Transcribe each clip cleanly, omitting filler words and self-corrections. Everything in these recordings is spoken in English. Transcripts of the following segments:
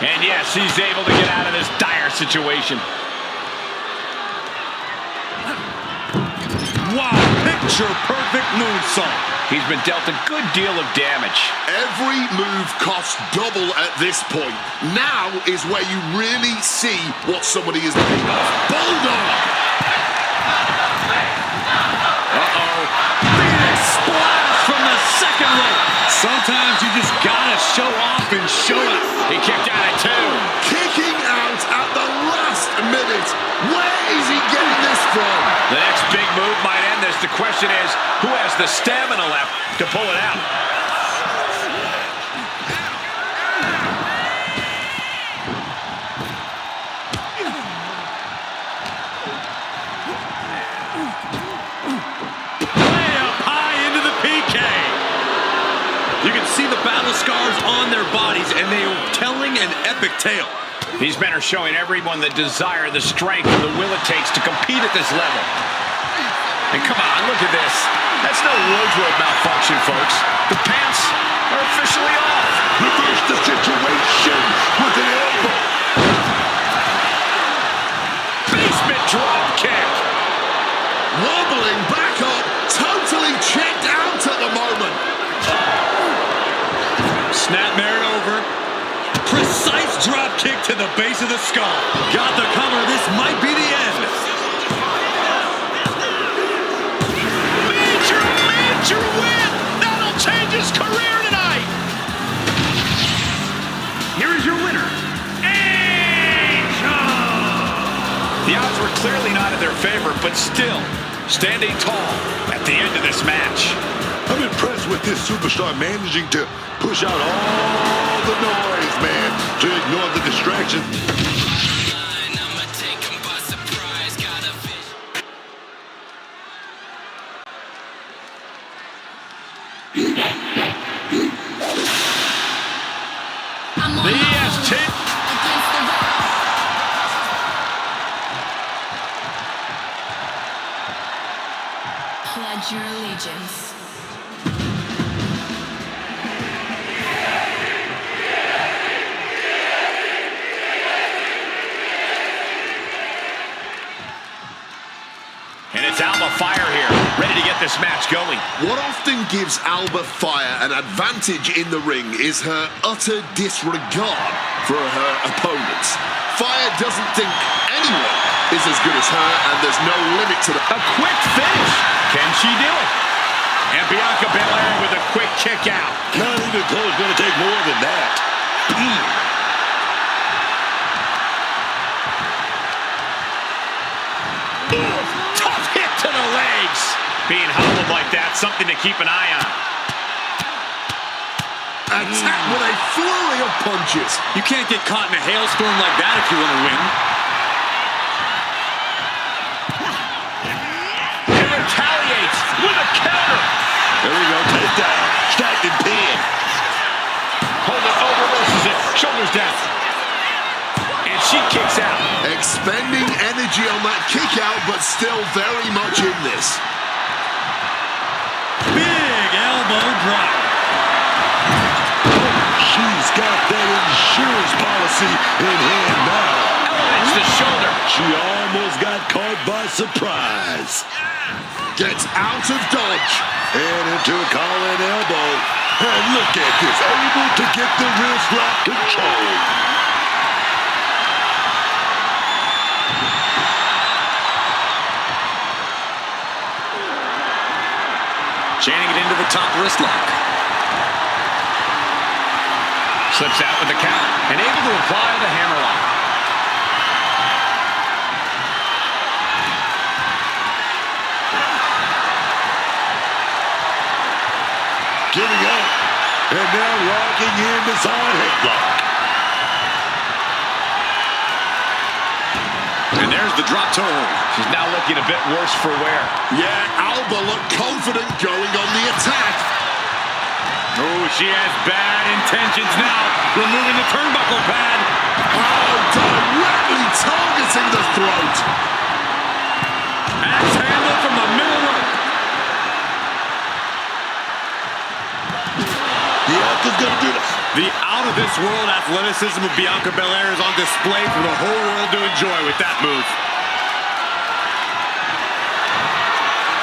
And yes, he's able to get out of this dire situation. Wow, picture-perfect moonsault. He's been dealt a good deal of damage. Every move costs double at this point. Now is where you really see what somebody is made of. Bulldog! Uh-oh. Phoenix splash from the second rope. Sometimes you just gotta show off and show out. He kicked out at 2. Kicking out at the last minute. Where is he getting this from? The next big move might end this. The question is, who has the stamina left to pull it out? Way up high into the PK. You can see the battle scars on their bodies, and they are telling an epic tale. These men are showing everyone the desire, the strength, and the will it takes to compete at this level. And come on, look at this. That's no wardrobe malfunction, folks. The pants are officially off. Reverse the situation with an elbow. Basement drop kick. Wobbling back up, totally checked out at the moment. Snap Merritt over. Precise drop kick to the base of the skull. Got the cover. This might be the end. Major win! That'll change his career tonight! Here is your winner, Angel! The odds were clearly not in their favor, but still standing tall at the end of this match. I'm impressed with this superstar managing to push out all the noise, man, to ignore the distractions. The EST. Pledge your allegiance. And it's Alba Fire here, ready to get this match going. What often gives Alba Fire an advantage in the ring is her utter disregard for her opponents. Fire doesn't think anyone is as good as her, and there's no limit to that. A quick finish. Can she do it? And Bianca Belair with a quick kick out. Not even close, gonna take more than that. Tough hit to the legs. Being hobbled like that, something to keep an eye on. Attack with a flurry of punches. You can't get caught in a hailstorm like that if you want to win. And retaliates with a counter. There we go, takedown. Stratton pin. Hold it over, reverses it. Shoulders down. And she kicks out. Expending energy on that kick out, but still very much in this. Big elbow drop. She's got that insurance policy in hand now. Elevates the shoulder. She almost got caught by surprise. Gets out of dodge. And into a collar and elbow. And look at this, able to get the wrist lock control. Chaining it into the top wrist lock. Slips out with the count and able to apply the hammerlock. Getting up. And now locking in the side headlock. And there's the drop toe hold. She's now looking a bit worse for wear. Yeah, Alba looked confident going on the attack. Oh, she has bad intentions now. Removing the turnbuckle pad. Oh, directly targeting the throat. Axe handle from the middle rope. Bianca's gonna do this. The out-of-this-world athleticism of Bianca Belair is on display for the whole world to enjoy with that move.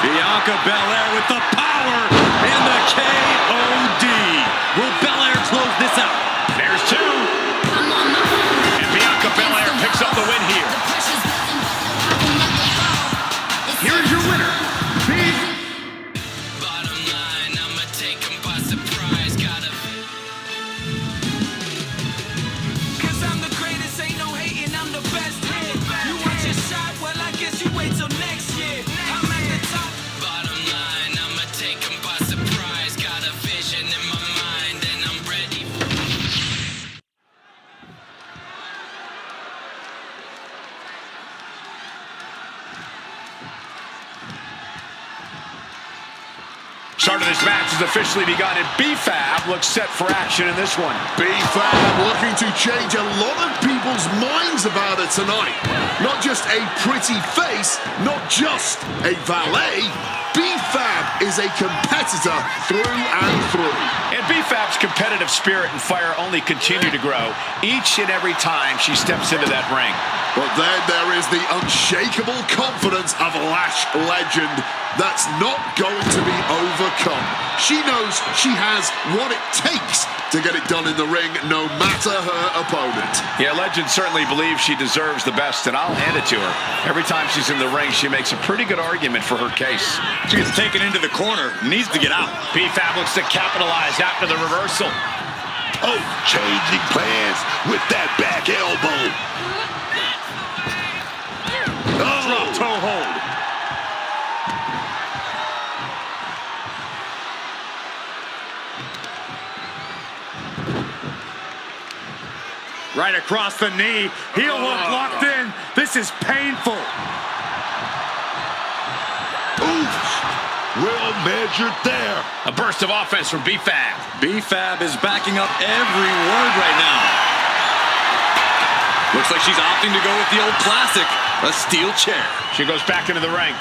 Bianca Belair with the power and the KOD. Will Belair close this out? There's two. And Bianca Belair picks up the win here. Here's your winner, Bottom line, I'ma take 'em by surprise. Cause I'm the greatest, ain't no hating, I'm the best here. You want your shot? Well, I guess you wait till next year. I'm at the top. Bottom line, I'ma take 'em by surprise. Got a vision in my mind and I'm ready. Start of this match has officially begun, and B-Fab looks set for action in this one. B-Fab looking to change a lot of people's minds about it tonight. Not just a pretty face, not just a valet. B-Fab is a competitor through and through. And B-Fab's competitive spirit and fire only continue to grow each and every time she steps into that ring. But then there is the unshakable confidence of Lash Legend that's not going to be overcome. She knows she has what it takes to get it done in the ring, no matter her opponent. Yeah, Legend certainly believes she deserves the best, and I'll hand it to her. Every time she's in the ring, she makes a pretty good argument for her case. She gets taken into the corner, needs to get out. B-Fab looks to capitalize after the reversal. Oh, changing plans with that back elbow. Drop toe hold. Right across the knee. Heel hook locked in. This is painful. Oops. Well measured there. A burst of offense from B-Fab. B-Fab is backing up every word right now. Looks like she's opting to go with the old classic, a steel chair. She goes back into the ring.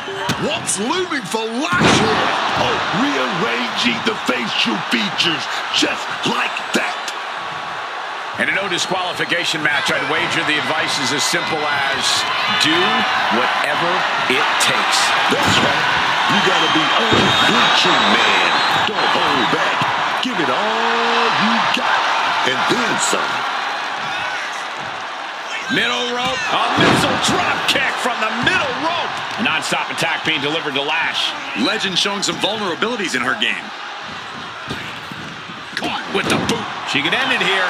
What's looming for Lash here? Oh, rearranging the facial features just like that. In a no disqualification match, I'd wager the advice is as simple as do whatever it takes. That's right. You gotta be unflinching, man. Don't hold back. Give it all you got, and then some. Middle rope, a missile drop kick from the middle rope. A non-stop attack being delivered to Lash. Legend showing some vulnerabilities in her game. Caught with the boot. She can end it here.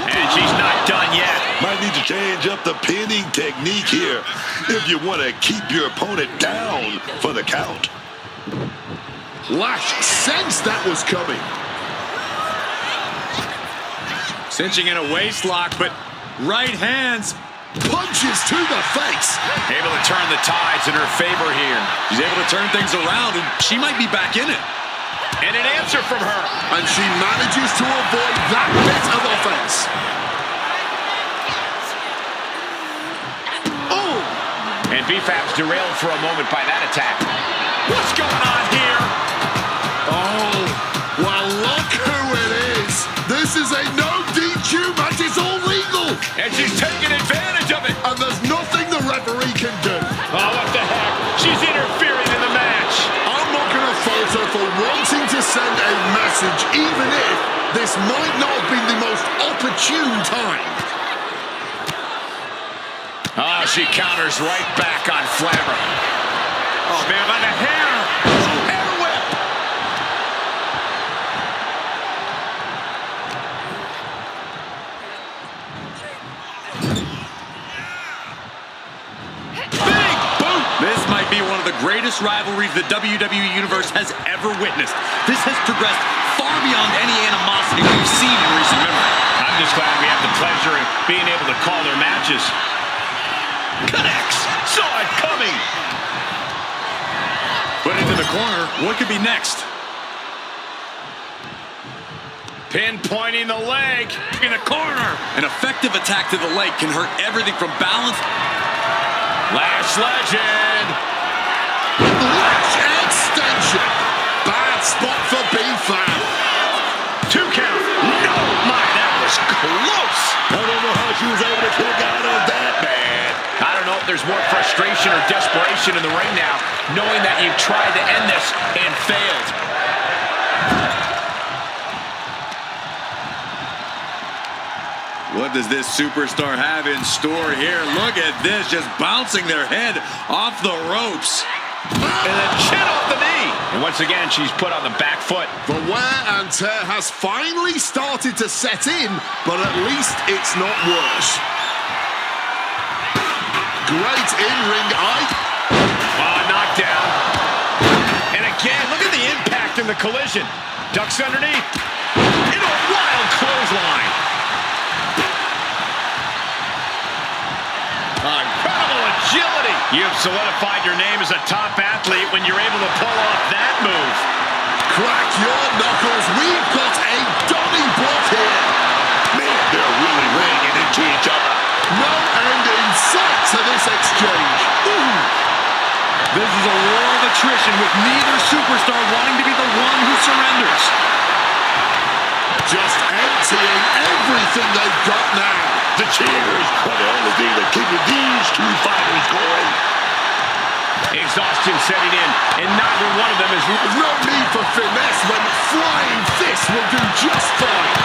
And she's not done yet. Might need to change up the pinning technique here if you want to keep your opponent down for the count. Lash sensed that was coming. Cinching in a waist lock, but right hands. Punches to the face. Able to turn the tides in her favor here. She's able to turn things around, and she might be back in it. And an answer from her. And she manages to avoid that bit of offense. Oh! And B-Fab's derailed for a moment by that attack. What's going on here? Oh, well, look who it is. This is a no DQ match. It's all legal. And she's taking advantage of it. And there's nothing the referee can do. Oh, what the heck? She's interfering in the match. I'm not going to falter for wanting to send a message, even if this might not have been the most opportune time. Oh, she counters right back on Flammer. Oh, man, by the hair. Hair whip. Big boot. This might be one of the greatest rivalries the WWE Universe has ever witnessed. This has progressed far beyond any animosity we've seen in recent memory. I'm just glad we have the pleasure of being able to call their matches. Connects. Saw it coming. Put into the corner. What could be next? Pinpointing the leg. In the corner. An effective attack to the leg can hurt everything from balance. Lash Legend. Lash extension. Bad bad spot for B-Fab. 2 count. No, my, that was close. I don't know how she was able to kick out of that, man. I don't know if there's more frustration or desperation in the ring now, knowing that you've tried to end this and failed. What does this superstar have in store here? Look at this, just bouncing their head off the ropes. And a chin off the knee. And once again, she's put on the back foot. The wear and tear has finally started to set in, but at least it's not worse. Great in-ring eye. Knockdown. And again, look at the impact in the collision. Ducks underneath. In a wild clothesline. Incredible agility. You've solidified your name as a top athlete when you're able to pull off that move. Crack your knuckles. We've got a Donnybrook here. Man, they're really laying into each other. No end in sight to this exchange. Ooh. This is a war of attrition with neither superstar wanting to be the one who surrenders. Just emptying everything they've got now. The cheers are the only thing that keeping these two fighters going. Exhaustion setting in, and neither one of them is... No need for finesse when flying fists will do just fine.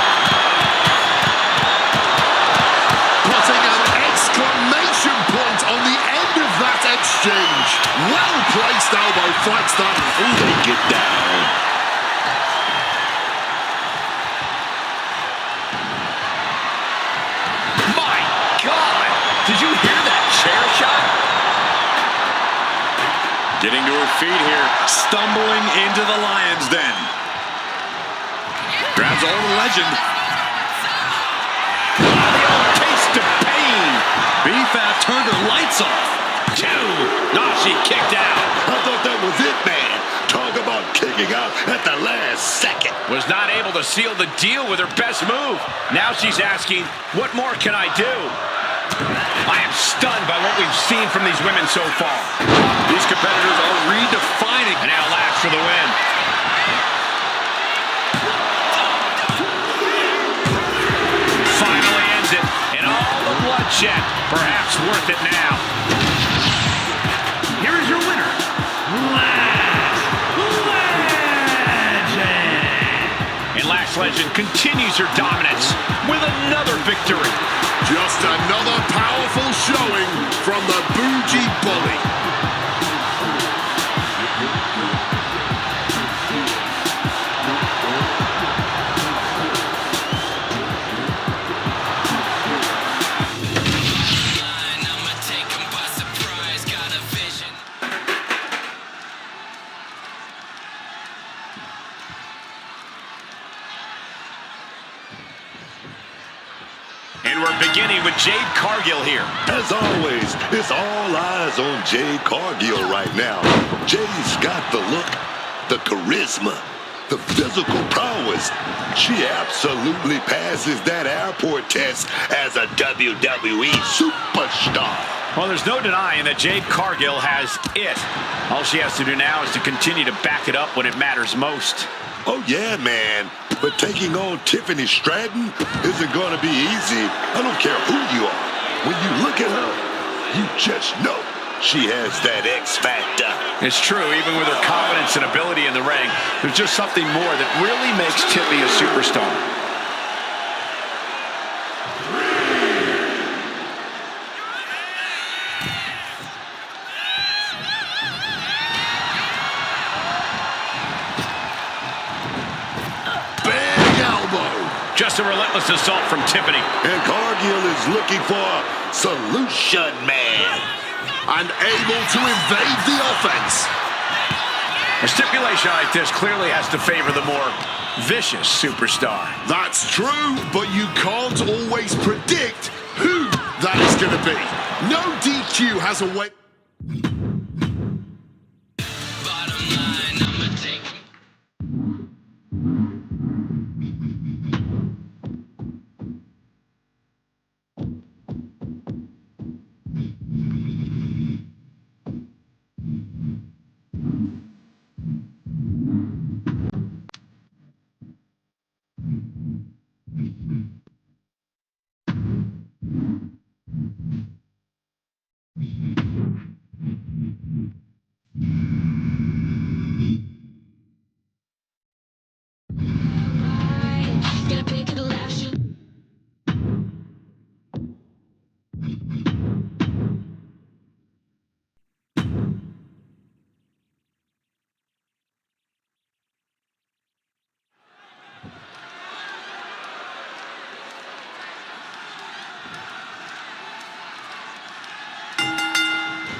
Putting an exclamation point on the end of that exchange. Well-placed elbow fights that. Take it down. My God! Did you hear that chair shot? Getting to her feet here, stumbling into the Lion's Den. Grabs a hold of the Legend. Taste of pain. B-Fab turned her lights off. 2. No, she kicked out. I thought that was it, man. Talk about kicking out at the last second. Was not able to seal the deal with her best move. Now she's asking, what more can I do? I am stunned by what we've seen from these women so far. These competitors are redefining. And now Lash for the win. Finally ends it. And all the bloodshed, perhaps worth it now. Here is your winner, Lash Legend. And Lash Legend continues her dominance with another victory. Just another powerful showing from the Bougie Bully. And we're beginning with Jade Cargill here. As always, it's all eyes on Jade Cargill right now. Jade's got the look, the charisma, the physical prowess. She absolutely passes that airport test as a WWE superstar. Well, there's no denying that Jade Cargill has it. All she has to do now is to continue to back it up when it matters most. Oh, yeah, man. But taking on Tiffany Stratton isn't going to be easy. I don't care who you are. When you look at her, you just know she has that X factor. It's true, even with her confidence and ability in the ring, there's just something more that really makes Tiffany a superstar. Just a relentless assault from Tiffany. And Cargill is looking for a solution man. And able to invade the offense. A stipulation like this clearly has to favor the more vicious superstar. That's true, but you can't always predict who that is going to be. No DQ has a way...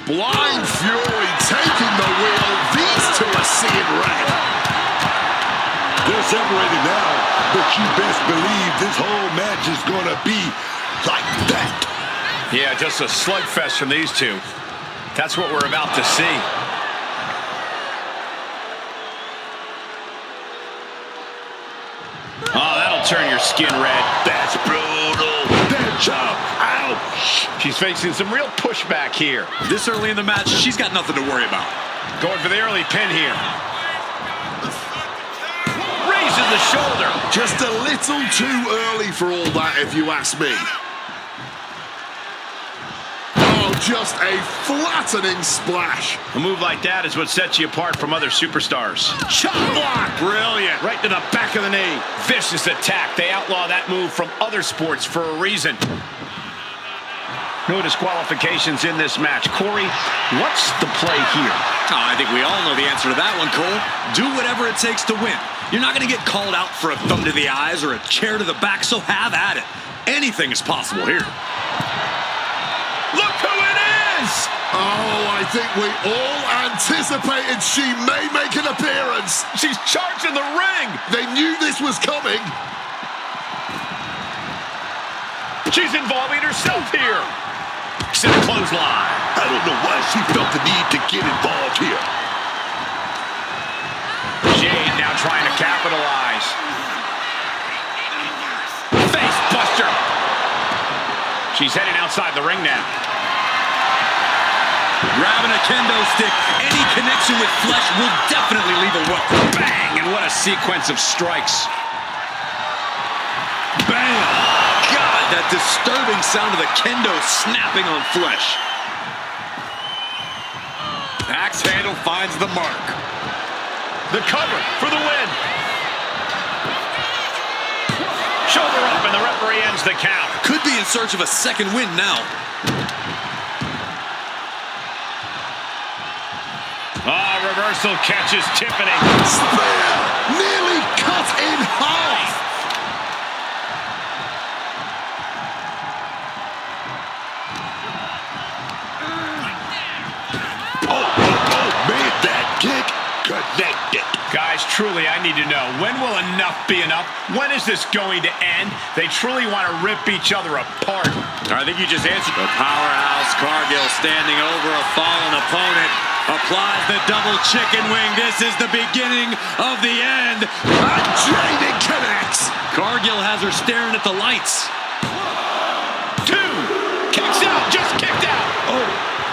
Blind Fury taking the wheel. These two are seeing red. They're separated now, but you best believe this whole match is gonna be like that. Yeah, just a slugfest from these two. That's what we're about to see. Oh, that'll turn your skin red. That's brutal. That chop. Ouch. She's facing some real pushback here. This early in the match, she's got nothing to worry about. Going for the early pin here. Raises the shoulder. Just a little too early for all that, if you ask me. Oh, just a flattening splash. A move like that is what sets you apart from other superstars. Chop block. Brilliant. Right to the back of the knee. Vicious attack. They outlaw that move from other sports for a reason. No disqualifications in this match. Corey, what's the play here? Oh, I think we all know the answer to that one, Cole. Do whatever it takes to win. You're not going to get called out for a thumb to the eyes or a chair to the back, so have at it. Anything is possible here. Look who it is! Oh, I think we all anticipated she may make an appearance. She's charging the ring! They knew this was coming. She's involving herself here. Sit a clothesline. I don't know why she felt the need to get involved here. Jade now trying to capitalize. Face buster. She's heading outside the ring now. Grabbing a kendo stick. Any connection with flesh will definitely leave a welt. Bang! And what a sequence of strikes. Bam! God, that disturbing sound of the kendo snapping on flesh. Axe handle finds the mark. The cover for the win. Shoulder up and the referee ends the count. Could be in search of a second win now. Reversal catches Tiffany. Spear nearly cut in half. Man, that kick connected. Guys, truly, I need to know, when will enough be enough? When is this going to end? They truly want to rip each other apart. I think you just answered. The powerhouse Cargill standing over a fallen opponent. Applies the double chicken wing. This is the beginning of the end. And Jade connects. Cargill has her staring at the lights. 2. Kicks out. Just kicked out. Oh,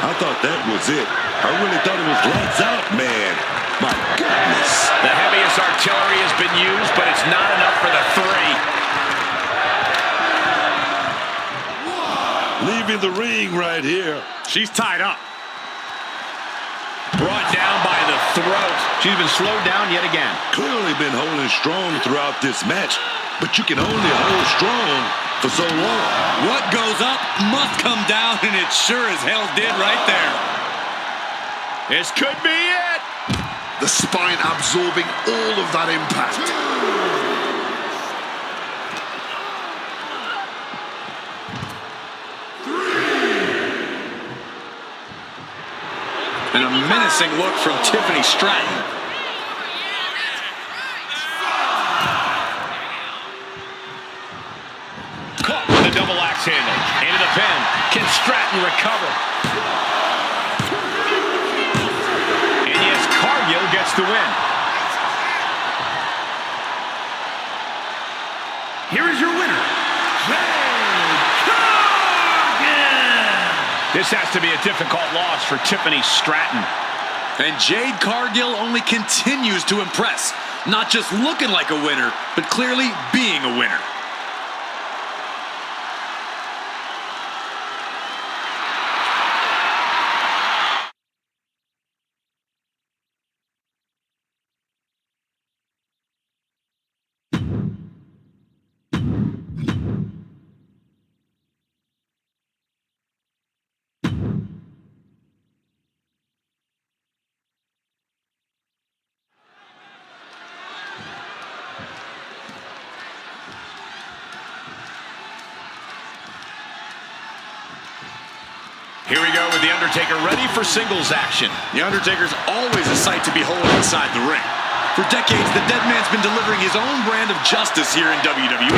I thought that was it. I really thought it was lights out, man. My goodness. The heaviest artillery has been used, but it's not enough for the 3. Leaving the ring right here. She's tied up. Brought down by the throat. She's been slowed down yet again. Clearly been holding strong throughout this match, but you can only hold strong for so long. What goes up must come down, and it sure as hell did right there. This could be it. The spine absorbing all of that impact. And a menacing look from Tiffany Stratton. Caught with a double axe handle. Into the pin. Can Stratton recover? And yes, Cargill gets the win. Here is your winner, Jade Cargill. This has to be a difficult loss for Tiffany Stratton. And Jade Cargill only continues to impress. Not just looking like a winner, but clearly being a winner. Here we go with The Undertaker ready for singles action. The Undertaker's always a sight to behold inside the ring. For decades, the dead man's been delivering his own brand of justice here in WWE.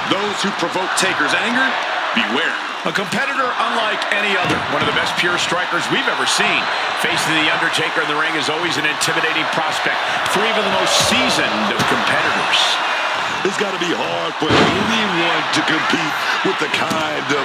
Those who provoke Taker's anger, beware. A competitor unlike any other. One of the best pure strikers we've ever seen. Facing The Undertaker in the ring is always an intimidating prospect for even the most seasoned of competitors. It's got to be hard for anyone to compete with the kind of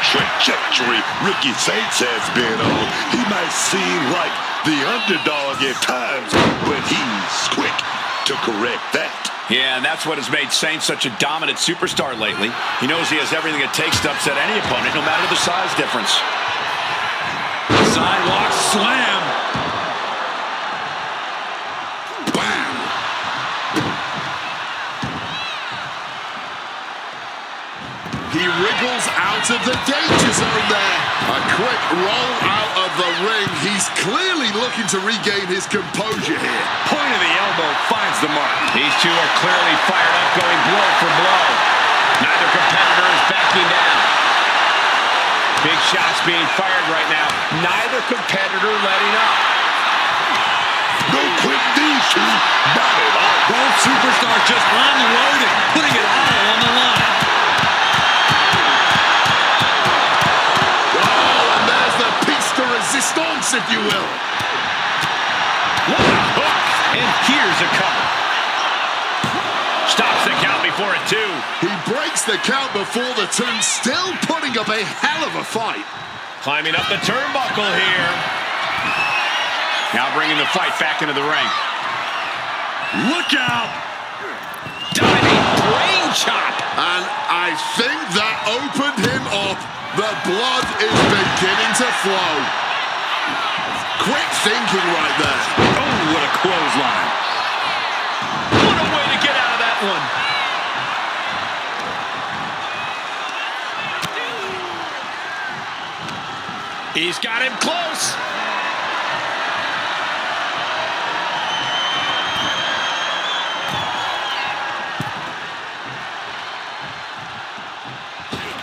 trajectory Ricky Saints has been on. He might seem like the underdog at times, but he's quick to correct that. Yeah, and that's what has made Saints such a dominant superstar lately. He knows he has everything it takes to upset any opponent, no matter the size difference. Sidewalk slam. Bam! He wriggles out of the danger zone there. A quick roll out of the ring. He's clearly looking to regain his composure here. Point of the elbow finds the mark. These two are clearly fired up, going blow for blow. Neither competitor is backing down. Big shots being fired right now. Neither competitor letting up. No quick these two, not at all. Both superstars just unloading, putting it all on the line. Resistance, if you will. What a hook! And here's a cover. Stops the count before a 2. He breaks the count before the 2, still putting up a hell of a fight. Climbing up the turnbuckle here. Now bringing the fight back into the ring. Look out! Diving brain chop. And I think that opened him up. The blood is beginning to flow. Quick thinking right there. Oh, what a clothesline. What a way to get out of that one. He's got him close.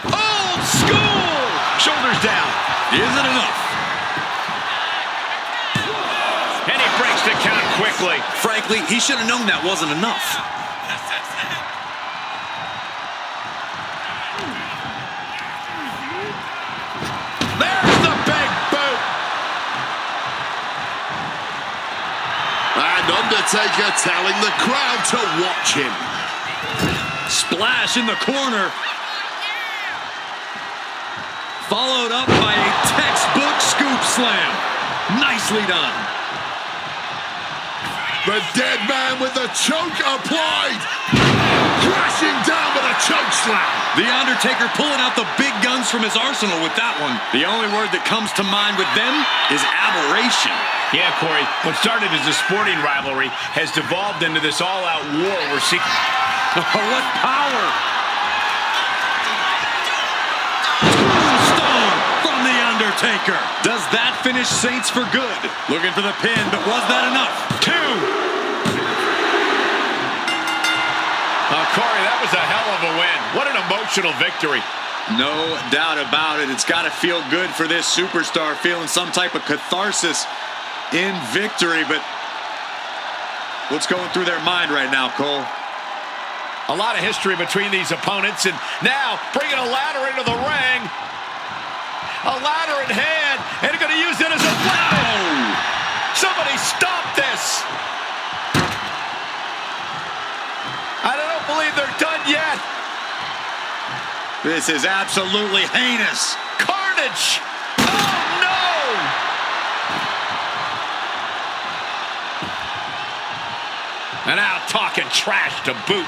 Old school. Shoulders down. Isn't enough. And he breaks the count quickly. Frankly, he should have known that wasn't enough. There's the big boot. And Undertaker telling the crowd to watch him. Splash in the corner. Followed up by a textbook scoop slam. Nicely done. The dead man with the choke applied. Crashing down with a choke slam. The Undertaker pulling out the big guns from his arsenal with that one. The only word that comes to mind with them is aberration. Yeah, Corey, what started as a sporting rivalry has devolved into this all-out war we're seeing. What power! Tombstone from The Undertaker. Does that finish Saints for good? Looking for the pin, but was that enough? 2. Corey, that was a hell of a win. What an emotional victory. No doubt about it. It's got to feel good for this superstar, feeling some type of catharsis in victory. But what's going through their mind right now, Cole? A lot of history between these opponents, and now bringing a ladder into the ring. A ladder in hand, and going to use it as a weapon. Somebody stop this. I don't believe they're done yet. This is absolutely heinous. Carnage. Oh, no. And now talking trash to boot.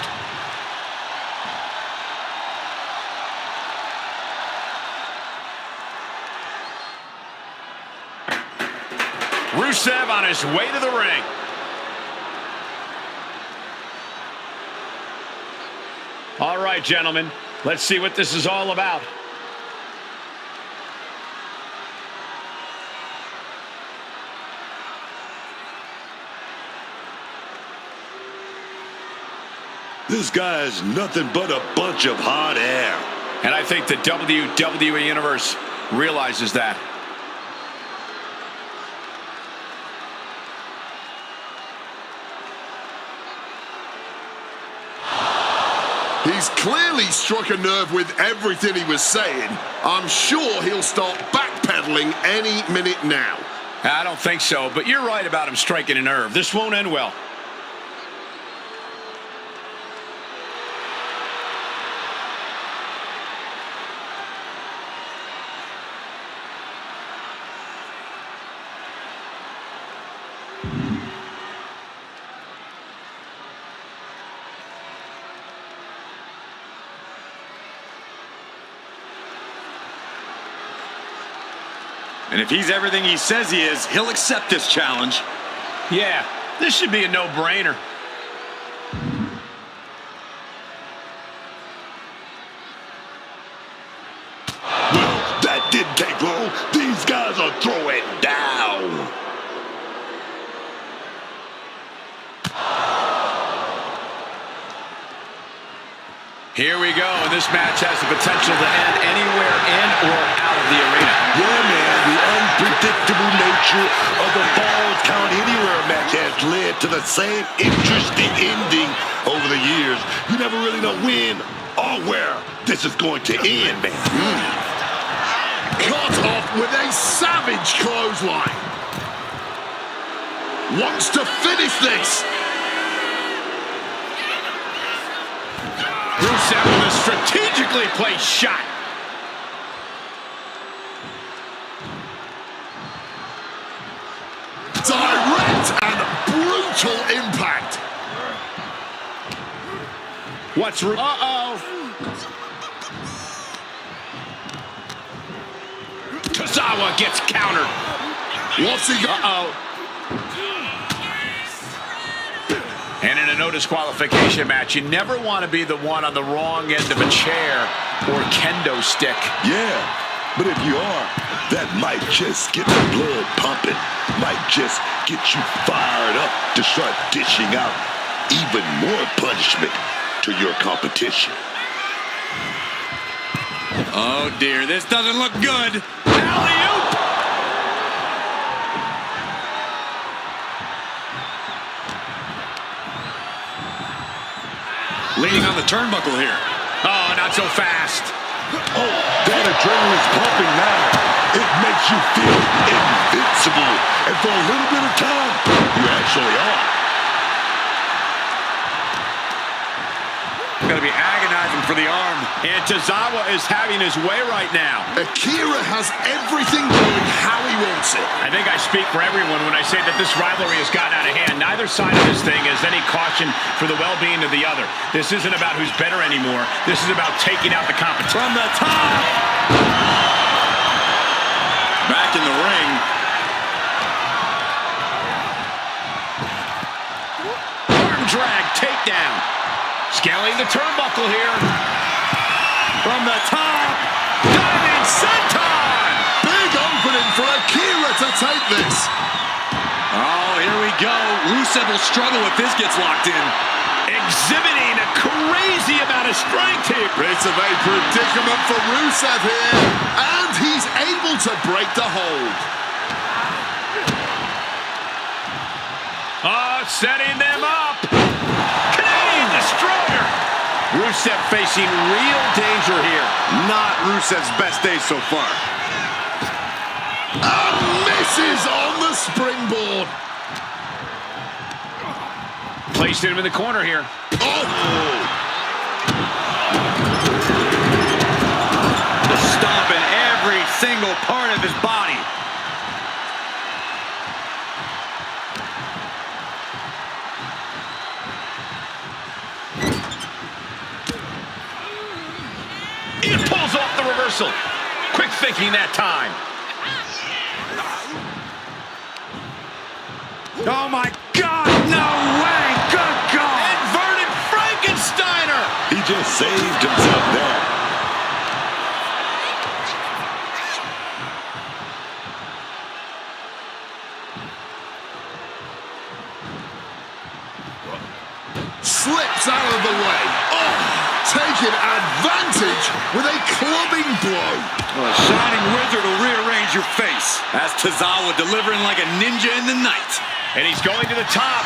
Rusev on his way to the ring. All right, gentlemen, let's see what this is all about. This guy is nothing but a bunch of hot air. And I think the WWE Universe realizes that. He's clearly struck a nerve with everything he was saying. I'm sure he'll start backpedaling any minute now. I don't think so, but you're right about him striking a nerve. This won't end well. And if he's everything he says he is, he'll accept this challenge. Yeah, this should be a no-brainer. Well, that didn't take long. These guys are throwing down. Here we go, and this match has the potential to end anywhere in or out of the arena. Yeah, man, the unpredictable nature of the Falls Count Anywhere match has led to the same interesting ending over the years. You never really know when or where this is going to end, man. Cut off with a savage clothesline. Wants to finish this. Rusev with a strategically placed shot. Direct and brutal impact. What's Tozawa gets countered. What's he got? And in a no disqualification match, you never want to be the one on the wrong end of a chair or kendo stick. Yeah, but if you are, that might just get the blood pumping, might just get you fired up to start dishing out even more punishment to your competition. Oh, dear, this doesn't look good. Alley-oop! Leaning on the turnbuckle here. Oh, not so fast. Oh, that adrenaline's pumping now. It makes you feel invincible. And for a little bit of time, you actually are. Gonna be agonizing for the arm. And Tozawa is having his way right now. Akira has everything going how he wants it. I think I speak for everyone when I say that this rivalry has gotten out of hand. Neither side of this thing has any caution for the well-being of the other. This isn't about who's better anymore. This is about taking out the competition. From the top. Back in the ring. Arm drag, takedown. Scaling the turnbuckle here. From the top. Diving senton. Big opening for Akira to take this. Oh, here we go. Rusev will struggle if this gets locked in. Exhibiting a crazy amount of strength here. Bit of a predicament for Rusev here. And he's able to break the hold. Setting them up. Canadian Destroyer. Rusev facing real danger here. Not Rusev's best day so far. And misses on the springboard. Placed him in the corner here. Oh! The stomp in every single part of his body. He pulls off the reversal. Quick thinking that time. Oh my God, no way, good God. Inverted Frankensteiner. He just saved himself there. Slips out of the way. Oh, taking advantage with a clubbing blow. Well, a shining wizard will rearrange your face. That's Tozawa delivering like a ninja in the night. And he's going to the top.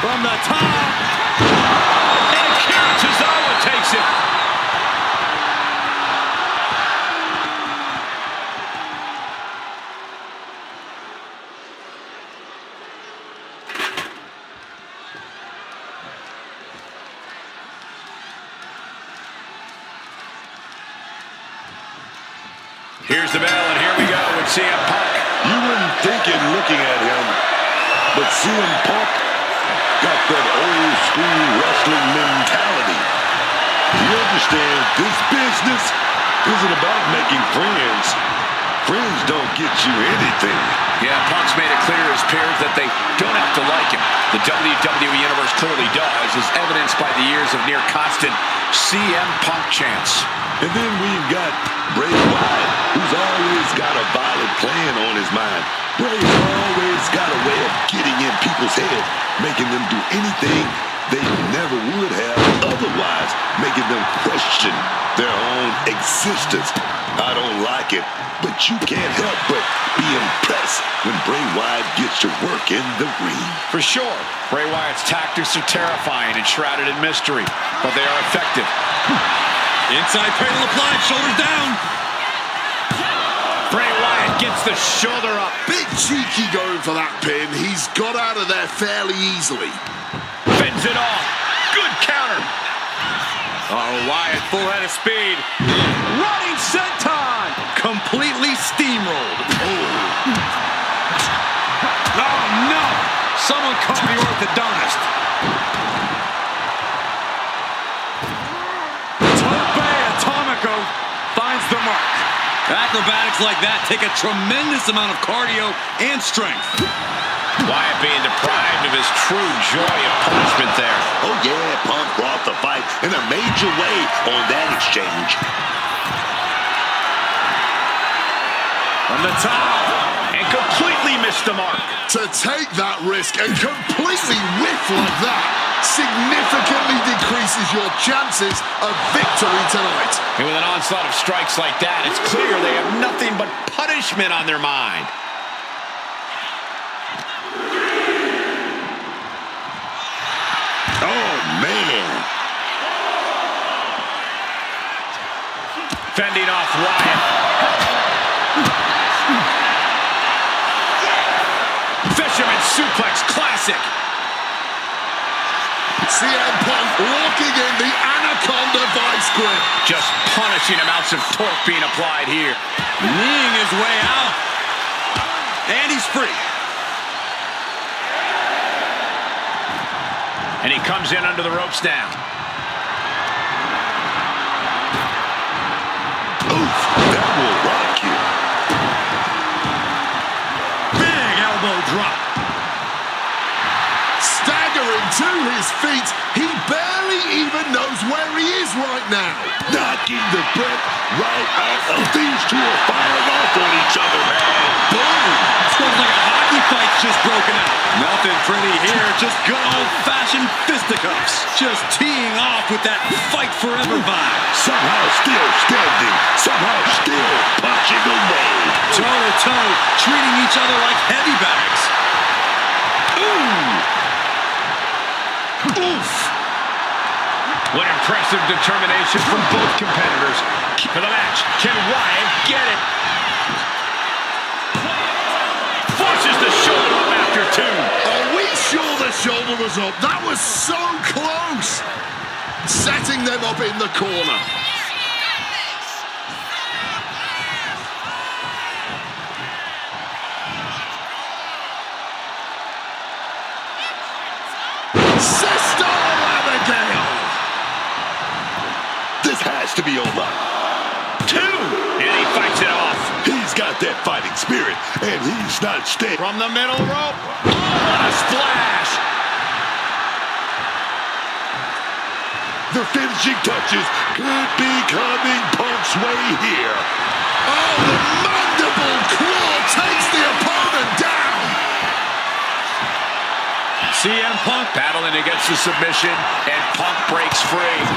From the top. And Akira Tozawa takes takes it. Here's the bell, and here we go with CM Punk. You wouldn't think it looking at him, but CM Punk got that old school wrestling mentality. He understands this business isn't about making friends. Friends don't get you anything. Yeah, Punk's made it clear to his peers that they don't have to like him. The WWE Universe clearly does, as evidenced by the years of near constant CM Punk chants. And then we've got Bray Wyatt, who's always got a violent plan on his mind. Bray's always got a way of getting in people's heads, making them do anything they never would have otherwise, making them question their own existence. I don't like it, but you can't help but be impressed when Bray Wyatt gets to work in the ring. For sure, Bray Wyatt's tactics are terrifying and shrouded in mystery, but they are effective. Inside cradle applied, shoulders down. Bray Wyatt gets the shoulder up. Bit cheeky going for that pin. He's got out of there fairly easily. Fends it off. Good counter. Oh, Wyatt, full head of speed. Running senton. Completely steamrolled. Oh, no. Someone call the orthodontist. Finds the mark. Acrobatics like that take a tremendous amount of cardio and strength. Wyatt being deprived of his true joy of punishment there. Oh yeah, Punk brought the fight in a major way on that exchange. From the top, and completely missed the mark. To take that risk and completely whiff like that significantly decreases your chances of victory tonight. And with an onslaught of strikes like that, it's clear they have nothing but punishment on their mind. Oh, man. Fending off Wyatt. Fisherman suplex, classic. CM Punk walking in the Anaconda Vice grip. Just punishing amounts of torque being applied here. Kneeing his way out. And he's free. And he comes in under the ropes now. Oof, that will rock you. Big elbow drop. Staggering to his feet, he barely even knows where he is right now. Knocking the breath right out of these two are firing off on each other, man. Boom! Smells like a hockey fight's just broken out. Nothing pretty here, just good old-fashioned fisticuffs. Just teeing off with that fight forever vibe. Somehow still standing, somehow still punching away. Toe-to-toe, treating each other like heavy bags. Ooh! Oof! What impressive determination from both competitors. For the match, can Wyatt get it? Forces the shoulder up after two. Are we sure the shoulder was up? That was so close! Setting them up in the corner. Sister Abigail! This has to be over. Two, and he fights it off. He's got that fighting spirit, and he's not staying. From the middle rope. Oh, what a splash! The finishing touches could be coming Punk's way here. Oh, the mandible claw takes the opponent down! CM Punk battling against the submission, and Punk breaks free.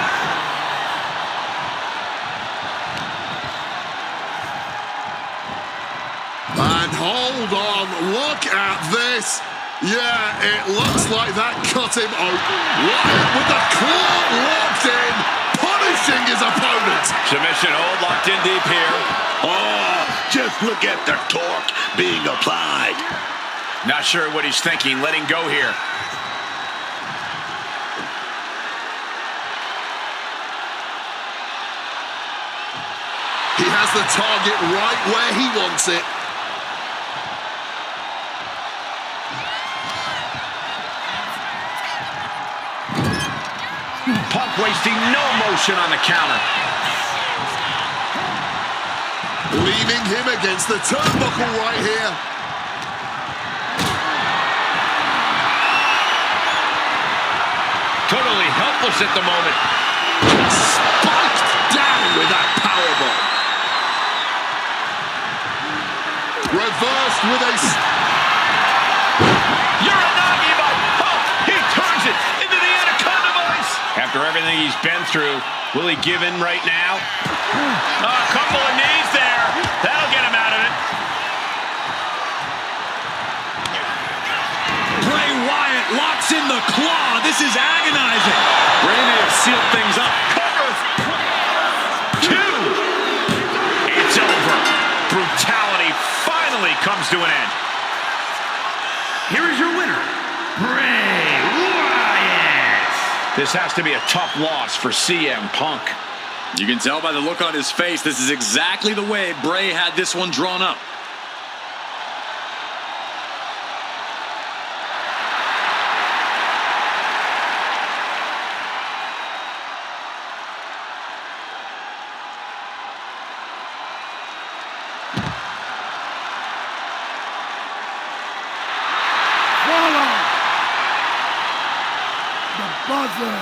And hold on, look at this. Yeah, it looks like that cut him open. Wyatt with the claw locked in, crushing his opponent. Submission hold locked in deep here. Oh, just look at the torque being applied. Not sure what he's thinking, letting go here. He has the target right where he wants it. Punk wasting no motion on the counter. Leaving him against the turnbuckle right here. Totally helpless at the moment. Spiked down with that powerbomb. Reversed with a... Uranagi by Punk. He turns it into the Anaconda Vice. After everything he's been through, will he give in right now? A couple of knees there. That'll get him out of it. Bray Wyatt locks in the claw. This is agonizing. Bray may have sealed things up. Cover. 2. It's over. Brutality finally comes to an end. Here is your winner, Bray Wyatt. This has to be a tough loss for CM Punk. You can tell by the look on his face, this is exactly the way Bray had this one drawn up. Follow the buzzer.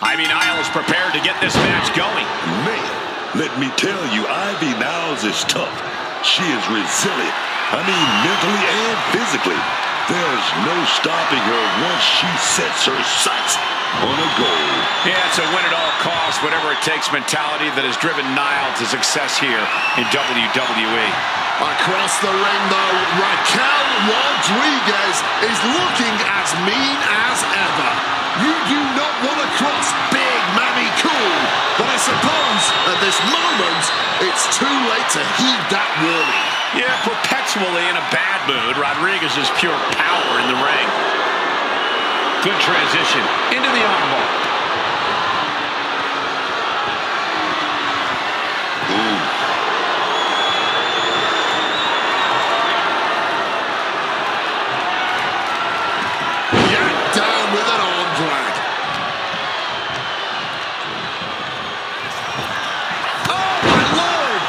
Ivy Nile is prepared to get this match going. Man, let me tell you, Ivy Nile is tough. She is resilient. I mean, mentally and physically. There's no stopping her once she sets her sights on a goal. Yeah, it's a win at all costs, whatever it takes mentality that has driven Nile to success here in WWE. Across the ring, though, Raquel Rodriguez is looking as mean as ever. You do not want to cross Big Mammy Cool, but I suppose at this moment, it's too late to heed that warning. Yeah, perpetually in a bad mood. Rodriguez is pure power in the ring. Good transition into the armbar. Yanked down with an arm drag. Oh, my Lord!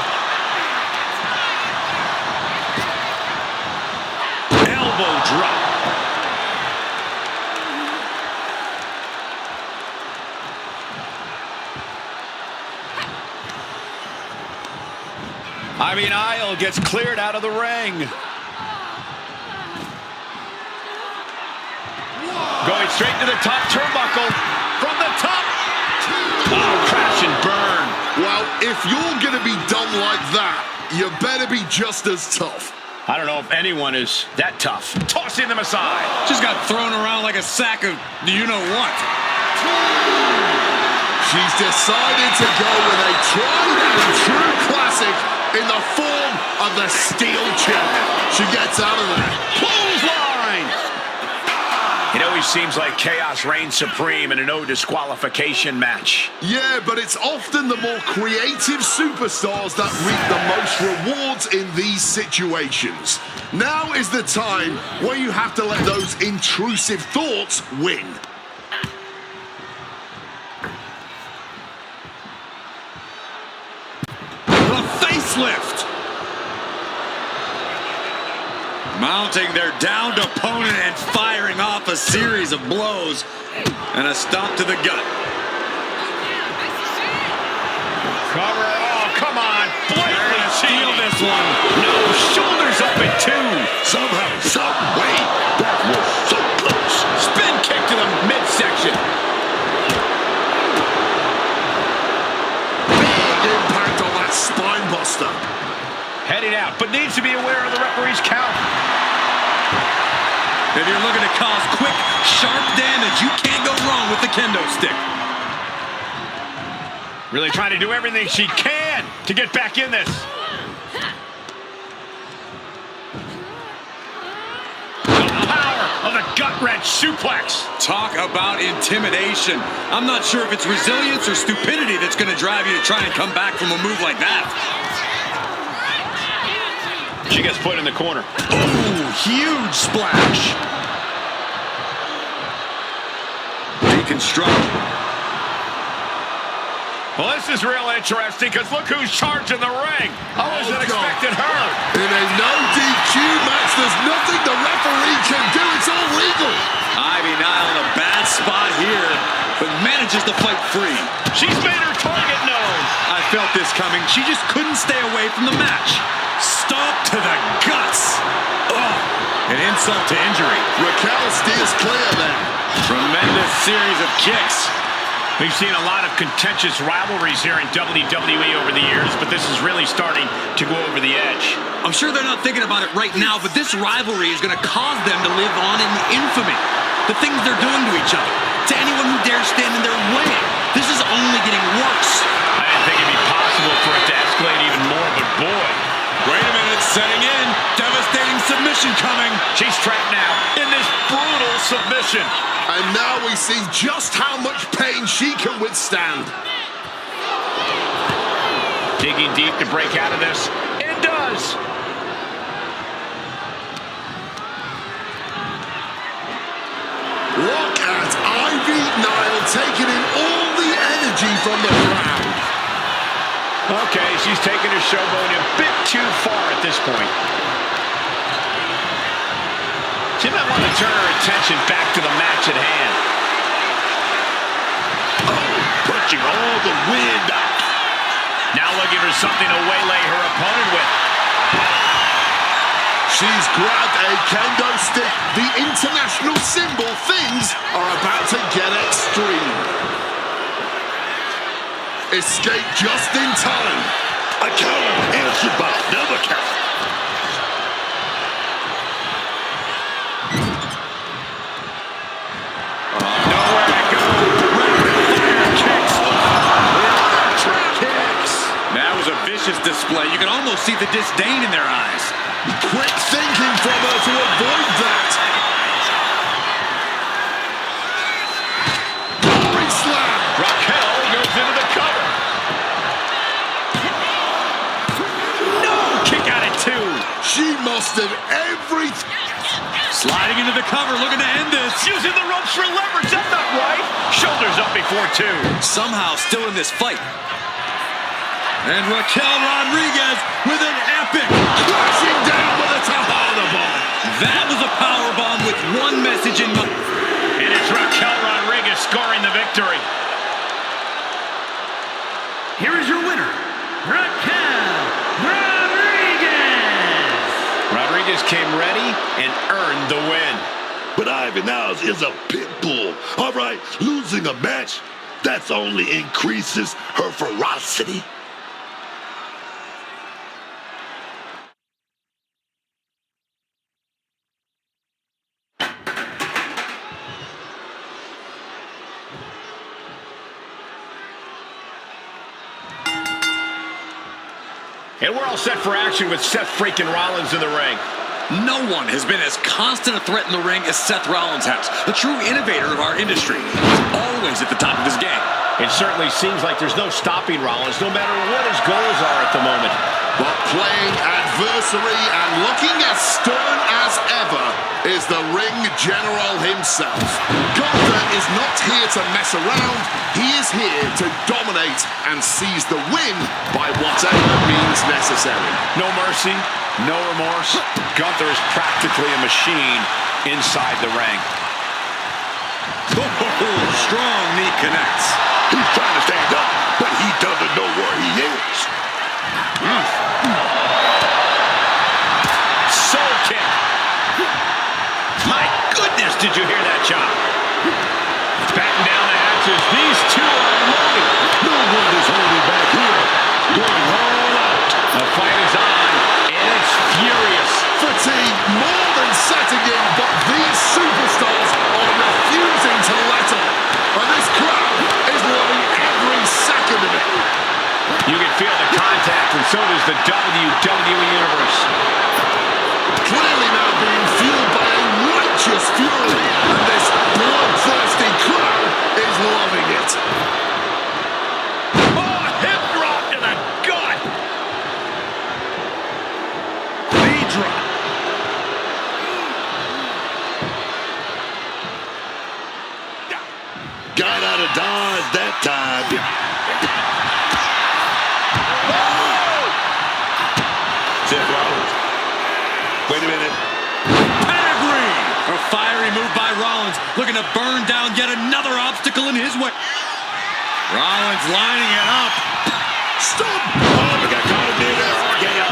Elbow drop. Ivy Nile gets cleared out of the ring. Going straight to the top turnbuckle. From the top. Oh, crash and burn. Well, if you're going to be done like that, you better be just as tough. I don't know if anyone is that tough. Tossing them aside. Just got thrown around like a sack of you-know-what. She's decided to go with a tried and true classic in the form of the steel chair. She gets out of there. Clothesline! It always seems like chaos reigns supreme in a no disqualification match. Yeah, but it's often the more creative superstars that reap the most rewards in these situations. Now is the time where you have to let those intrusive thoughts win. The facelift. Mounting their downed opponent and firing off a series of blows. And a stomp to the gut. Cover. Oh, come on. Blatantly Steal cheating. this one. No, shoulders up at 2. Somehow, some way, that was so close. Spin kick to the midsection. out, but needs to be aware of the referee's count. If you're looking to cause quick, sharp damage, you can't go wrong with the kendo stick. Really trying to do everything she can to get back in this. The power of the gut-wrench suplex. Talk about intimidation. I'm not sure if it's resilience or stupidity that's going to drive you to try and come back from a move like that. She gets put in the corner. Oh, huge splash. Deconstruct. Well, this is real interesting because look who's charging the ring. I wasn't expecting her. In a no DQ match, there's nothing the referee can do. It's all legal. Ivy Nile in a bad spot here, but manages to fight free. She's made her target known. I felt this coming. She just couldn't stay away from the match. Stomp to the guts. Oh, an insult to injury. Raquel steers clear then. Tremendous series of kicks. We've seen a lot of contentious rivalries here in WWE over the years, but this is really starting to go over the edge. I'm sure they're not thinking about it right now, but this rivalry is going to cause them to live on in infamy. The things they're doing to each other, to anyone who dares stand in their way. This is only getting worse. I didn't think it'd be possible for it to escalate even more, but boy. Wait a minute, setting in. Devastating submission coming. She's trapped now in this brutal submission. And now we see just how much pain she can withstand. Digging deep to break out of this. It does. Look at Ivy Nile taking in all the energy from the crowd. Okay, she's taking her showboat a bit too far at this point. She might want to turn her attention back to the match at hand. Oh, punching all the wind out. Now looking for something to waylay her opponent with. She's grabbed a kendo stick, the international symbol. Things are about to get extreme. Escape just in time. A counter answered by another count. Nowhere to go. Fire kicks. Kicks. That was a vicious display. You can almost see the disdain in their eyes. Quick thinking from her to avoid that. Glory slam. Raquel goes into the cover. No! Kick out at two. She mustered everything. Sliding into the cover, looking to end this. Using the ropes for leverage. That's not right. Shoulders up before two. Somehow still in this fight. And Raquel Rodriguez with an epic. Crashing down with a Tejada bomb. That was a power bomb with one message in mind. And it's Raquel Rodriguez scoring the victory. Here is your winner, Raquel Rodriguez. Rodriguez came ready and earned the win. But Ivy Nile is a pit bull. All right, losing a match, that's only increases her ferocity. And we're all set for action with Seth freaking Rollins in the ring. No one has been as constant a threat in the ring as Seth Rollins has. A true innovator of our industry. He's always at the top of his game. It certainly seems like there's no stopping Rollins, no matter what his goals are at the moment. But playing adversary and looking as stern as ever is the ring general himself. Gunther is not here to mess around. He is here to dominate and seize the win by whatever means necessary. No mercy, no remorse. Gunther is practically a machine inside the ring. Oh, strong knee connects. He's trying to stand up, but he doesn't know where he is. Soul kick. My goodness, did you hear that chop? Batten down the hatches. These two are loaded. No one is holding back here. Going all out. The fight is on, and it's so does the WWE Universe. Clearly now being fueled by a righteous fury, and this bloodthirsty crowd is loving it. Oh, hip drop to the gut. Knee drop. Got out of dodge that time. Seth Rollins. Wait a minute. Pedigree! A fiery move by Rollins, looking to burn down yet another obstacle in his way. Rollins lining it up. Stop! Oh, we got caught in midair. RKO.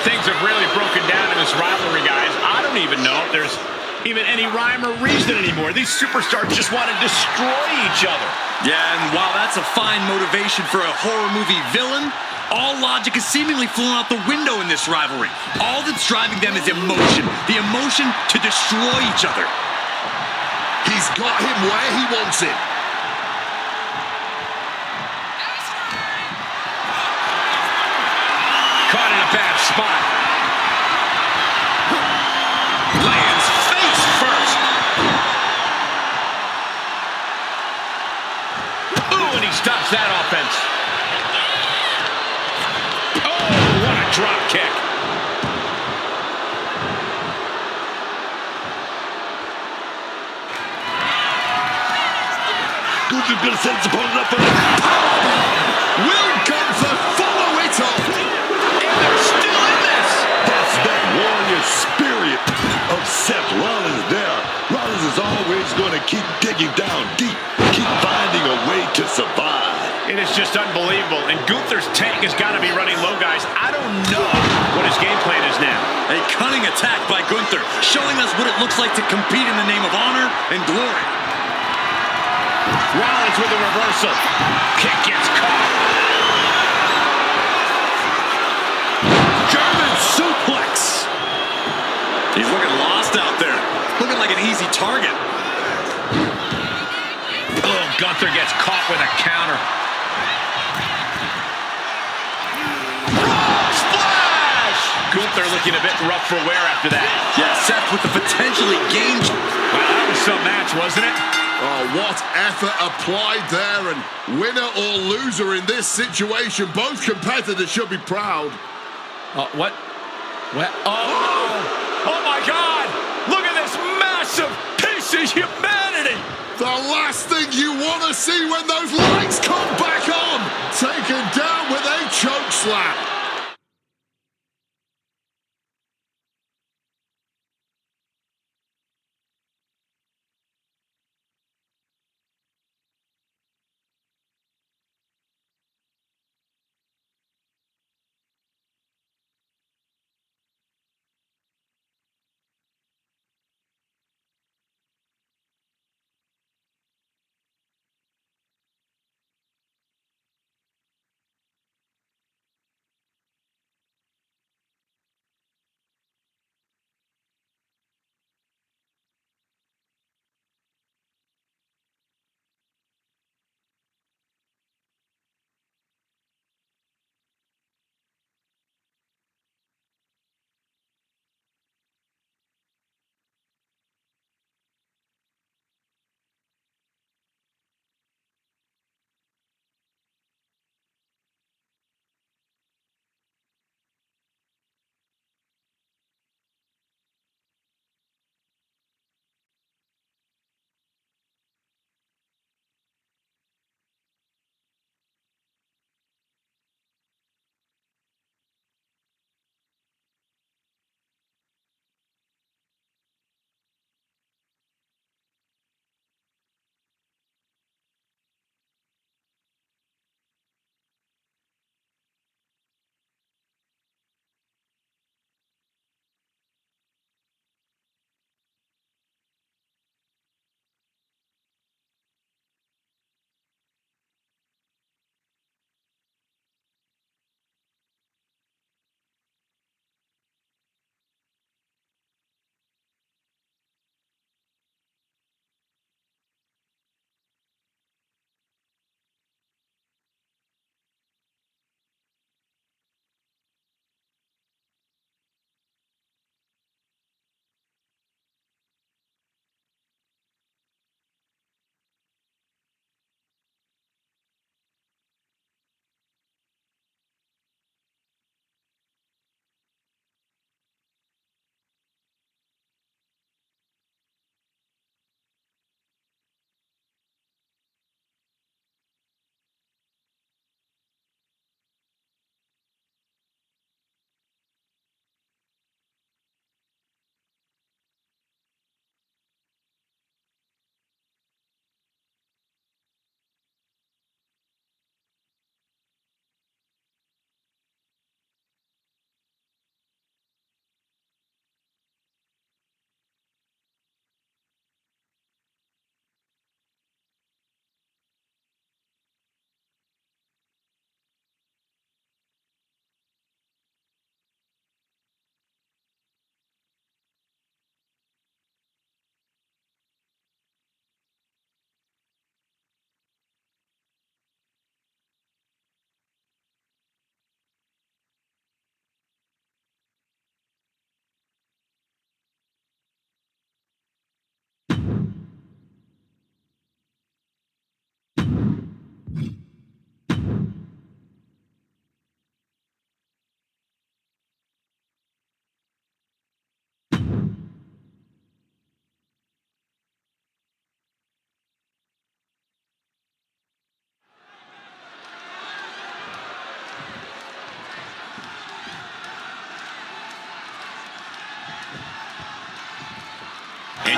Things have really broken down in this rivalry, guys. I don't even know if there's even any rhyme or reason anymore. These superstars just want to destroy each other. Yeah, and while that's a fine motivation for a horror movie villain, all logic is seemingly flown out the window in this rivalry. All that's driving them is emotion. The emotion to destroy each other. He's got him where he wants him. Caught in a bad spot. Lands face first. Ooh, and he stops that offense. Oh, what a drop kick. Gunther's gonna set his opponent up for the... Will Gunther follow it up? And they're still in this. That's that warrior spirit of Seth Rollins there. Rollins is always going to keep digging down deep, keep finding a way to survive. It is just unbelievable. And Gunther's tank has got to be running low, guys. I don't know what his game plan is now. A cunning attack by Gunther, showing us what it looks like to compete in the name of honor and glory. Rollins with a reversal. Kick gets caught. German suplex. He's looking lost out there. Looking like an easy target. Oh, Gunther gets caught with a counter. Splash! Gunther looking a bit rough for wear after that. Yeah, Seth with the potentially game. Well, that was some match, wasn't it? Oh, what effort applied there, and winner or loser in this situation, both competitors should be proud. What? What? Oh! Oh my God! Look at this massive piece of humanity! The last thing you want to see when those lights come back on, taken down with a choke slam.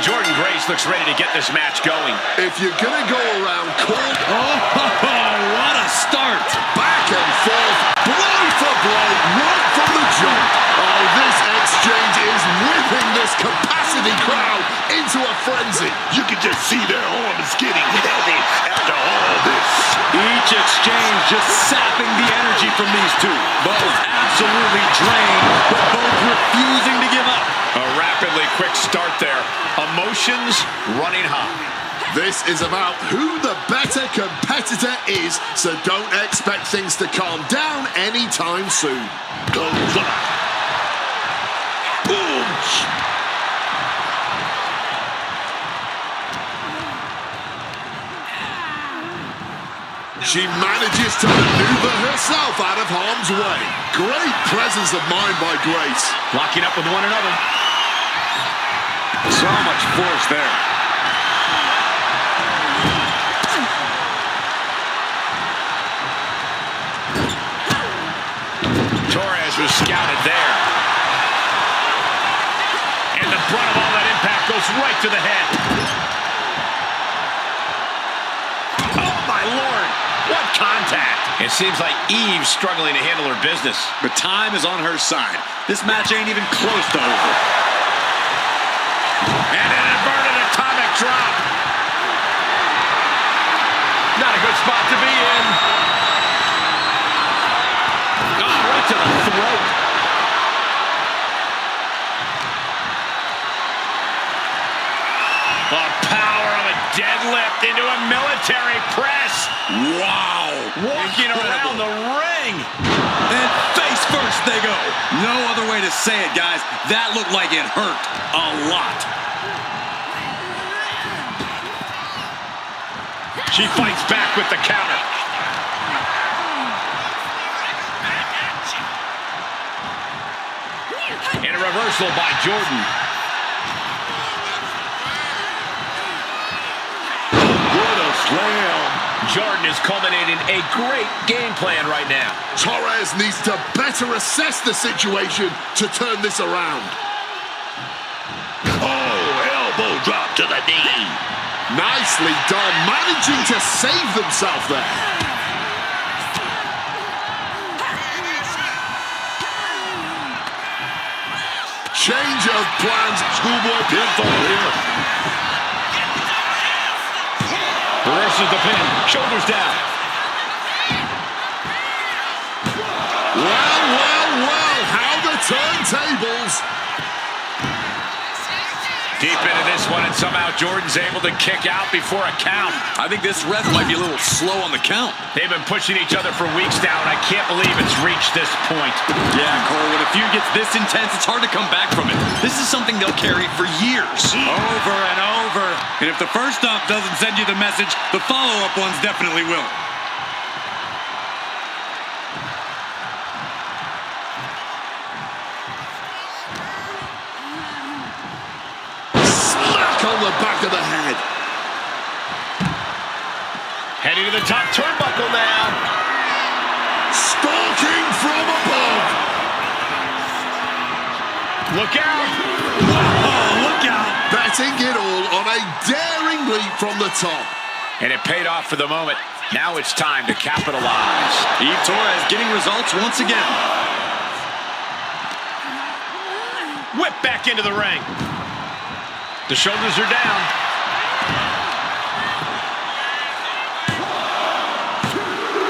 Jordynne Grace looks ready to get this match going. If you're going to go around court, What a start. back and forth, blow for blow, right from the jump. Oh, this exchange is whipping this capacity crowd into a frenzy. You can just see their arms getting heavy after all this. Each exchange just sapping the energy from these two. Both absolutely drained, but both refusing to give up. A rapidly quick start there. Emotions running high. This is about who the better competitor is, so don't expect things to calm down anytime soon. Goes up. Boom. She manages to maneuver herself out of harm's way. Great presence of mind by Grace. Locking up with one another. So much force there. Torres was scouted there. And the brunt of all that impact goes right to the head. Oh, my Lord. What contact. It seems like Eve's struggling to handle her business. But time is on her side. This match ain't even close to over. And an inverted atomic drop. Not a good spot to be in. Oh, right to the throat. The power of a deadlift into a military press. Wow. Walking around the ring. And face first they go. No other way to say it, guys. That looked like it hurt a lot. She fights back with the counter. And a reversal by Jordynne. What a slam. Jordynne is culminating a great game plan right now. Torres needs to better assess the situation to turn this around. Oh, elbow drop to the knee. Nicely done, managing to save themselves there. Change of plans. Schoolboy pinfall here. Reverses the pin. Shoulders down. Well, how the turntables. Deep into this one, and somehow Jordynne's able to kick out before a count. I think this ref might be a little slow on the count. They've been pushing each other for weeks now, and I can't believe it's reached this point. Yeah, Cole, when a feud gets this intense, it's hard to come back from it. This is something they'll carry for years. Over and over. And if the first stop doesn't send you the message, the follow-up ones definitely will. On the back of the head. Heading to the top turnbuckle now. Stalking from above. Look out. Oh, look out. Betting it all on a daring leap from the top. And it paid off for the moment. Now it's time to capitalize. Eve Torres getting results once again. Whip back into the ring. The shoulders are down.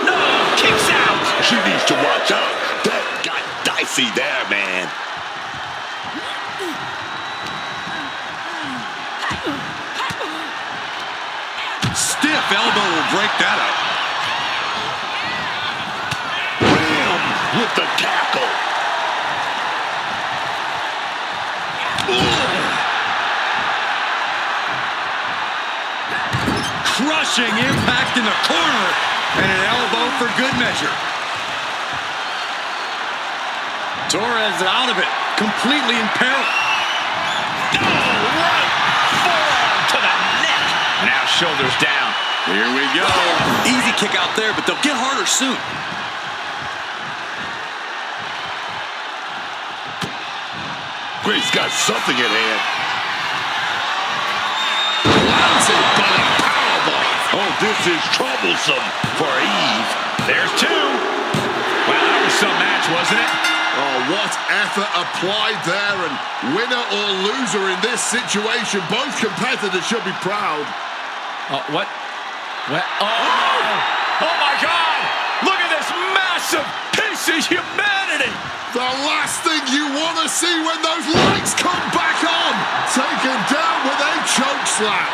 No, kicks out. She needs to watch out. That got dicey there, man. Stiff elbow will break that up. Ram with the tackle. Crushing impact in the corner, and an elbow for good measure. Torres out of it, completely in peril. Right forearm to the neck. Now shoulders down. Here we go. Easy kick out there, but they'll get harder soon. Grace got something at hand. Defensive, but a powerbomb. Oh, this is troublesome for Eve. There's two. Well, that was some match, wasn't it? Oh, what effort applied there, and winner or loser in this situation. Both competitors should be proud. What? Oh my God! Look at this massive piece of humanity! The last thing you want to see when those lights come back on. Taken down with a choke slam.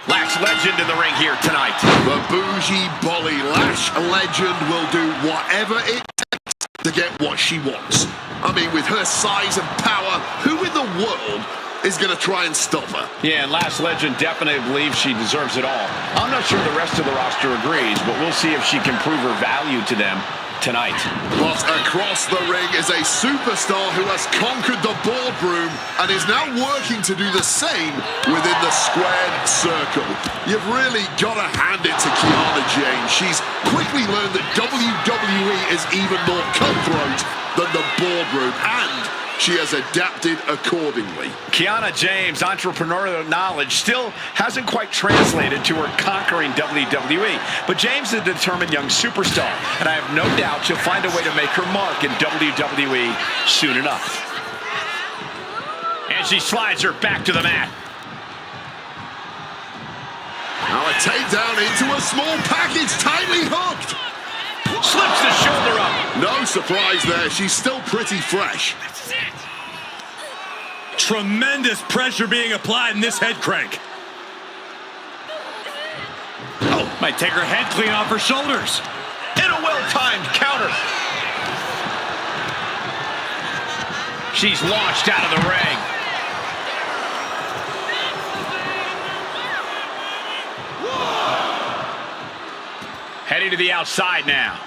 Lash Legend in the ring here tonight. The bougie bully Lash Legend will do whatever it takes to get what she wants. I mean, with her size and power, who in the world is going to try and stop her? Yeah, and Lash Legend definitely believes she deserves it all. I'm not sure the rest of the roster agrees, but we'll see if she can prove her value to them tonight. But across the ring is a superstar who has conquered the boardroom and is now working to do the same within the squared circle. You've really got to hand it to Kiana James. She's quickly learned that WWE is even more cutthroat than the boardroom, and she has adapted accordingly. Kiana James' entrepreneurial knowledge still hasn't quite translated to her conquering WWE, but James is a determined young superstar, and I have no doubt she'll find a way to make her mark in WWE soon enough. And she slides her back to the mat. Now a takedown into a small package, tightly hooked. Slips the shoulder up. No surprise there, she's still pretty fresh. Tremendous pressure being applied in this head crank. Oh, might take her head clean off her shoulders. And a well-timed counter. She's launched out of the ring. Heading to the outside now.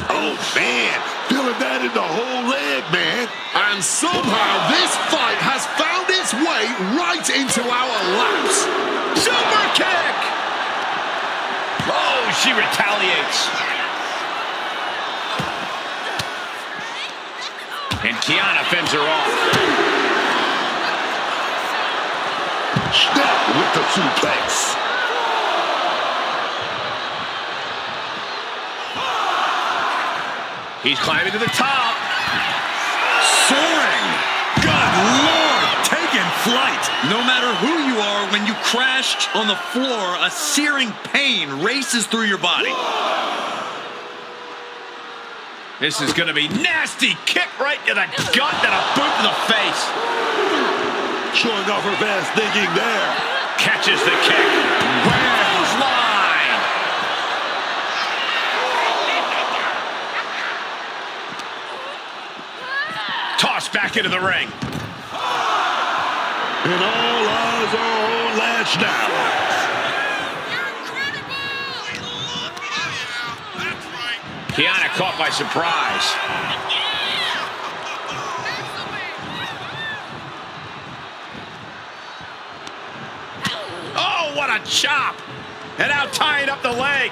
Oh, man. Feeling that in the whole leg, man. And somehow this fight has found its way right into our laps. Super kick! Oh, she retaliates. And Kiana fends her off. Snap with the suplex. He's climbing to the top. Soaring. Good Lord, taking flight. No matter who you are, when you crash on the floor, a searing pain races through your body. This is going to be nasty. Kick right to the gut and a boot in the face. Showing off her fast thinking there. Catches the kick. Where's line? Tossed back into the ring. And all eyes are on Lash now. Kiana caught by surprise. Oh, what a chop! And now tying up the leg.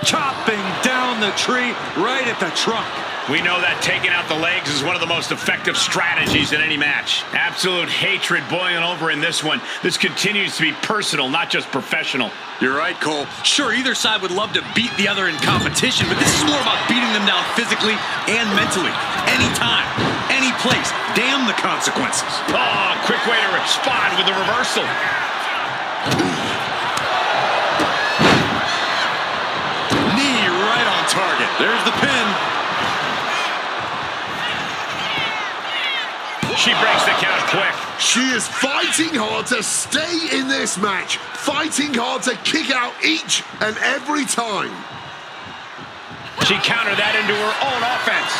Chopping down the tree right at the trunk. We know that taking out the legs is one of the most effective strategies in any match. Absolute hatred boiling over in this one. This continues to be personal, not just professional. You're right, Cole. Sure, either side would love to beat the other in competition, but this is more about beating them down physically and mentally. Anytime, any place. Damn the consequences. Oh, quick way to respond with the reversal. Knee right on target. There's the pin. She breaks the count quick. She is fighting hard to stay in this match, fighting hard to kick out each and every time. She countered that into her own offense.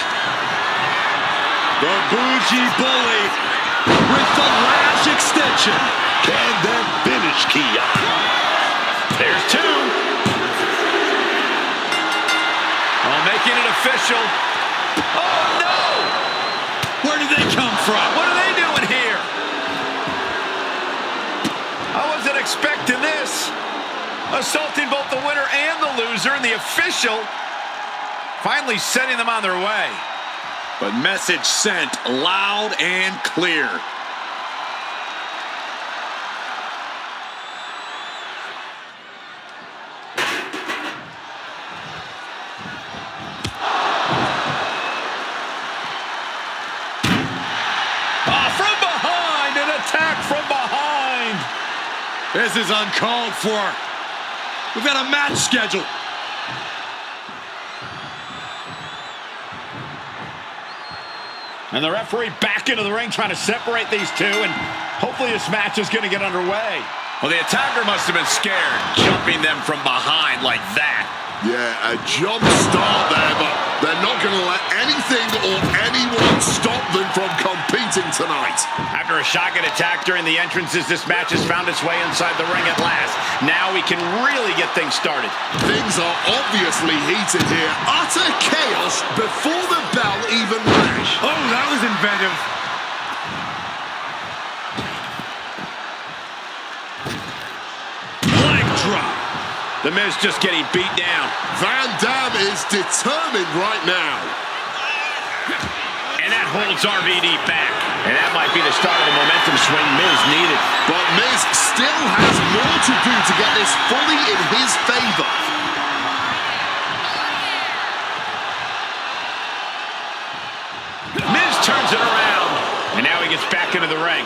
The bougie bully with the lash extension. Can then finish Kiana. There's two. Oh, making it official. Oh, no! Where did they come from? What are they doing here? involved in this. Assaulting both the winner and the loser, and the official finally sending them on their way. But message sent loud and clear. From behind, an attack from behind. This is uncalled for. We've got a match scheduled. And the referee back into the ring trying to separate these two, and hopefully this match is going to get underway. Well, the attacker must have been scared, jumping them from behind like that. Yeah, a jump start there, but they're not going to let anything or anyone stop them from competing tonight. After a shotgun attack during the entrances, this match has found its way inside the ring at last. Now we can really get things started. Things are obviously heated here. Utter chaos before the bell even rang. Oh, that was inventive. Leg drop. The Miz just getting beat down. Van Dam is determined right now. And that holds RVD back. And that might be the start of the momentum swing Miz needed. But Miz still has more to do to get this fully in his favor. Miz turns it around. And now he gets back into the ring.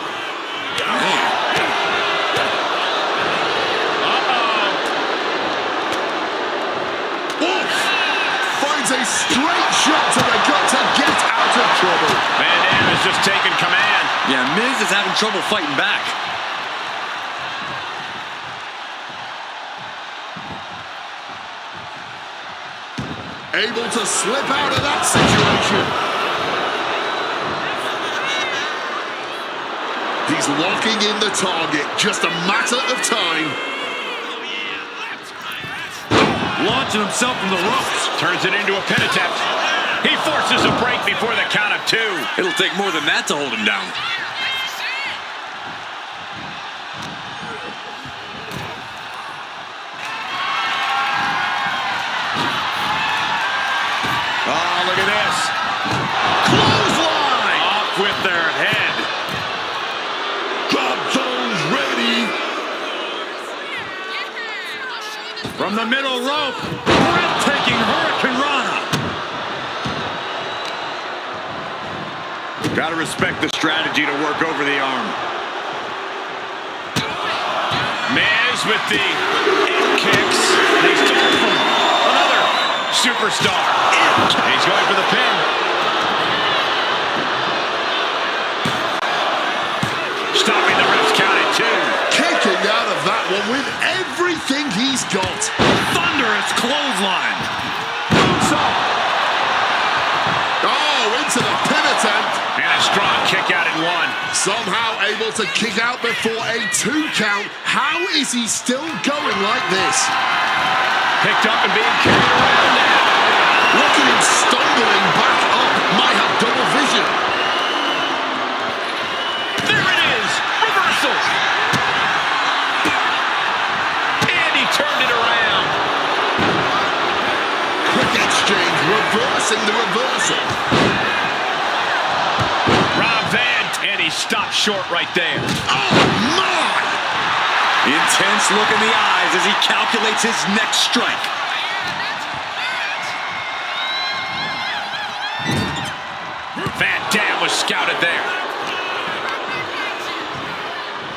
Finds a straight shot to the gut to get out of trouble. Van Dam is just taking command. Yeah, Miz is having trouble fighting back. Able to slip out of that situation. He's locking in the target. Just a matter of time. Launching himself from the ropes. Turns it into a pin attempt. He forces a break before the count of two. It'll take more than that to hold him down. Oh, look at this. Clothesline! Off with their head. Drop zone's ready. From the middle rope, breathtaking Hurricane Rana. Gotta respect the strategy to work over the arm. Miz with the kicks. And he's taken from another superstar. And he's going for the pin. Stopping the ref's count at two. Kicking out of that one with everything he's got. Thunderous clothesline. Oh, into the pin attempt. And a strong kick out in one. Somehow able to kick out before a 2 count. How is he still going like this? Picked up and being carried around now. Look at him stumbling back up. Might have double vision. There it is. Reversal. And he turned it around. Quick exchange, reversing the reversal. Rob Van, and he stopped short right there. Oh, my! Intense look in the eyes as he calculates his next strike. Van Dam was scouted there.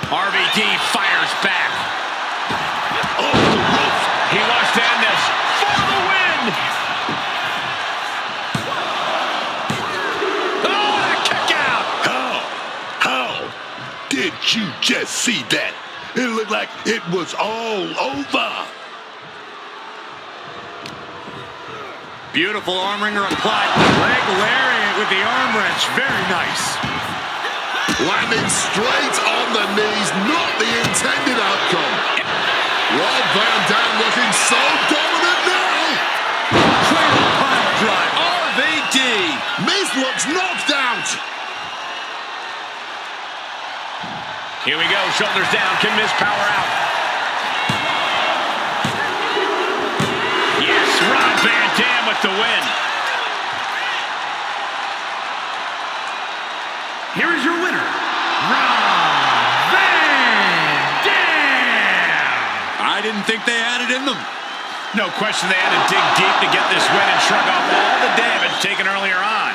RVD fires back. Oh, the roof. He wants to end this for the win. Oh, the kick out. How did you just see that? It looked like it was all over. Beautiful arm wringer applied. Leg lariat with the arm wrench. Very nice. Landing straight on the knees, not the intended outcome. Rob Van Dam looking so dominant now. Cradle pile drive. RVD. Miz looks knocked out. Here we go, shoulders down. Can Miz power out? the win. Here is your winner, Rob Van Dam. I didn't think they had it in them. No question they had to dig deep to get this win and shrug off all the damage taken earlier on.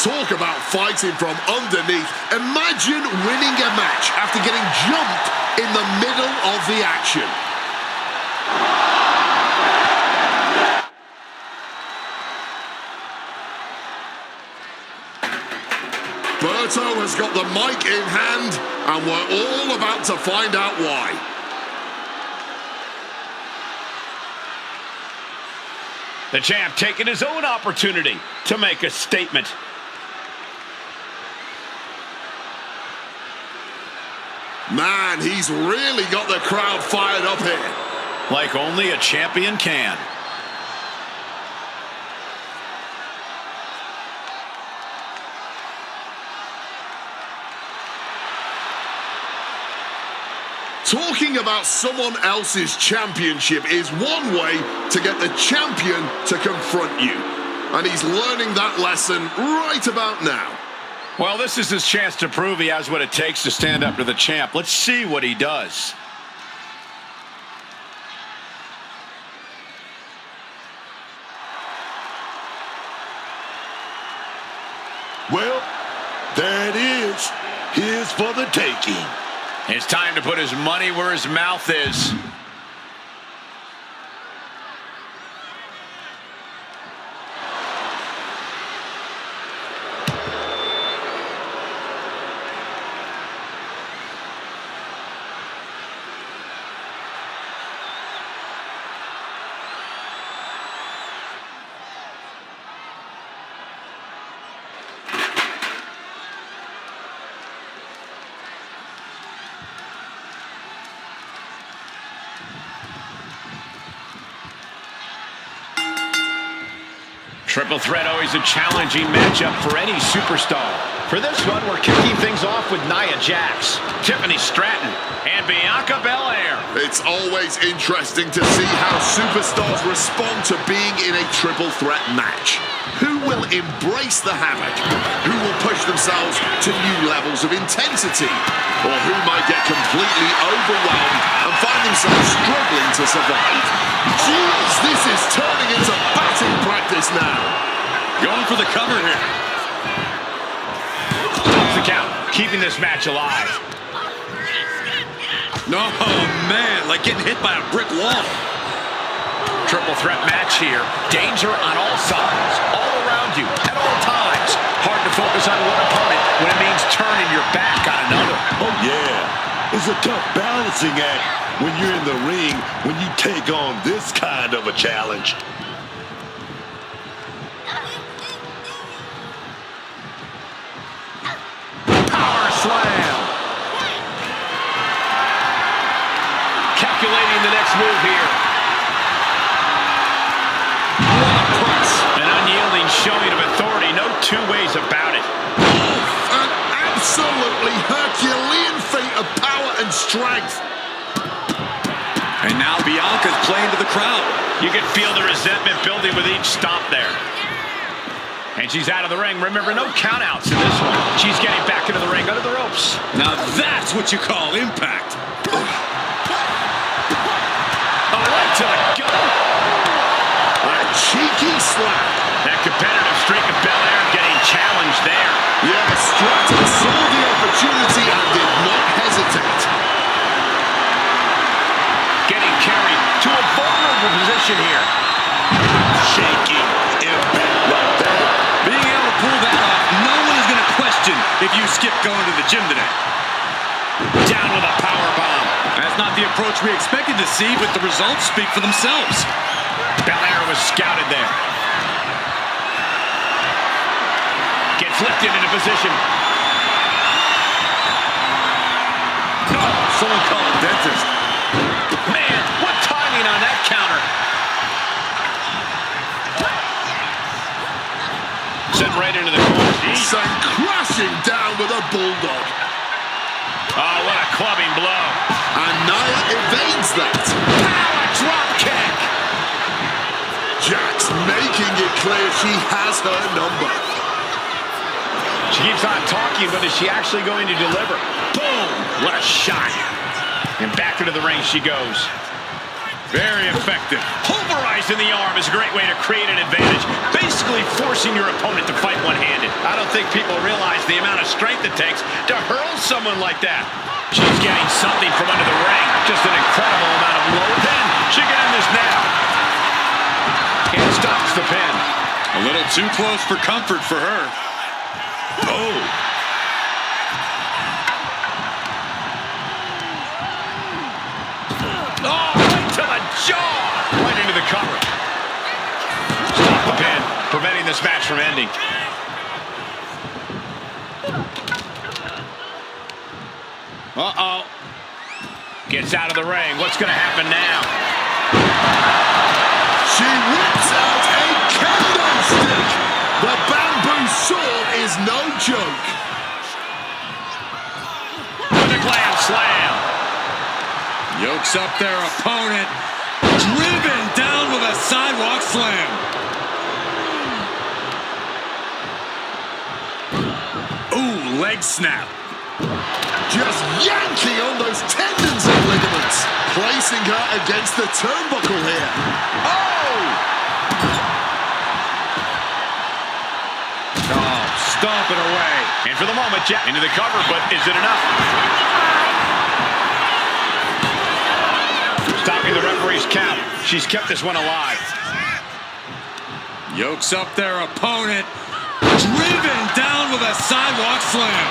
Talk about fighting from underneath. Imagine winning a match after getting jumped in the middle of the action. Berto has got the mic in hand, and we're all about to find out why. The champ taking his own opportunity to make a statement. Man, he's really got the crowd fired up here. Like only a champion can. Talking about someone else's championship is one way to get the champion to confront you. And he's learning that lesson right about now. Well, this is his chance to prove he has what it takes to stand up to the champ. Let's see what he does. Well, there it is. Here's for the taking. It's time to put his money where his mouth is. Triple threat, always a challenging matchup for any superstar. For this one, we're kicking things off with Nia Jax, Tiffany Stratton, and Bianca Belair. It's always interesting to see how superstars respond to being in a triple threat match. Who will embrace the havoc? Who will push themselves to new levels of intensity? Or who might get completely overwhelmed and find themselves struggling to survive? Jeez, this is turning into batting practice now. Going for the cover here. Stops the count, keeping this match alive. No, man, like getting hit by a brick wall. Triple threat match here. Danger on all sides, all around you, at all times. Hard to focus on one opponent when it means turning your back on another. Oh, yeah. It's a tough balancing act when you're in the ring when you take on this kind of a challenge. Power slam. Calculating the next move here. An unyielding showing of authority, no two ways about it. An absolutely Herculean feat of power and strength. And now Bianca's playing to the crowd. You can feel the resentment building with each stomp there. And she's out of the ring. Remember, no countouts in this one. She's getting back into the ring under the ropes. Now that's what you call impact. Oh, right to the gut. A cheeky slap. That competitive streak of Belair getting challenged there. Yes, Stratton saw the opportunity and did not hesitate. Getting carried to a vulnerable position here. Shaking impact like that. Being able to pull that off, no one is going to question if you skip going to the gym today. Down with a power bomb. That's not the approach we expected to see, but the results speak for themselves. Belair was scouted there. Gets lifted into position. Someone call a dentist. Man, what timing on that counter. Sent right into the corner. Sent crashing down with a bulldog. Oh, what a clubbing blow. And Nia evades that. Power drop kick. Jax making it it clear she has her number. She keeps on talking, but is she actually going to deliver? Boom! What a shot. And back into the ring she goes. Very effective. Pulverized in the arm is a great way to create an advantage, basically forcing your opponent to fight one-handed. I don't think people realize the amount of strength it takes to hurl someone like that. She's getting something from under the ring. Just an incredible amount of low pin. She can end this now. And stops the pin. A little too close for comfort for her. Oh. Oh, right to the jaw. Right into the cover. Stop the pin, preventing this match from ending. Uh-oh. Gets out of the ring. What's going to happen now? She whips out a kendo stick. The bamboo sword is no joke. With a glam slam. Yokes up their opponent. Driven down with a sidewalk slam. Ooh, leg snap. Just yanking on those tendons and ligaments. Placing her against the turnbuckle here. Oh! Oh, stomping away. And for the moment, Jack into the cover, but is it enough? Stopping the referee's count. She's kept this one alive. Yokes up their opponent. Driven down with a sidewalk slam.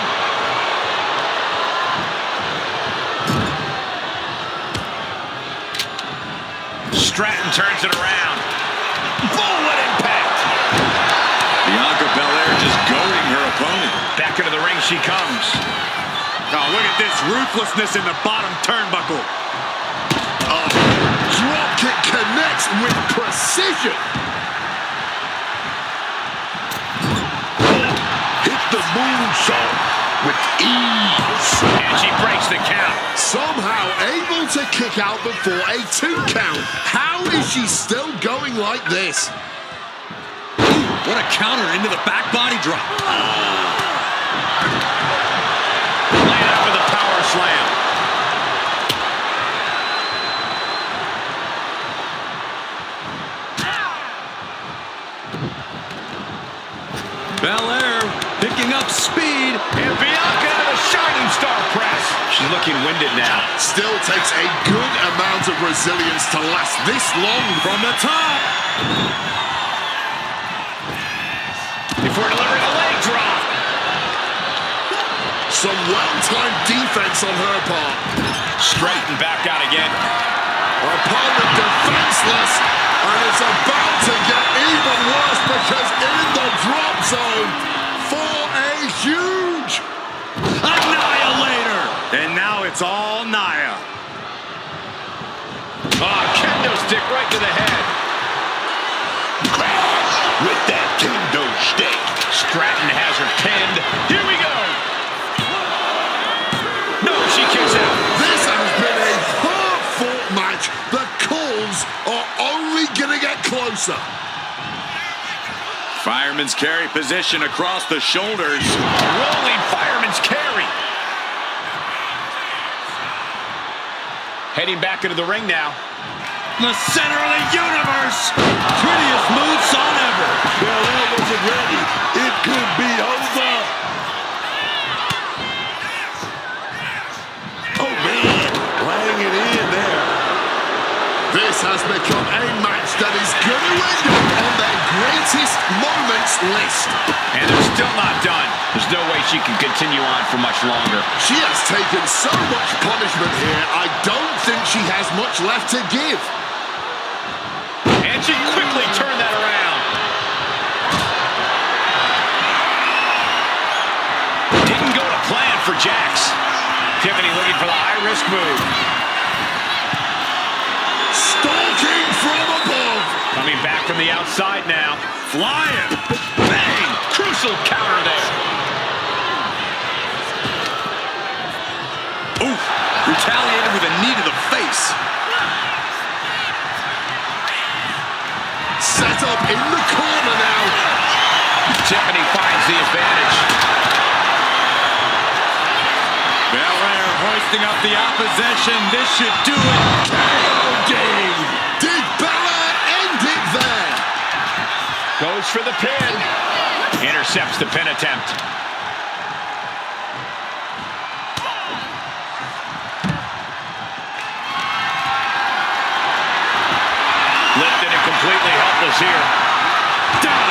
Stratton turns it around. Bullet impact. Bianca Belair just goading her opponent. Back into the ring she comes. Oh, look at this ruthlessness in the bottom turnbuckle. Drop kick connects with precision. Hit the moonsault with ease. And she breaks the count. Somehow able to kick out before a 2 count. How is she still going like this? What a counter into the back body drop. Laying up with a power slam. Belair picking up speed. And Bianca to the Shining Star press. She's looking winded now. Still takes a good amount of resilience to last this long. From the top. Before delivering a leg drop. Some well-timed defense on her part. Straighten back out again. Her opponent defenseless. And it's about to get even worse because in the drop zone for a huge Annihilator. And now it's all Nia. Oh, kendo stick right to the head. Crash with that kendo stick. Stratton has her pinned. Here we go. No, she kicks out. This has been a hard-fought match. The calls are only going to get closer. Fireman's carry position across the shoulders. Rolling fireman's carry. Heading back into the ring now. The center of the universe. Prettiest moonsault ever. Belair wasn't ready. It could be over. Oh, man. Laying it in there. This has become a match that is going to end up on their greatest moments list. And they're still not done. There's no way she can continue on for much longer. She has taken so much punishment here, I don't think she has much left to give. And she quickly turned that around. Didn't go to plan for Jax. Tiffany looking for the high-risk move. Stalking from above. Coming back from the outside now. Flying. Bang! Crucial counter there. Oof. Retaliated with a knee to the face. Set up in the corner now. Tiffany finds the advantage. Belair hoisting up the opposition. This should do it. KO game. Did Belair end it there? Goes for the pin. Intercepts the pin attempt. Lifted and completely helpless here. Down.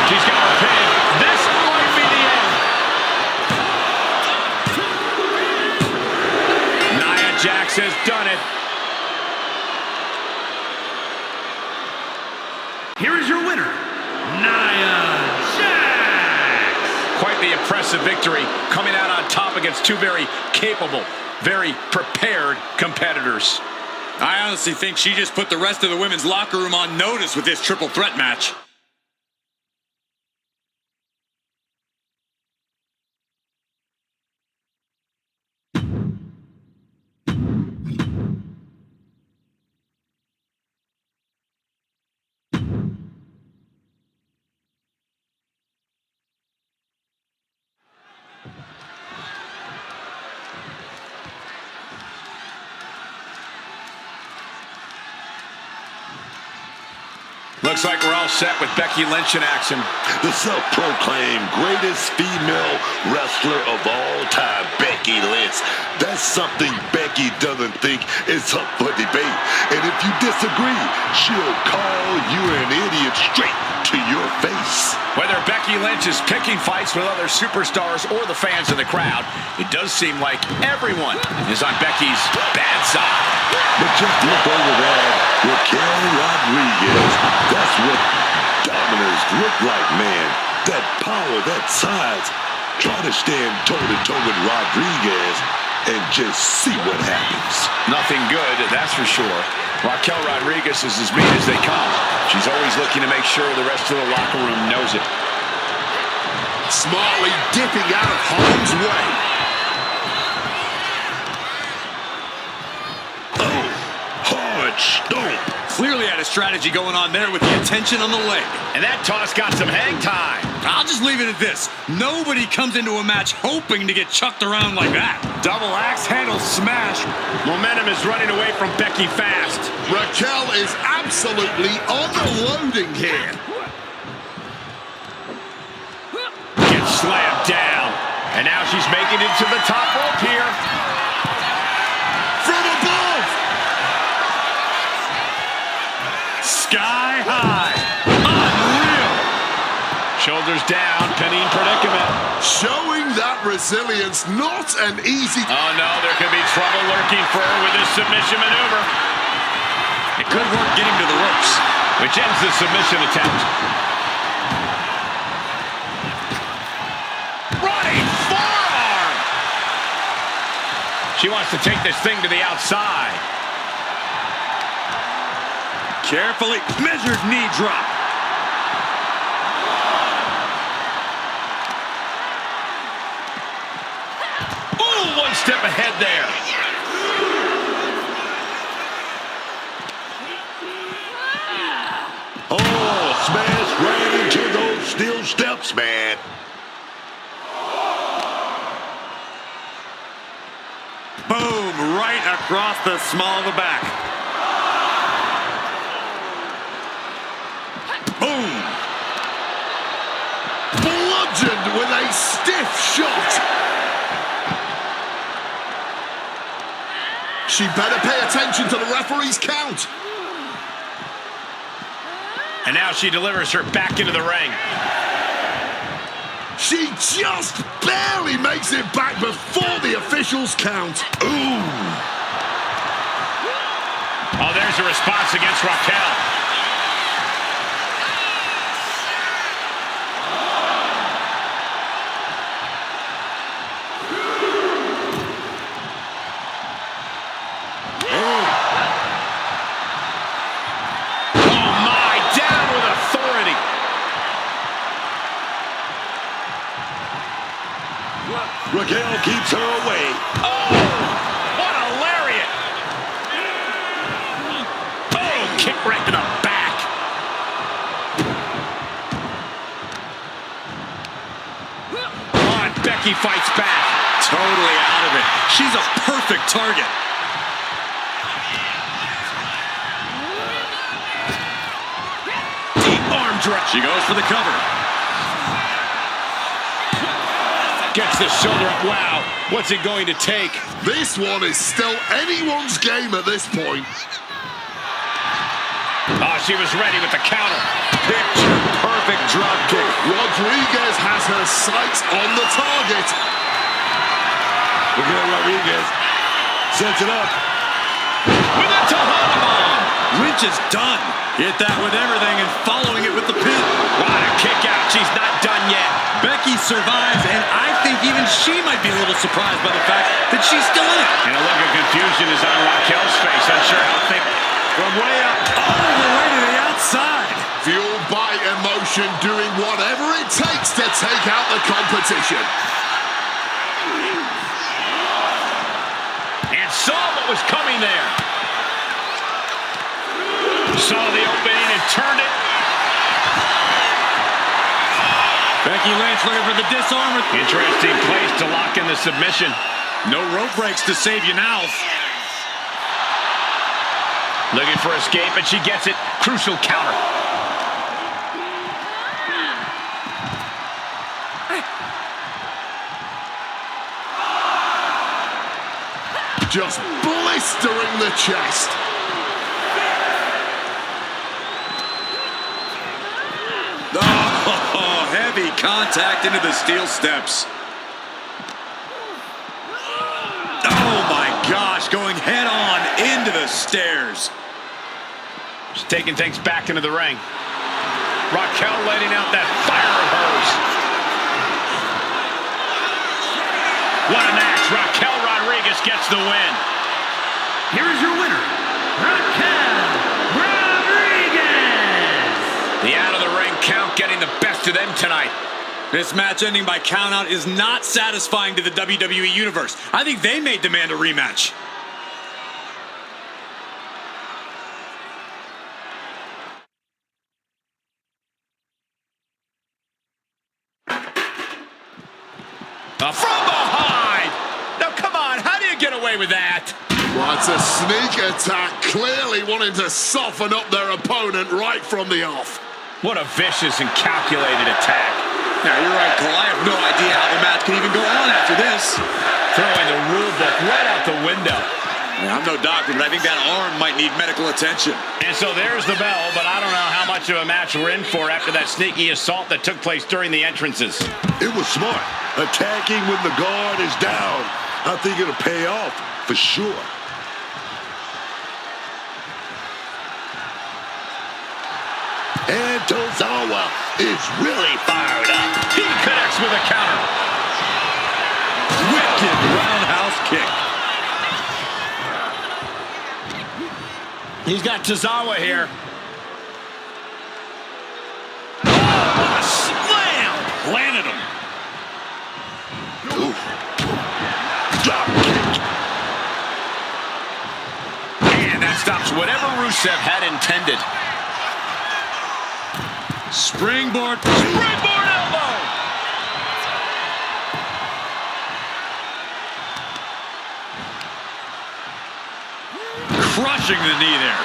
She's got her pin. This might be the end. Nia Jax has done it. Here is your winner, Nia Jax. Quite the impressive victory, coming out on top against two very capable, very prepared competitors. I honestly think she just put the rest of the women's locker room on notice with this triple threat match. Looks like we're all set with Becky Lynch in action. The self-proclaimed greatest female wrestler of all time, Becky Lynch. That's something Becky doesn't think is up for debate. And if you disagree, she'll call you an idiot straight to your face. Whether Becky Lynch is picking fights with other superstars or the fans in the crowd, it does seem like everyone is on Becky's bad side. But just look over there, Raquel Rodriguez. That's what dominance look like, man. That power, that size. Try to stand toe-to-toe with Rodriguez and just see what happens. Nothing good, that's for sure. Raquel Rodriguez is as mean as they come. She's always looking to make sure the rest of the locker room knows it. Smartly dipping out of harm's way. Oh, hard stomp. Clearly had a strategy going on there with the attention on the leg. And that toss got some hang time. I'll just leave it at this. Nobody comes into a match hoping to get chucked around like that. Double axe handle smash. Momentum is running away from Becky fast. Raquel is absolutely unloading here. Gets slammed down. And now she's making it to the top rope here. From above. Sky high. Unreal. Shoulders down, pinning predicament. Showing that resilience, not an easy... Oh no, there could be trouble lurking for her with this submission maneuver. It could work getting to the ropes. Which ends the submission attempt. Running forearm! She wants to take this thing to the outside. Carefully measured knee drop. Ooh, one step ahead there. Oh, smash right into those steel steps, man. Boom, right across the small of the back. Boom. Bludgeoned with a stiff shot. She better pay attention to the referee's count. And now she delivers her back into the ring. She just barely makes it back before the officials count. Ooh. Oh, there's a response against Raquel. Raquel keeps her away. Oh, what a lariat. Oh, kick right to the back. Becky fights back. Totally out of it. She's a perfect target. Deep arm drop. She goes for the cover. Gets the shoulder up. Wow. What's it going to take? This one is still anyone's game at this point. Oh, she was ready with the counter. Picture perfect drop kick. Rodriguez has her sights on the target. Look at Rodriguez. Sets it up. With a Tozawa bomb. Lynch is done. Hit that with everything and following it with the pin. What a kick out. She's not done yet. Becky survives, and I think even she might be a little surprised by the fact that she's still in it. And a look of confusion is on Raquel's face. Unsure how to think. From way up. All the way to the outside. Fueled by emotion, doing whatever it takes to take out the competition. And saw what was coming there. Saw the opening and turned it. Becky Lynch looking for the disarm. Interesting place to lock in the submission. No rope breaks to save you now. Looking for escape, and she gets it. Crucial counter. Just blistering the chest. Oh, heavy contact into the steel steps. Oh my gosh, going head on into the stairs. She's taking things back into the ring. Raquel letting out that fire of hers. What a match. Raquel Rodriguez gets the win. Here is your winner, Raquel Rodriguez. The out-of-the-ring count getting the best of them tonight. This match ending by countout is not satisfying to the WWE Universe. I think they may demand a rematch. From behind! Now, come on, how do you get away with that? Well, it's a sneak attack, clearly wanting to soften up their opponent right from the off. What a vicious and calculated attack. Now, you're right, Cole. I have no idea how the match can even go on after this. Throwing the rule book right out the window. Yeah, I'm no doctor, but I think that arm might need medical attention. And so there's the bell, but I don't know how much of a match we're in for after that sneaky assault that took place during the entrances. It was smart. Attacking when the guard is down. I think it'll pay off for sure. And Tozawa is really fired up. He connects with a counter. Wicked roundhouse kick. He's got Tozawa here. Oh, what a slam! Planted him. Ooh. Drop kick. And that stops whatever Rusev had intended. Springboard. Springboard elbow! Crushing the knee there.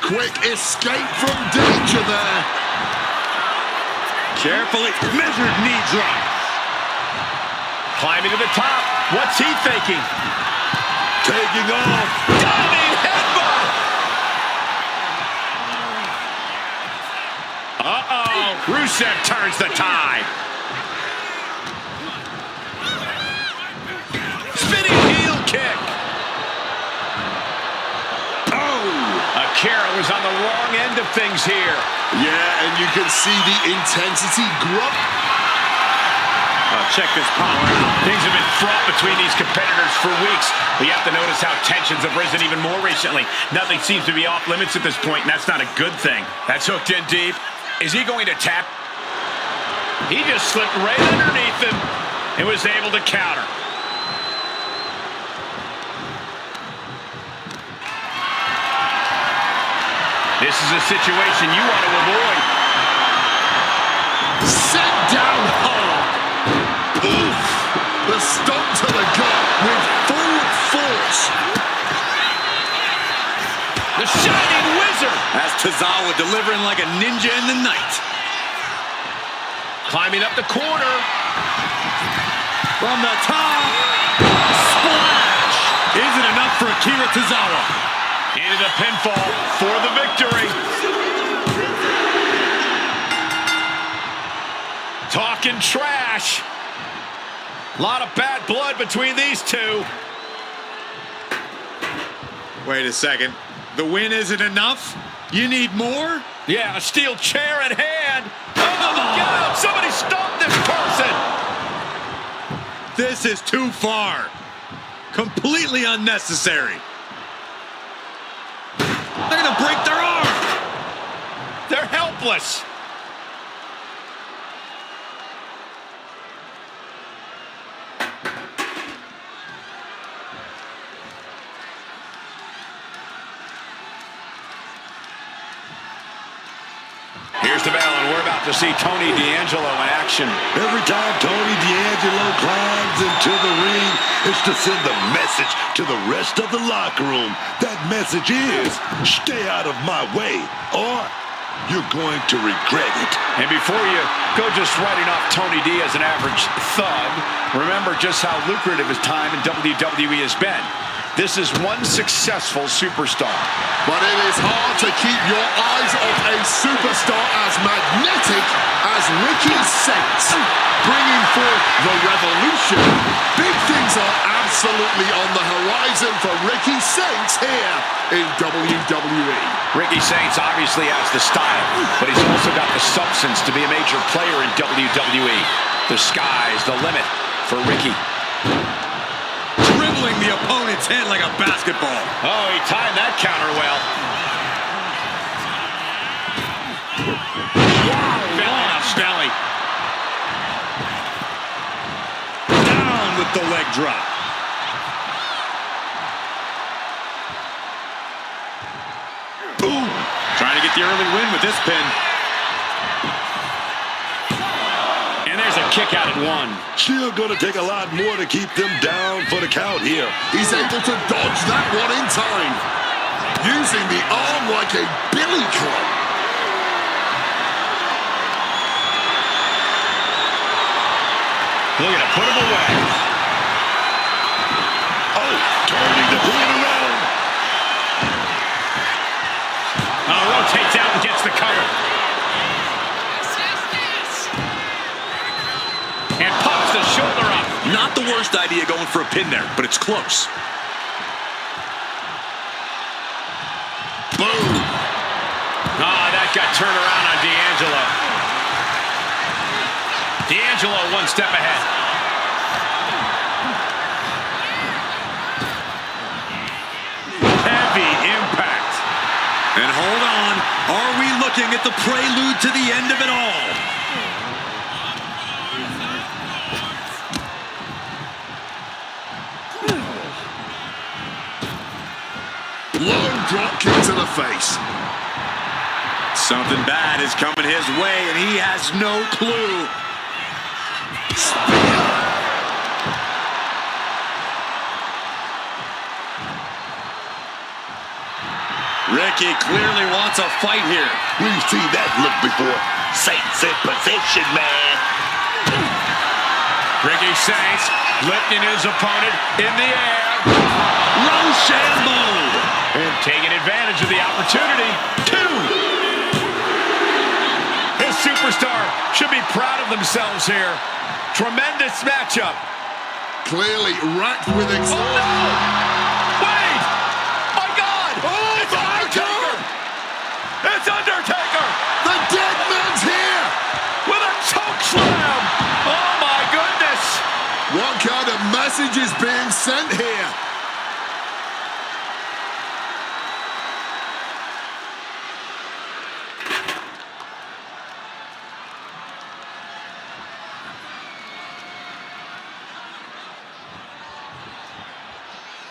Quick escape from danger there. Carefully measured knee drop. Climbing to the top. What's he thinking? Taking off. Diving headbutt! Uh-oh. Rusev turns the tide. Spinning heel kick. Oh! Akira was on the wrong end of things here. Yeah, and you can see the intensity grow. Check this power out. Things have been fraught between these competitors for weeks. But you have to notice how tensions have risen even more recently. Nothing seems to be off limits at this point, and that's not a good thing. That's hooked in deep. Is he going to tap? He just slipped right underneath him and was able to counter. This is a situation you want to avoid. The Shining Wizard. As Tozawa delivering like a ninja in the night. Climbing up the corner. From the top. Splash. Isn't enough for Akira Tozawa. Into the pinfall for the victory. Talking trash. A lot of bad blood between these two. Wait a second. The win isn't enough? You need more? Yeah, a steel chair in hand. Oh, look out! Somebody stop this person! This is too far. Completely unnecessary. They're gonna break their arm. They're helpless. Here's the bell, and we're about to see Tony D'Angelo in action. Every time Tony D'Angelo climbs into the ring, it's to send the message to the rest of the locker room. That message is, stay out of my way, or you're going to regret it. And before you go just writing off Tony D as an average thug, remember just how lucrative his time in WWE has been. This is one successful superstar. But it is hard to keep your eyes off a superstar as magnetic as Ricky Saints. Bringing forth the revolution. Big things are absolutely on the horizon for Ricky Saints here in WWE. Ricky Saints obviously has the style, but he's also got the substance to be a major player in WWE. The sky's the limit for Ricky. Dribbling the opponent's head like a basketball. Oh, he timed that counter well. Belly. Down with the leg drop. Boom. Trying to get the early win with this pin. And there's a kick out at one. Still going to take a lot more to keep them down for the count here. He's able to dodge that one in time. Using the arm like a billy club. Look at him, put him away. Oh, turning the pin around. Oh, rotates out and gets the cover. And pops the shoulder up. Not the worst idea going for a pin there, but it's close. Boom. Ah, that got turned around on D'Angelo. D'Angelo one step ahead. Heavy impact. And hold on, are we looking at the prelude to the end of it all? Low drop kick to the face. Something bad is coming his way, and he has no clue. Ricky clearly wants a fight here. We've seen that look before. Saints in position, man. Ricky Saints lifting his opponent in the air. Rochambeau. And taking advantage of the opportunity. Two. This superstar should be proud of themselves here. Tremendous matchup. Clearly racked with Oh, exhaustion. no! Wait! My God! Oh, It's Undertaker! It's Undertaker! The dead man's here! With a choke slam! Oh, my goodness! What kind of message is being sent here?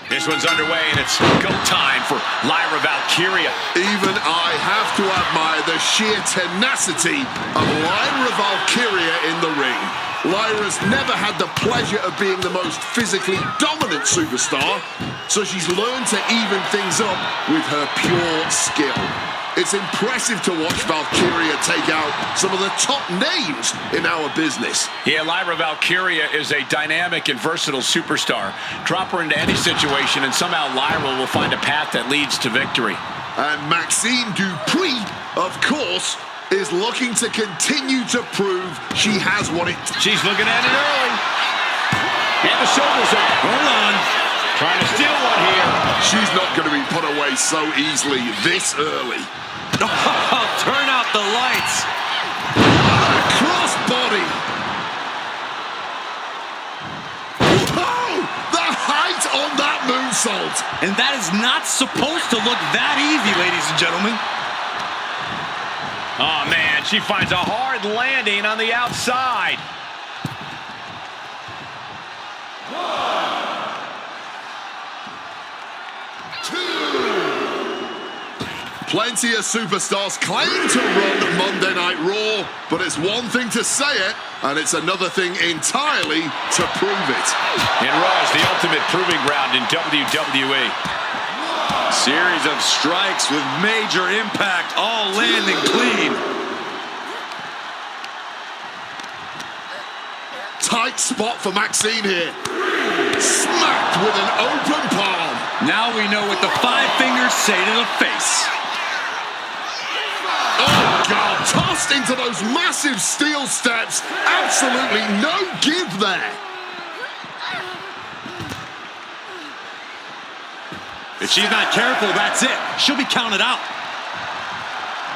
This one's underway, and it's go time for Lyra Valkyria. Even I have to admire the sheer tenacity of Lyra Valkyria in the ring. Lyra's never had the pleasure of being the most physically dominant superstar, so she's learned to even things up with her pure skill. It's impressive to watch Valkyria take out some of the top names in our business. Yeah, Lyra Valkyria is a dynamic and versatile superstar. Drop her into any situation and somehow Lyra will find a path that leads to victory. And Maxine Dupree, of course, is looking to continue to prove she has what it... She's looking at it early. And the shoulders up. Hold on. Trying to steal one here. She's not going to be put away so easily this early. Oh, turn out the lights. Crossbody. Whoa! The height on that moonsault. And that is not supposed to look that easy, ladies and gentlemen. Oh, man, she finds a hard landing on the outside. Plenty of superstars claim to run Monday Night Raw, but it's one thing to say it, and it's another thing entirely to prove it. And Raw is the ultimate proving ground in WWE. Series of strikes with major impact, all landing clean. Tight spot for Maxine here. Smacked with an open palm. Now we know what the 5 fingers say to the face. Oh, God. Tossed into those massive steel steps. Absolutely no give there. If she's not careful, that's it. She'll be counted out.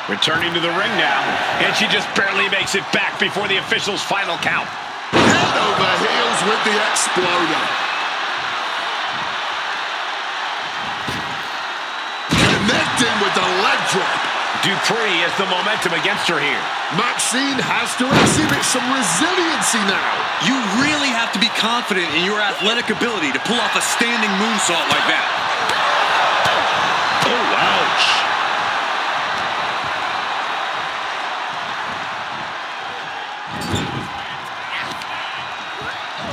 Returning to the ring now, and she just barely makes it back before the official's final count. Head over heels with the exploder. Connecting with the leg drop. Dupree has the momentum against her here. Maxine has to exhibit some resiliency now. You really have to be confident in your athletic ability to pull off a standing moonsault like that. Oh, ouch.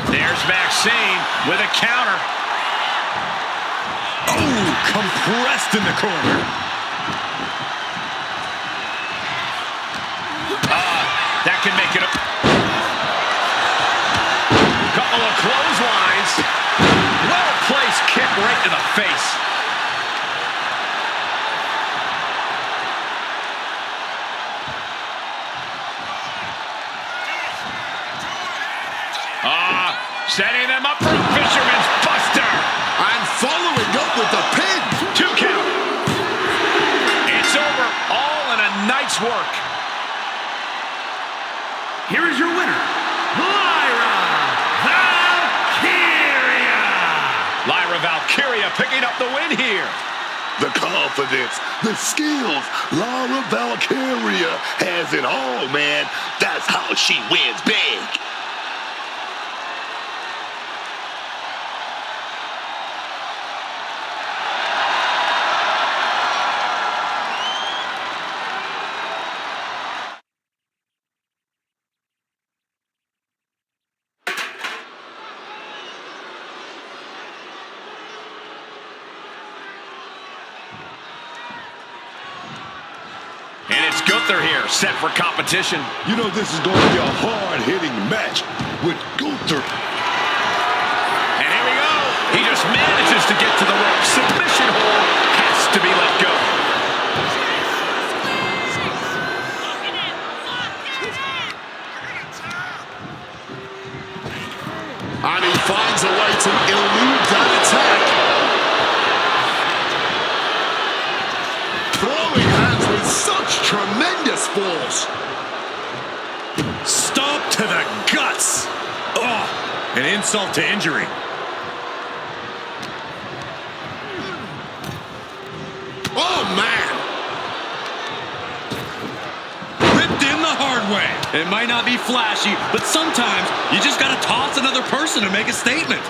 There's Maxine with a counter. Oh, compressed in the corner. That can make it a couple of clotheslines. Well-placed kick right to the face. Setting them up for a fisherman's buster. And following up with the pin. 2 count. It's over. All in a night's work. Here is your winner, Lyra Valkyria. Lyra Valkyria picking up the win here. The confidence, the skills. Lyra Valkyria has it all, man. That's how she wins big. And it's Gunther here, set for competition. You know this is going to be a hard-hitting match with Gunther. And here we go. He just manages to get to the rope. Submission hold has to be let go. And he finds a way to elude that attack. Throwing hands with such tremendous force. Stomp to the guts. Oh, an insult to injury. Oh, man. Ripped in the hard way. It might not be flashy, but sometimes you just got to toss another person to make a statement.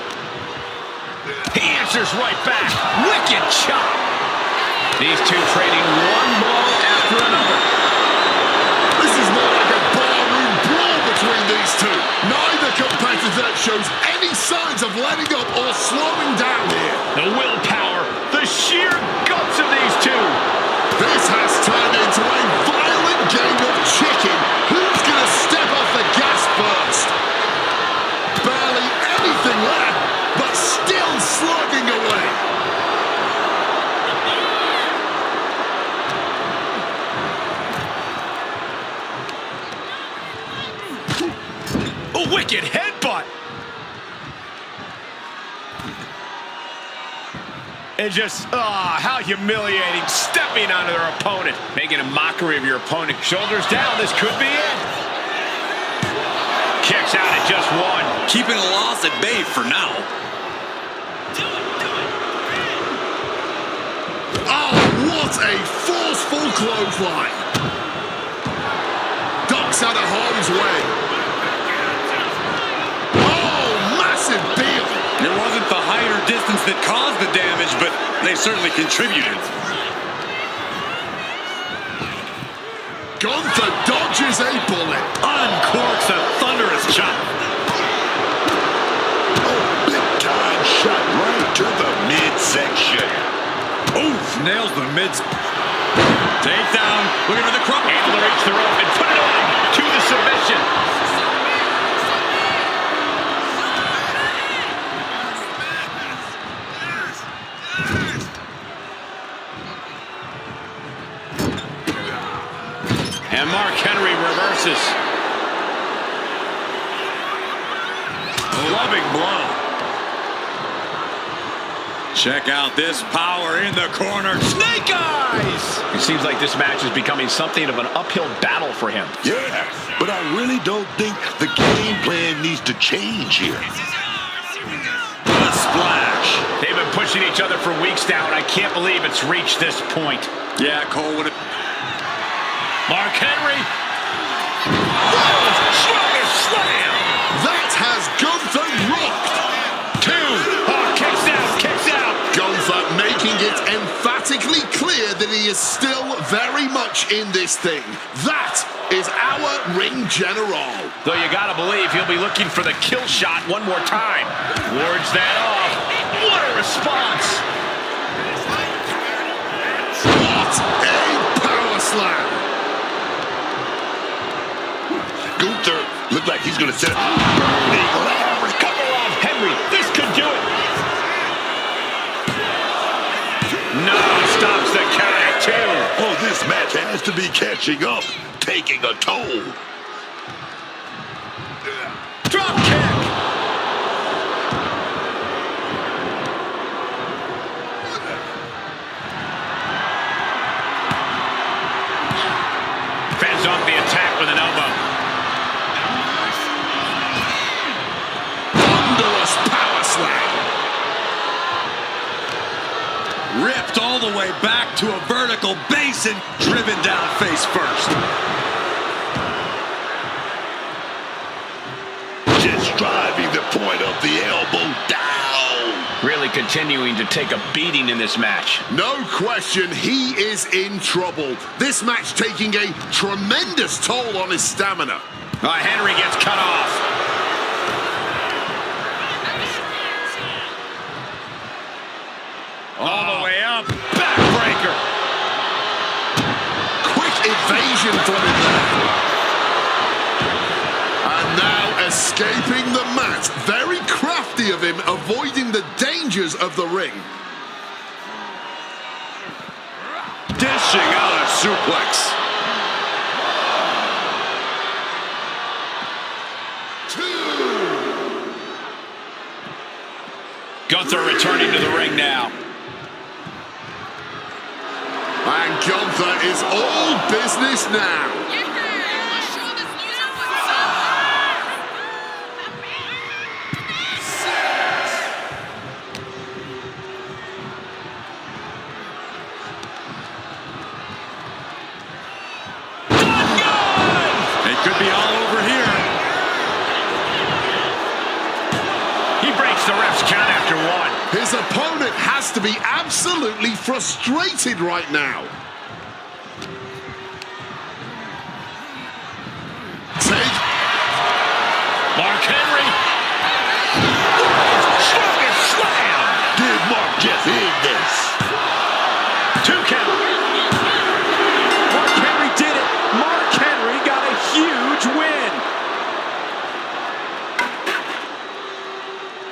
He answers right back. Wicked chop. These two trading one blow after another. This is more like a barroom brawl between these two. Neither shows any signs of letting up or slowing down here. The willpower, the sheer guts of these two. This has turned into a violent game of chicken. Who's going to step off the gas first? Barely anything left, but still slugging away. A wicked headbutt. And just, how humiliating, stepping onto their opponent. Making a mockery of your opponent. Shoulders down, this could be it. Kicks out at just one. Keeping a loss at bay for now. Oh, what a forceful clothesline. Ducks out of harm's way. Oh, massive deal. It wasn't the height or distance that caused the damage, but they certainly contributed. Gunther dodges a bullet. Uncorks a thunderous chop. Oh, big time shot right to the midsection. Oof, nails the mid. Takedown. Looking for the crump. Able to reach the rope and put it on to the submission. And Mark Henry reverses. Loving blow. Check out this power in the corner. Snake eyes! It seems like this match is becoming something of an uphill battle for him. Yeah, but I really don't think the game plan needs to change here. A splash. They've been pushing each other for weeks now, and I can't believe it's reached this point. Yeah, Cole would have. Mark Henry. Whoa! Shoulder slam! That has Gunther rocked. Two. Oh, kicks out, kicks out. Gunther making it emphatically clear that he is still very much in this thing. That is our ring general. Though you gotta believe he'll be looking for the kill shot one more time. Wards that off. What a response. What a power slam. Gunther looked like he's going to set up. Cover off Henry. This could do it. No, stops the count at two. Oh, this match has to be catching up, taking a toll. Drop kick. Fends off the attack with an elbow. Thunderous power slam. Ripped all the way back to a vertical base and driven down face first. Just driving the point of the elbow down. Really continuing to take a beating in this match. No question, he is in trouble. This match taking a tremendous toll on his stamina. Henry gets cut off. All the way up. Backbreaker. Quick evasion from him there. And now escaping the mat. Very crafty of him, avoiding the dangers of the ring. Dishing out a suplex. Gunther returning to the ring now. And Gunther is all business now. It could be all over here. He breaks the ref's count after one. His opponent has to be absolutely frustrated right now. Mark Henry. 2 count. Mark Henry did it. Mark Henry got a huge win.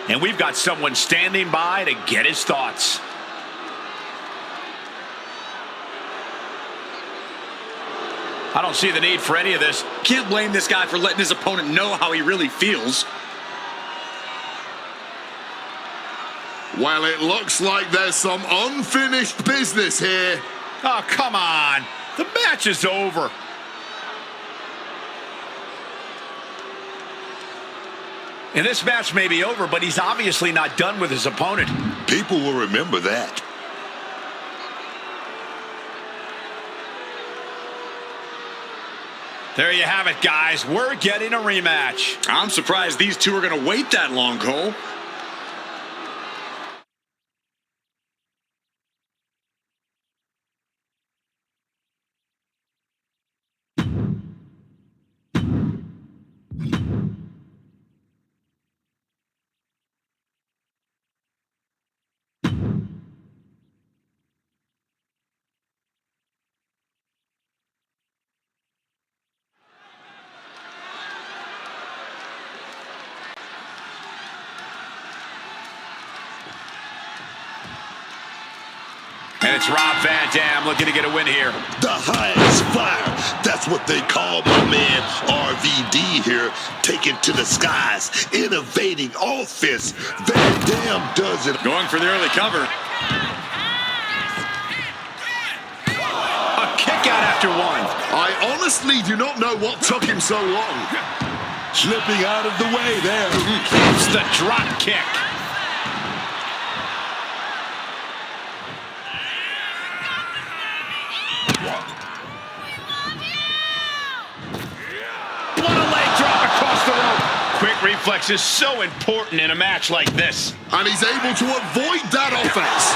And we've got someone standing by to get his thoughts. I don't see the need for any of this. Can't blame this guy for letting his opponent know how he really feels. Well, it looks like there's some unfinished business here. Oh, come on. The match is over. And this match may be over, but he's obviously not done with his opponent. People will remember that. There you have it, guys. We're getting a rematch. I'm surprised these two are going to wait that long, Cole. And it's Rob Van Dam looking to get a win here. The highest flyer. That's what they call my man RVD here. Taking to the skies. Innovating offense. Van Dam does it. Going for the early cover. A kick out after one. I honestly do not know what took him so long. Slipping out of the way there. It's the drop kick. What a leg drop across the rope. Quick reflex is so important in a match like this. And he's able to avoid that offense.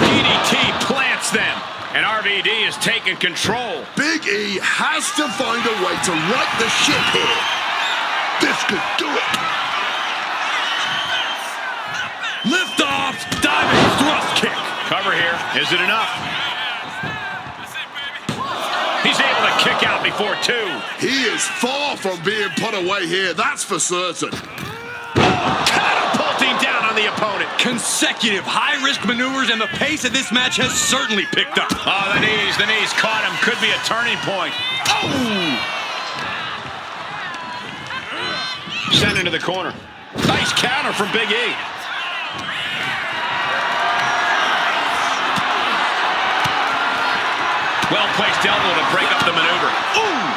DDT plants them. And RVD is taking control. Big E has to find a way to right the ship here. This could do it. Lift off. Diving thrust kick. Cover here. Is it enough? He's able to kick out before two. He is far from being put away here, that's for certain. Catapulting down on the opponent. Consecutive high-risk maneuvers, and the pace of this match has certainly picked up. Oh, the knees caught him. Could be a turning point. Oh! Sent into the corner. Nice counter from Big E. Well-placed elbow to break up the maneuver. Ooh!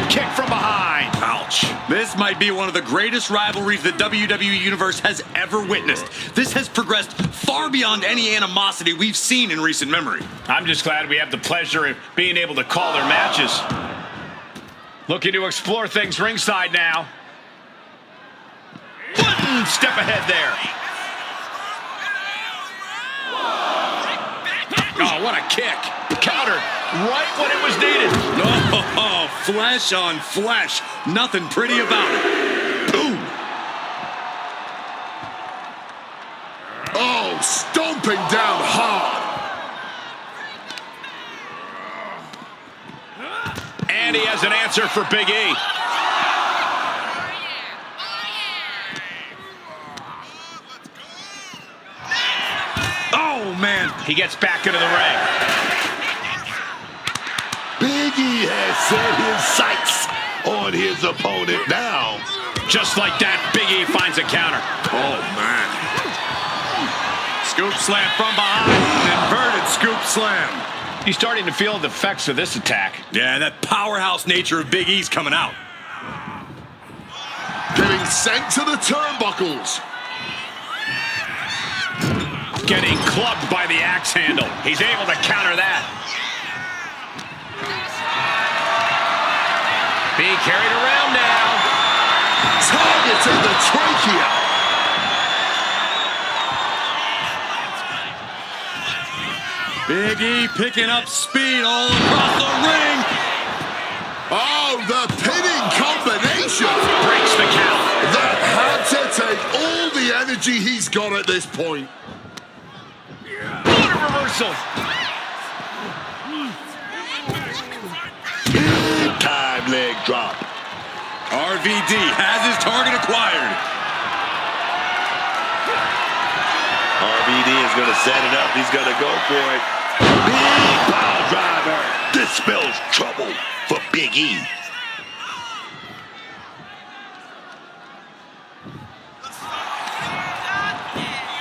Kick from behind. Ouch. This might be one of the greatest rivalries the WWE Universe has ever witnessed. This has progressed far beyond any animosity we've seen in recent memory. I'm just glad we have the pleasure of being able to call their matches. Looking to explore things ringside now. One step ahead there. Oh, what a kick. Countered right when it was needed. Oh, flesh on flesh. Nothing pretty about it. Ooh. Oh, stomping down hard. And he has an answer for Big E. Oh, man. He gets back into the ring. Big E has set his sights on his opponent now. Just like that, Big E finds a counter. Oh, man. Scoop slam from behind. Inverted scoop slam. He's starting to feel the effects of this attack. Yeah, that powerhouse nature of Big E's coming out. Getting sent to the turnbuckles. Getting clubbed by the axe handle. He's able to counter that. Being carried around now. Targeting the trachea. Big E picking up speed all across the ring. Oh, the pinning combination. Breaks the count. That had to take all energy he's got at this point. What a reversal. Big time leg drop. RVD has his target acquired. RVD is going to set it up. He's going to go for it. Big power driver. This spells trouble for Big E.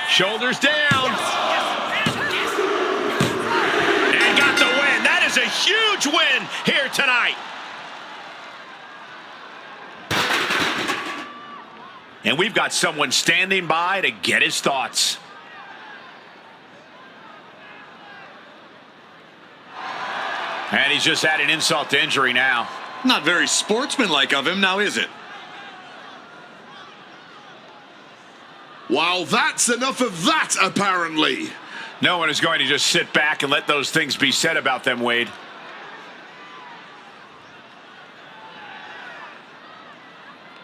Shoulders down. And got the win. That is a huge win here tonight. And we've got someone standing by to get his thoughts. And he's just adding insult to injury now. Not very sportsmanlike of him, now is it? Well, that's enough of that, apparently. No one is going to just sit back and let those things be said about them, Wade.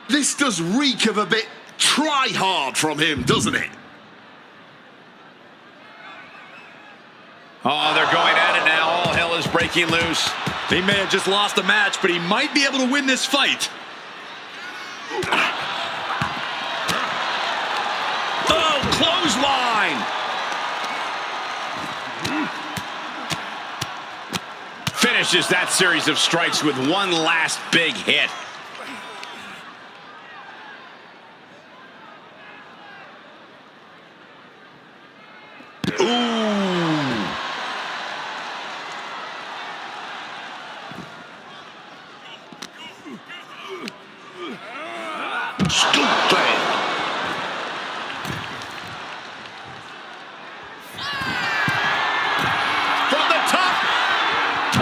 This does reek of a bit try-hard from him, doesn't it? Oh, they're going at it now. All hell is breaking loose. He may have just lost the match, but he might be able to win this fight. Oh, clothesline. Finishes that series of strikes with one last big hit.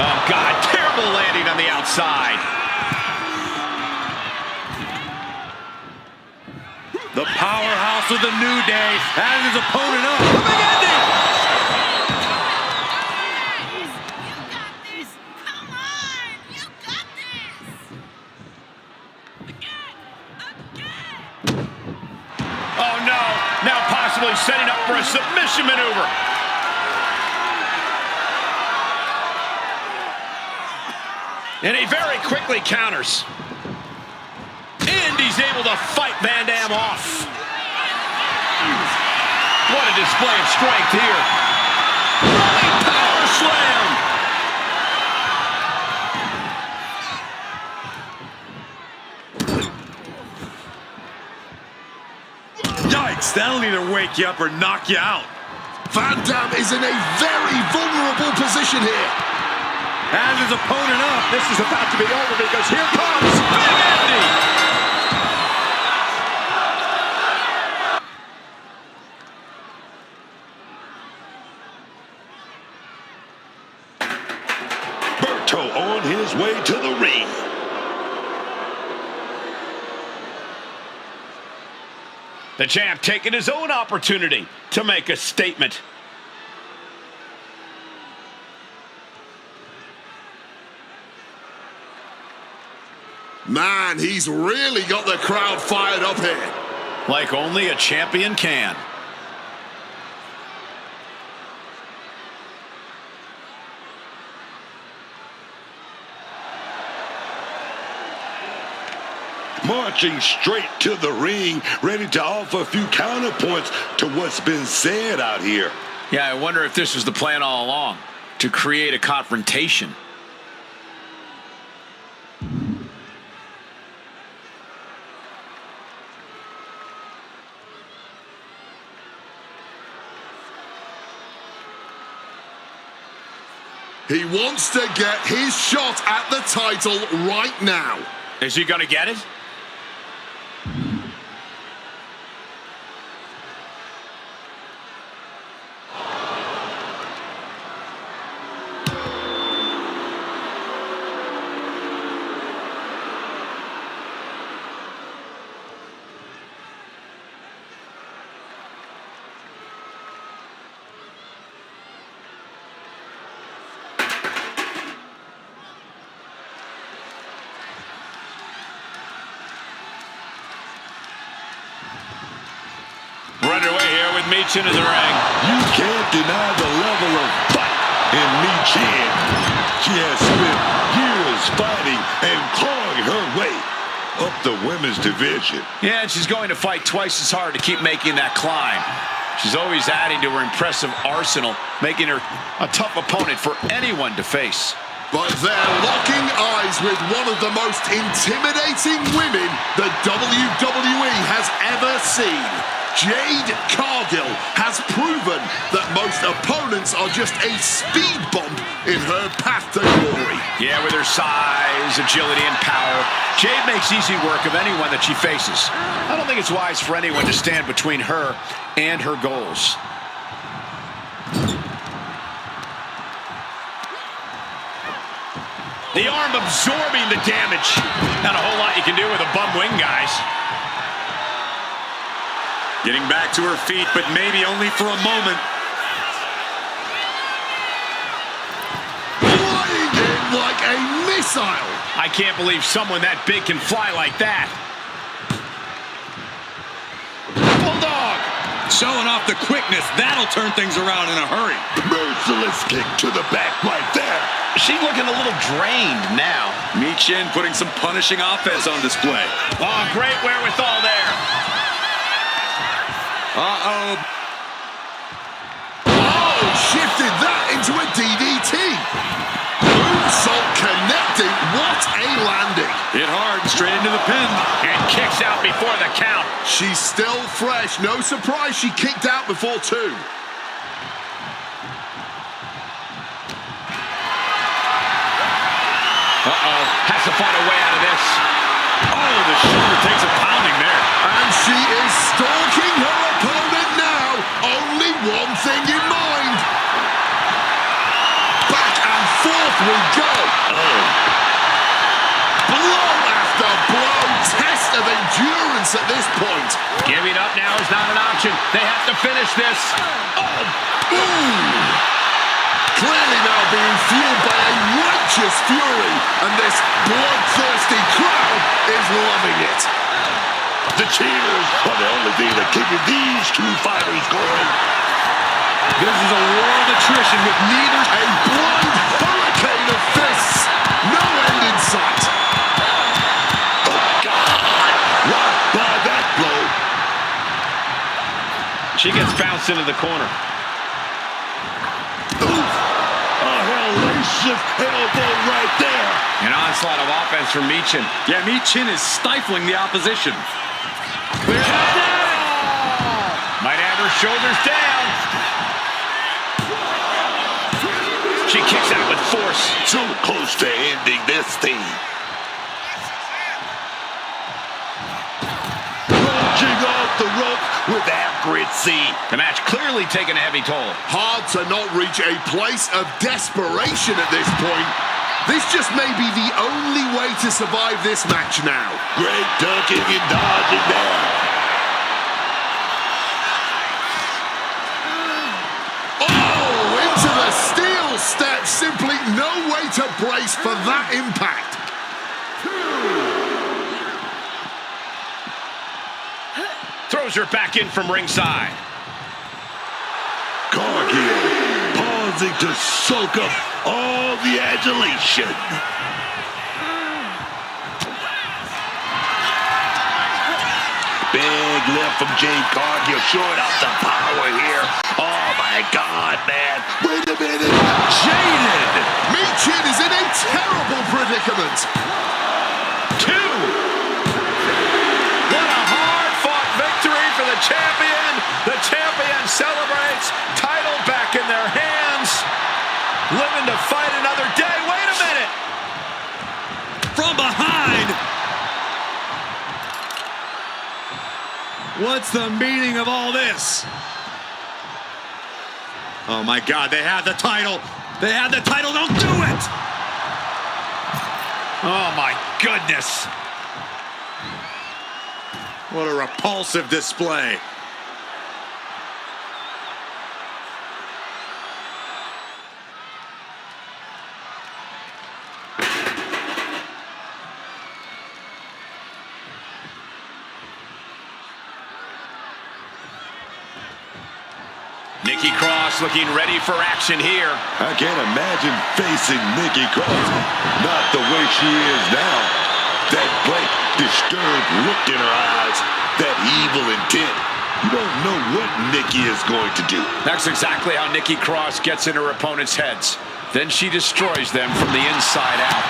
Oh, God, terrible landing on the outside. The powerhouse of the New Day has his opponent up. The big ending! Oh, no. Now possibly setting up for a submission maneuver. And he very quickly counters. And he's able to fight Van Dam off. What a display of strength here. Running power slam. Yikes, that'll either wake you up or knock you out. Van Dam is in a very vulnerable position here. Has his opponent up. This is about to be over because here comes Big Andy. Berto on his way to the ring. The champ taking his own opportunity to make a statement. Man, he's really got the crowd fired up here. Like only a champion can. Marching straight to the ring, ready to offer a few counterpoints to what's been said out here. Yeah, I wonder if this was the plan all along, to create a confrontation. He wants to get his shot at the title right now. Is he going to get it? with Michin in the ring. You can't deny the level of fight in Michin. She has spent years fighting and clawing her way up the women's division. Yeah, and she's going to fight twice as hard to keep making that climb. She's always adding to her impressive arsenal, making her a tough opponent for anyone to face. But they're locking eyes with one of the most intimidating women the WWE has ever seen. Jade Cargill has proven that most opponents are just a speed bump in her path to glory. Yeah, with her size, agility, and power, Jade makes easy work of anyone that she faces. I don't think it's wise for anyone to stand between her and her goals. The arm absorbing the damage. Not a whole lot you can do with a bum wing, guys. Getting back to her feet, but maybe only for a moment. Flying in like a missile. I can't believe someone that big can fly like that. Bulldog. Showing off the quickness. That'll turn things around in a hurry. Merciless kick to the back right there. She's looking a little drained now. Michin putting some punishing offense on display. Oh, great wherewithal there. Uh-oh. Oh, shifted that into a DDT. Moonsault connecting. What a landing. Hit hard, straight into the pin. And kicks out before the count. She's still fresh. No surprise she kicked out before two. Uh-oh. Has to find a way out of this. Oh, the shoulder takes a pounding there. And she is stalking her opponent now. Only one thing in mind. Back and forth we go. Blow after blow. Test of endurance at this point. Giving up now is not an option. They have to finish this. Clearly now being fueled by a righteous fury, and this bloodthirsty crowd is loving it. The cheers are the only thing that keeping these two fighters going. This is a war of attrition with neither. A blind hurricane of fists. No end in sight. Oh, God. Rocked by that blow. She gets bounced into the corner. Elbow right there. An onslaught of offense from Michin. Yeah, Michin is stifling the opposition. Clear down. Might have her shoulders down. She kicks out with force. So close to ending this thing. Launching off the rope with accuracy. The match clearly taking a heavy toll. Hard to not reach a place of desperation at this point. This just may be the only way to survive this match now. Great ducking and dodging there. Oh, into the steel step. Simply no way to brace for that impact. Throws her back in from ringside. Cargill pausing to soak up all the adulation. Big lift from Jade Cargill, showing off the power here. Oh my God, man. Wait a minute. Jaded. Michin is in a terrible predicament. Two. What a hard-fought victory for the champion. The champion celebrates. Title back in their hands. Living to fight another day. Wait a minute. From behind. What's the meaning of all this? Oh my God, they have the title. They have the title, don't do it! Oh my goodness. What a repulsive display. Nikki Cross looking ready for action here. I can't imagine facing Nikki Cross not the way she is now. That blank, disturbed look in her eyes, that evil intent. You don't know what Nikki is going to do. That's exactly how Nikki Cross gets in her opponent's heads. Then she destroys them from the inside out.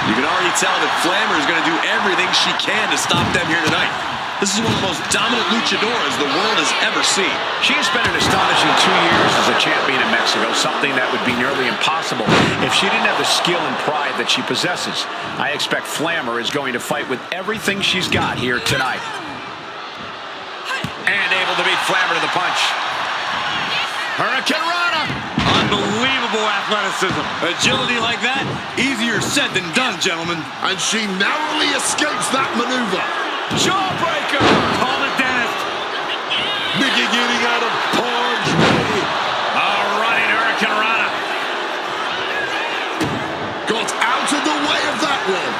You can already tell that Flammer is going to do everything she can to stop them here tonight. This is one of the most dominant luchadoras the world has ever seen. She has spent an astonishing 2 years as a champion in Mexico, something that would be nearly impossible if she didn't have the skill and pride that she possesses. I expect Flammer is going to fight with everything she's got here tonight. And able to beat Flammer to the punch. Hurricane Rana. Unbelievable athleticism. Agility like that, easier said than done, gentlemen. And she narrowly escapes that maneuver. Jawbreaker. Call it, Dennis. Nikki getting out of harm's way. Running Hurricane Rana. Got out of the way of that one.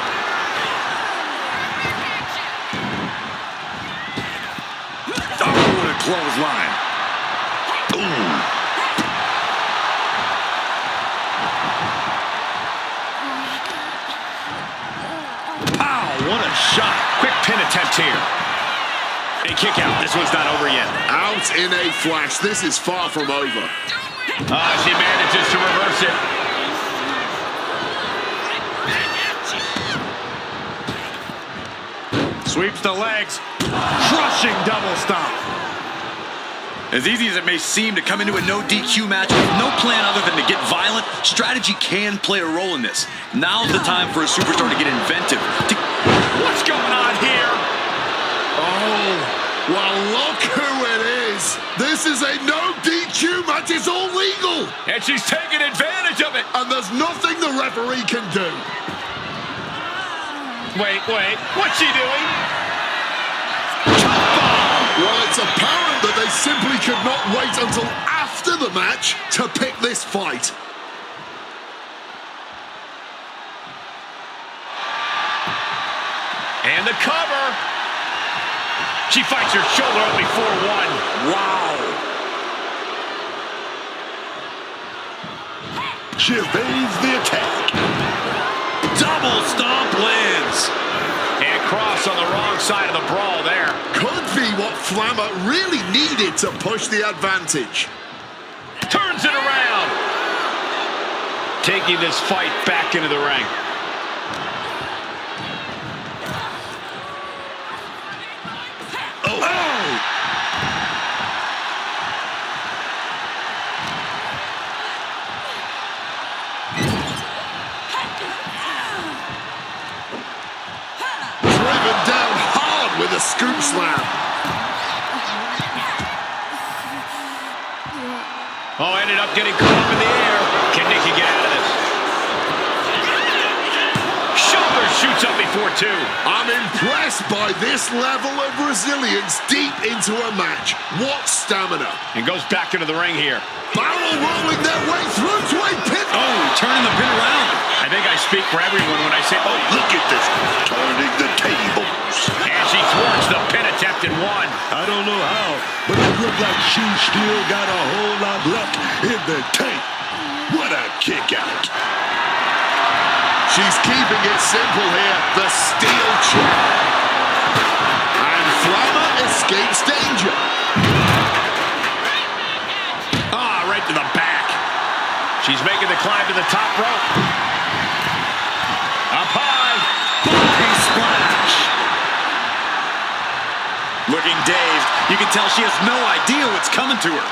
Oh, what a clothesline. Ooh. Pow, what a shot. Quick pin attempt here. A kick out. This one's not over yet. Out in a flash. This is far from over. She manages to reverse it. Sweeps the legs. Crushing double stomp. As easy as it may seem to come into a no DQ match with no plan other than to get violent, strategy can play a role in this. Now's the time for a superstar to get inventive. What's going on here? Oh, well, look who it is. This is a no DQ match. It's all legal. And she's taking advantage of it. And there's nothing the referee can do. Wait. What's she doing? Well, it's apparent that they simply could not wait until after the match to pick this fight. And the cover. She fights her shoulder up before one. Wow. She evades the attack. Double stomp lands. And Cross on the wrong side of the brawl there. Could be what Flammer really needed to push the advantage. Turns it around. Taking this fight back into the ring. With a scoop slam. Ended up getting caught up in the air. Can Nikki get out of this? Shoulder shoots up before two. I'm impressed by this level of resilience deep into a match. What stamina. And goes back into the ring here. Barrel rolling their way through to a pin. Oh, turning the pin around. I think I speak for everyone when I say, Oh, look at this. Turning the tables. And she thwarts the pin attempt in one. I don't know how, but it looked like she still got a whole lot left in the tank. What a kick out. She's keeping it simple here. The steel chair. And Flammer escapes danger. Right to the back. She's making the climb to the top rope. Up high. Big splash. Looking dazed. You can tell she has no idea what's coming to her.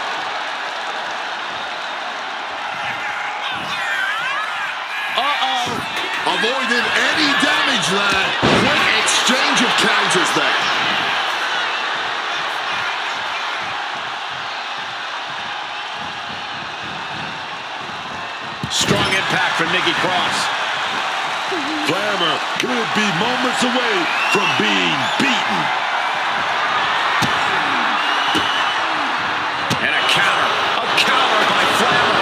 Avoided any damage there. Quick exchange of counters there. Strong impact from Nikki Cross. Flammer could be moments away from being beaten. And a counter by Flammer.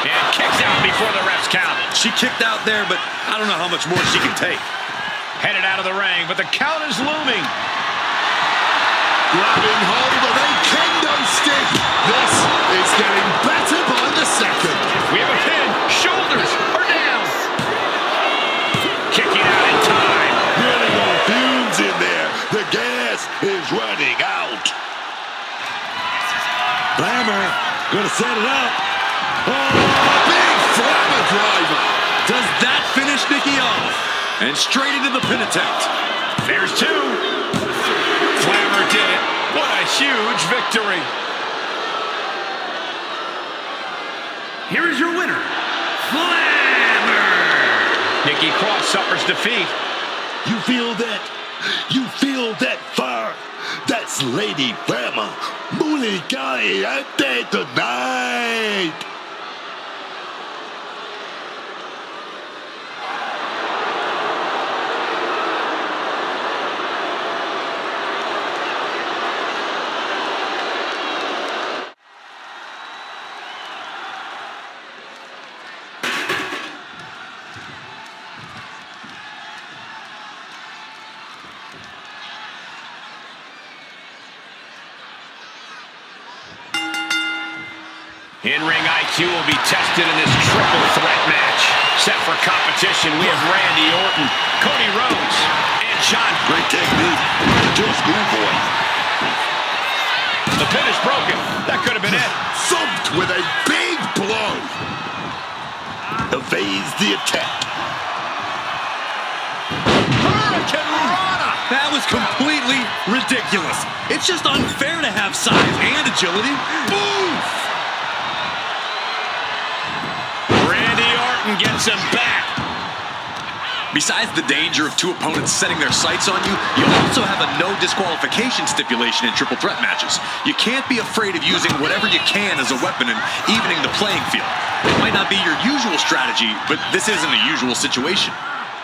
And kicks out before the ref's count. She kicked out there, but I don't know how much more she can take. Headed out of the ring, but the count is looming. Grabbing hold of a kick Slammer, gonna set it up. Big Slammer driver. Does that finish Nikki off? And straight into the pin attempt. There's two. Slammer did it. What a huge victory. Here is your winner, Slammer. Nikki Cross suffers defeat. You feel that? You feel that fire? That's Lady Fama. Muligante tonight. In-ring IQ will be tested in this triple threat match. Set for competition, we have Randy Orton, Cody Rhodes, and John. Great technique. To a schoolboy. The pin is broken. That could have been it. Thumped with a big blow. Evades the attack. Hurricane Rana. That was completely ridiculous. It's just unfair to have size and agility. Oof! Randy Orton gets him back. Besides the danger of two opponents setting their sights on you, you also have a no disqualification stipulation in triple threat matches. You can't be afraid of using whatever you can as a weapon and evening the playing field. It might not be your usual strategy, but this isn't a usual situation.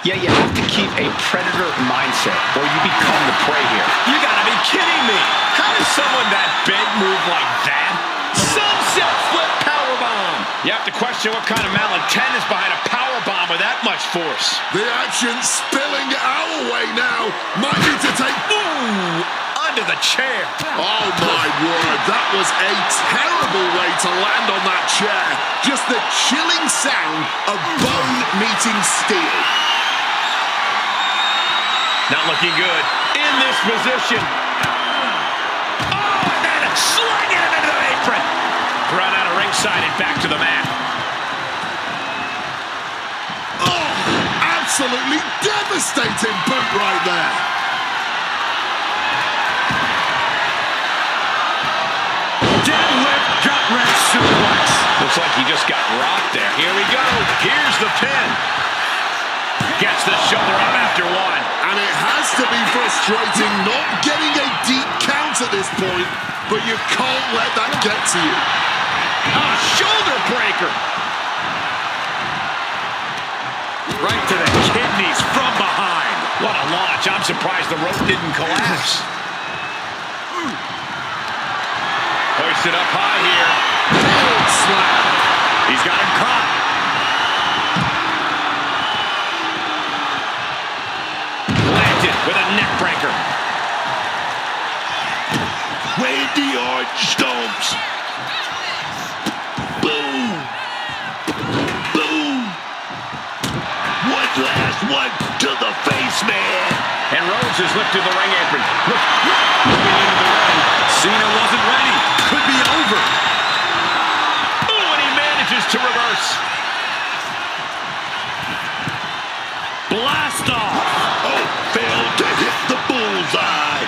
Yeah, you have to keep a predator mindset or you become the prey here. You gotta be kidding me. How does someone that big move like that? Sunset flip powerbomb. You have to question what kind of malintent is behind a powerbomb with that much force. The action spilling our way now. Might need to take... Ooh, under the chair. Oh my word, that was a terrible way to land on that chair. Just the chilling sound of bone meeting steel. Not looking good in this position. Oh, and then slinging him into the apron. Run out of ringside and back to the mat. Oh, absolutely devastating boot right there. Deadlift gut-wrench suplex. Looks like he just got rocked there. Here we go. Here's the pin. Gets the shoulder up after one. And it has to be frustrating not getting a deep count at this point, but you can't let that get to you. A shoulder breaker. Right to the kidneys from behind. What a launch. I'm surprised the rope didn't collapse. Hoisted up high here. Big slap. He's got him caught. Planted with a neck breaker. Randy Orton stomps. Boom. Boom. One last one to the face, man. And Rhodes has lifted the ring apron. Look, moving into the ring. Cena wasn't ready. Could be over. Oh, and he manages to reverse. Blast off. Oh, failed to hit the bullseye.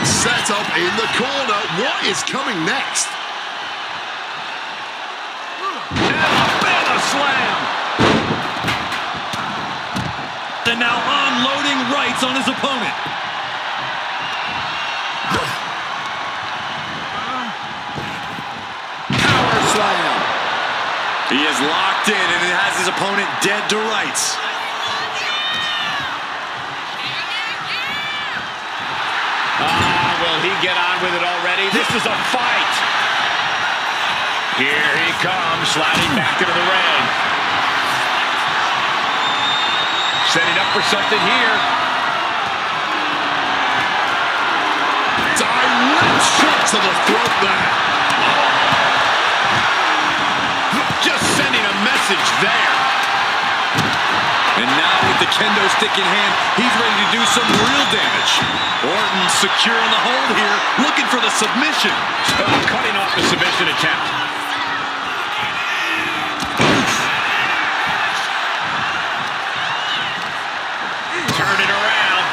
Set up in the corner. What is coming next? Alabama slam. And now unloading rights on his opponent. Power slam. He is locked in and it has his opponent dead to rights. Will he get on with it already? This is a fight. Here he comes, sliding back into the ring. Setting up for something here. Direct shot to the throat there. Just sending a message there. And now with the kendo stick in hand, he's ready to do some real damage. Orton secure in the hold here, looking for the submission. Cutting off the submission attempt. Turn it around.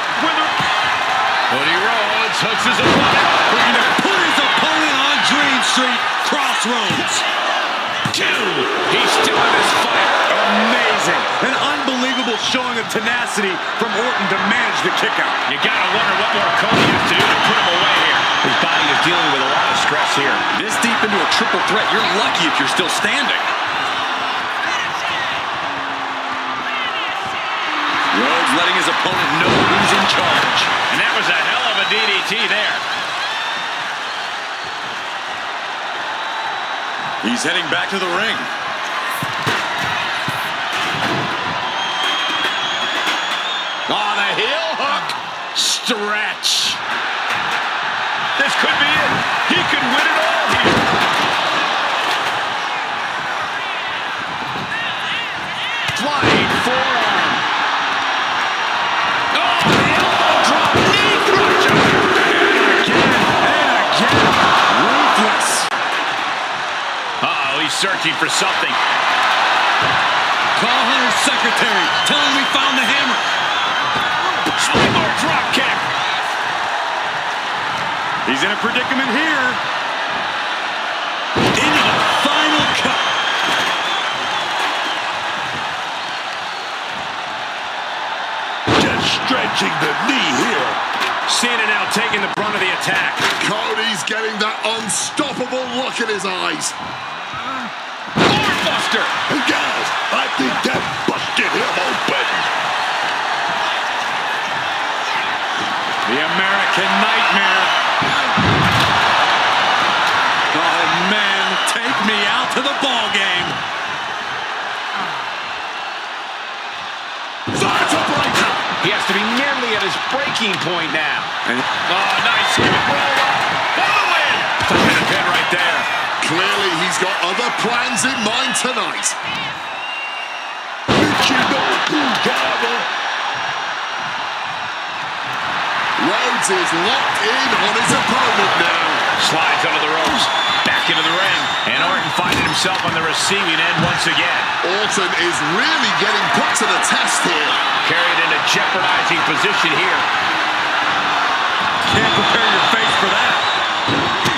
Cody Rhodes hooks his opponent. Looking to put his opponent on Dream Street Crossroads. 2. He's still in this fight. Amazing. An unbelievable showing of tenacity from Orton to manage the kickout. You gotta wonder what more Cody has to do to put him away here. His body is dealing with a lot of stress here. This deep into a triple threat, you're lucky if you're still standing. Rhodes letting his opponent know who's in charge. And that was a hell of a DDT there. He's heading back to the ring. On a heel hook. Stretch. This could be it. He could win it all here. Flying forearm. Oh, the elbow drop. Knee crusher. And again. Ruthless. Uh-oh, he's searching for something. Call Hunter's secretary. Tell him we found the hammer. Springboard drop kick. He's in a predicament here. Into the final cut. Just stretching the knee here. Cena now taking the brunt of the attack. Cody's getting that unstoppable look in his eyes. Buster. And guys, I think that busted him open. The American Nightmare. Oh, man, take me out to the ball game. Vertebrator. He has to be nearly at his breaking point now. And Oh, nice roll up for the win. Touch the pin right there. Clearly, he's got other plans in mind tonight. Rhodes is locked in on his opponent now. Slides under the ropes. Back into the ring. And Orton finding himself on the receiving end once again. Orton is really getting put to the test here. Carried in a jeopardizing position here. can't prepare your face for that.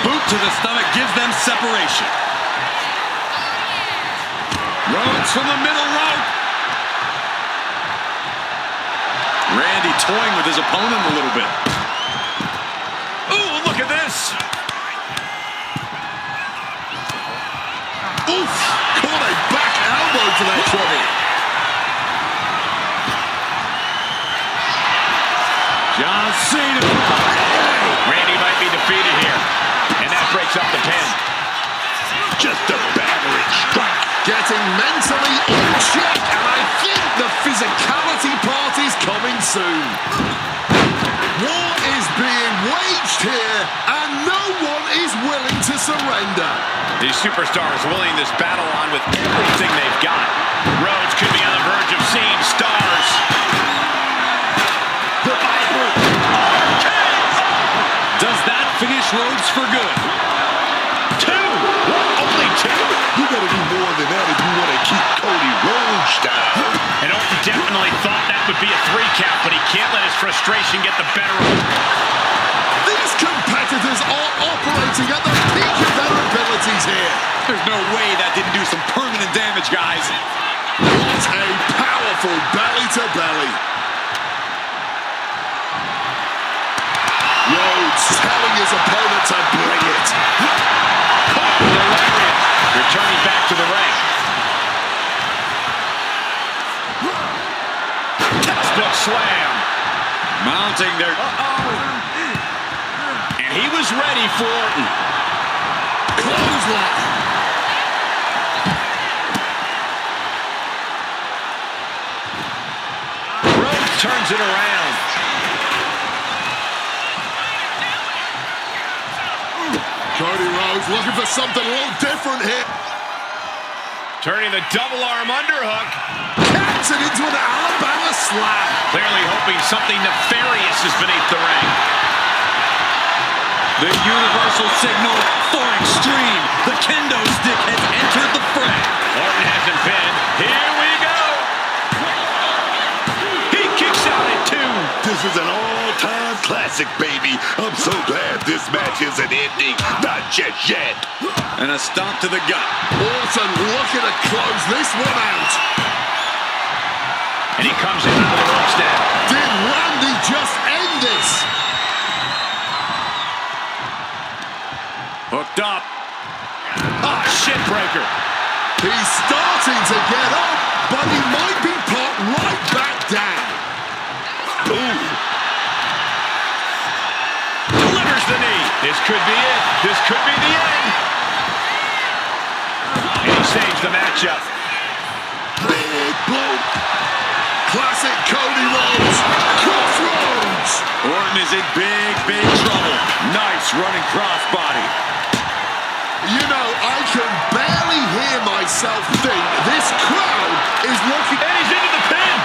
Boot to the stomach gives them separation. Rhodes from the middle rope. Randy toying with his opponent a little bit. Ooh, look at this. Oof! Caught a back elbow to that trouble. John Cena. Randy might be defeated here. And that breaks up the pin. Just a battering strike. Getting mentally in check, and I think the physicality part is coming soon. War is being waged here, and no one is willing to surrender. These superstars willing this battle on with everything they've got. Rhodes could be on the verge of seeing stars. The Viper. Does that finish Rhodes for good? Two. Only two. You gotta do more than that if you want to keep Cody Rhodes down. And Orton definitely thought that would be a 3 count, but he can't let his frustration get the better of him. These competitors are operating at the peak of their abilities here. There's no way that didn't do some permanent damage, guys. What a powerful belly-to-belly. Rhodes telling his opponent to bring it. Returning back to the ring. Textbook slam. Mounting their... And he was ready for Orton. Clothesline. Rhodes turns it around. Cody Rhodes looking for something a little different here. Turning the double arm underhook. Cats it into an Alabama slap. Clearly hoping something nefarious is beneath the ring. The universal signal for extreme. The kendo stick has entered the fray. Orton hasn't pinned. Here we go. He kicks out at 2. This is an all-time classic, baby. I'm so glad this match isn't ending. Not just yet. And a stomp to the gut. Orton looking to close this one out. And he comes in under the ropes now. Did Randy just end this? Hooked up. Ah, shitbreaker. He's starting to get up, but he might be put right back down. Ooh. Delivers the knee. This could be it. This could be the end. And he saves the matchup. Big blow. Classic Cody Rhodes. Crossroads. Orton is in big trouble. Nice running crossbody. You know, I can barely hear myself think this crowd is looking. And he's into the pin.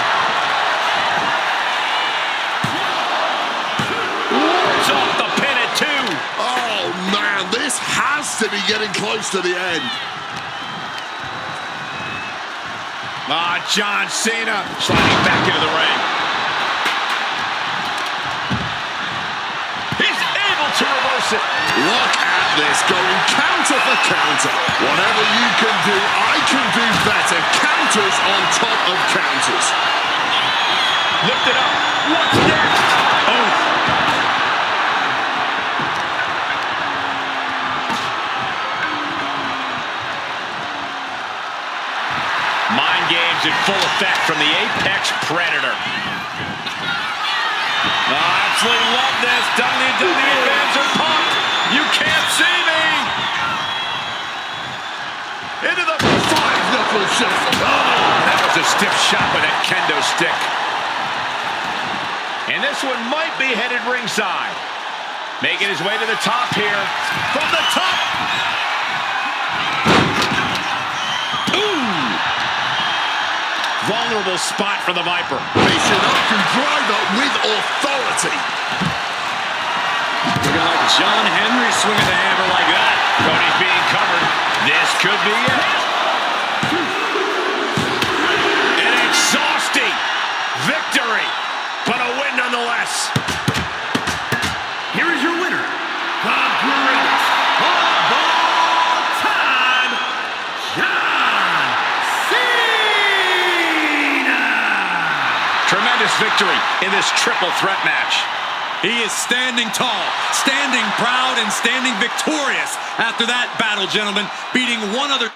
It's off the pin at 2. Oh, man, this has to be getting close to the end. Ah, John Cena sliding back into the ring. He's able to reverse it. Look at this, going counter for counter. Whatever you can do, I can do better. Counters on top of counters. Lift it up. What's next? Oh. Mind games in full effect from the Apex Predator. Oh, absolutely love this. WWE fans are pumped. You can't see me. Into the 5-knuckle shot. Oh, that was a stiff shot with that kendo stick. And this one might be headed ringside. Making his way to the top here. From the top. Ooh. Vulnerable spot for the Viper. Facing up to driver with authority. Looking like John Henry swinging the hammer like that. Cody's being covered. This could be it. An exhausting victory, but a win nonetheless. Here is your winner, the greatest of all time, John Cena. Tremendous victory in this triple threat match. He is standing tall, standing proud, and standing victorious after that battle, gentlemen, beating one other.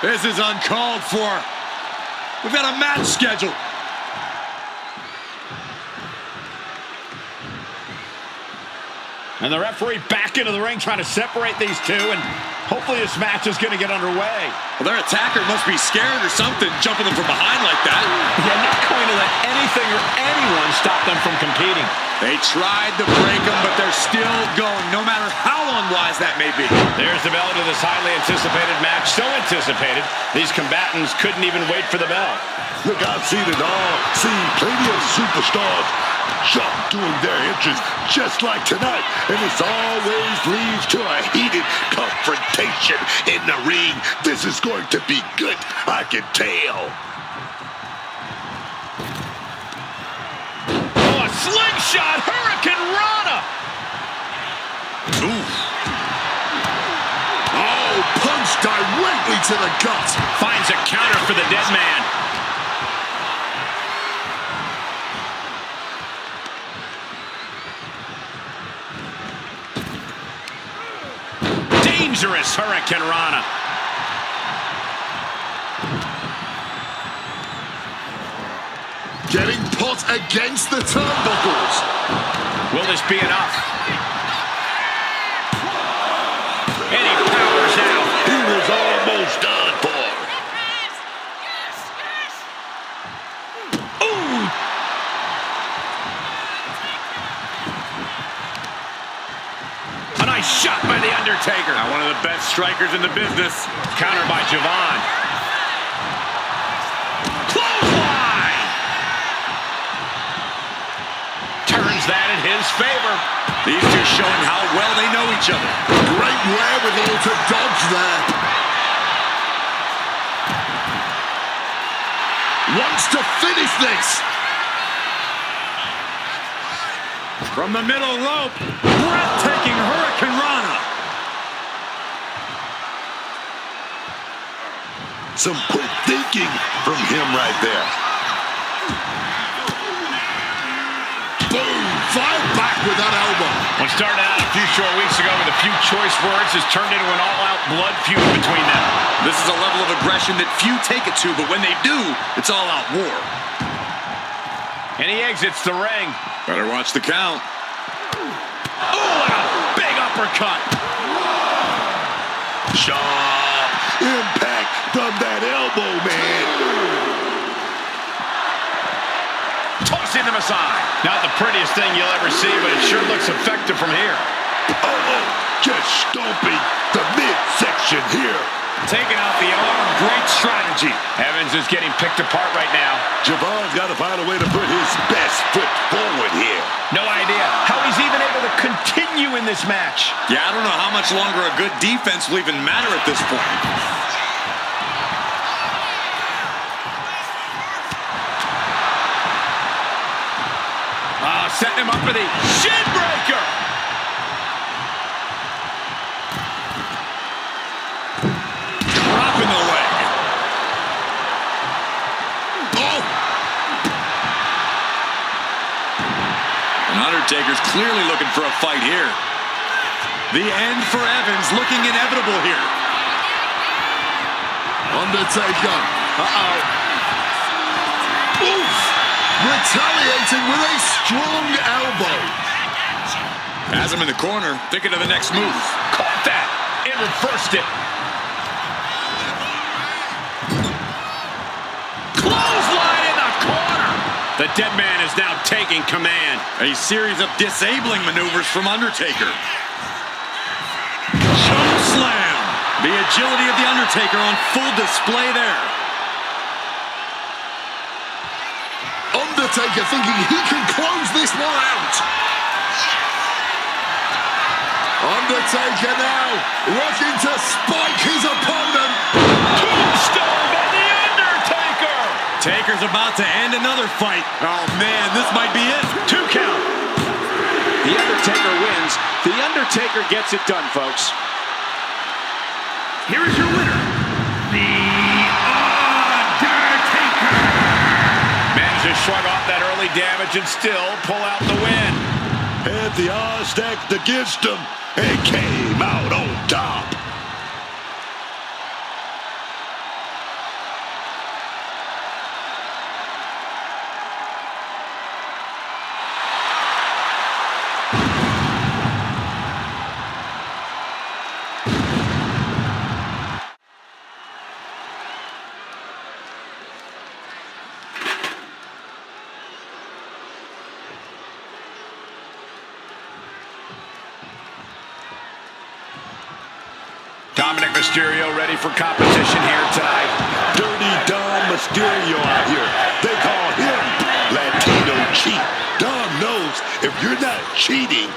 This is uncalled for. We've got a match scheduled. And the referee back into the ring trying to separate these two, and hopefully this match is going to get underway. Well, their attacker must be scared or something, jumping them from behind like that. You're not going to let anything or anyone stop them from competing. They tried to break them, but they're still going, no matter how unwise that may be. There's the bell to this highly anticipated match. So anticipated, these combatants couldn't even wait for the bell. Look, I've seen it all. Seen plenty of superstars jump doing their entrance just like tonight. And this always leads to a heated confrontation in the ring. This is going to be good, I can tell. Oh, a slingshot Hurricane Rana! Oof. Oh, punch directly to the gut. Finds a counter for the dead man. Dangerous Hurricane Rana. spot against the turnbuckles. Will this be enough? And he powers out. He was almost done for. Ooh! A nice shot by The Undertaker. Now, one of the best strikers in the business. Countered by Javon. Clothesline! Turns that in his favor. These two showing how well they know each other. Great wherewithal to dodge there. Wants to finish this. From the middle rope, breathtaking Hurricane Rana. Some quick thinking from him right there. Boom! Fired back with that elbow. What started out a few short weeks ago with a few choice words has turned into an all-out blood feud between them. This is a level of aggression that few take it to, but when they do, it's all-out war. And he exits the ring. Better watch the count. Oh, and a big uppercut. Sharp impact from that elbow, man. Tossing them aside. Not the prettiest thing you'll ever see, but it sure looks effective from here. Oh, just stomping the midsection here. Taking out the arm. Great strategy. Evans is getting picked apart right now. Javon's got to find a way to put his best foot forward here. No idea how he's even able to continue in this match. Yeah, I don't know how much longer a good defense will even matter at this point. Setting him up for the shin breaker. Dropping the leg. Oh! And Undertaker's clearly looking for a fight here. The end for Evans looking inevitable here. Undertaker. Uh-oh. Oof! Retaliating with a strong elbow. Has him in the corner, thinking of the next move. Caught that and reversed it. Clothesline in the corner. The dead man is now taking command. A series of disabling maneuvers from Undertaker. Choke slam. The agility of the Undertaker on full display there. Undertaker thinking he can close this one out. Undertaker now looking to spike his opponent. Tombstone by The Undertaker. Taker's about to end another fight. Oh man, this might be it. 2 count. The Undertaker wins. The Undertaker gets it done, folks. Here is your winner, The Undertaker. Managed to shrug off that early damage and still pull out the win. Had the odds stacked against him and came out on top. Dominic Mysterio ready for competition here tonight. Dirty Dom Mysterio out here. They call him Latino Cheat. Dom knows if you're not cheating,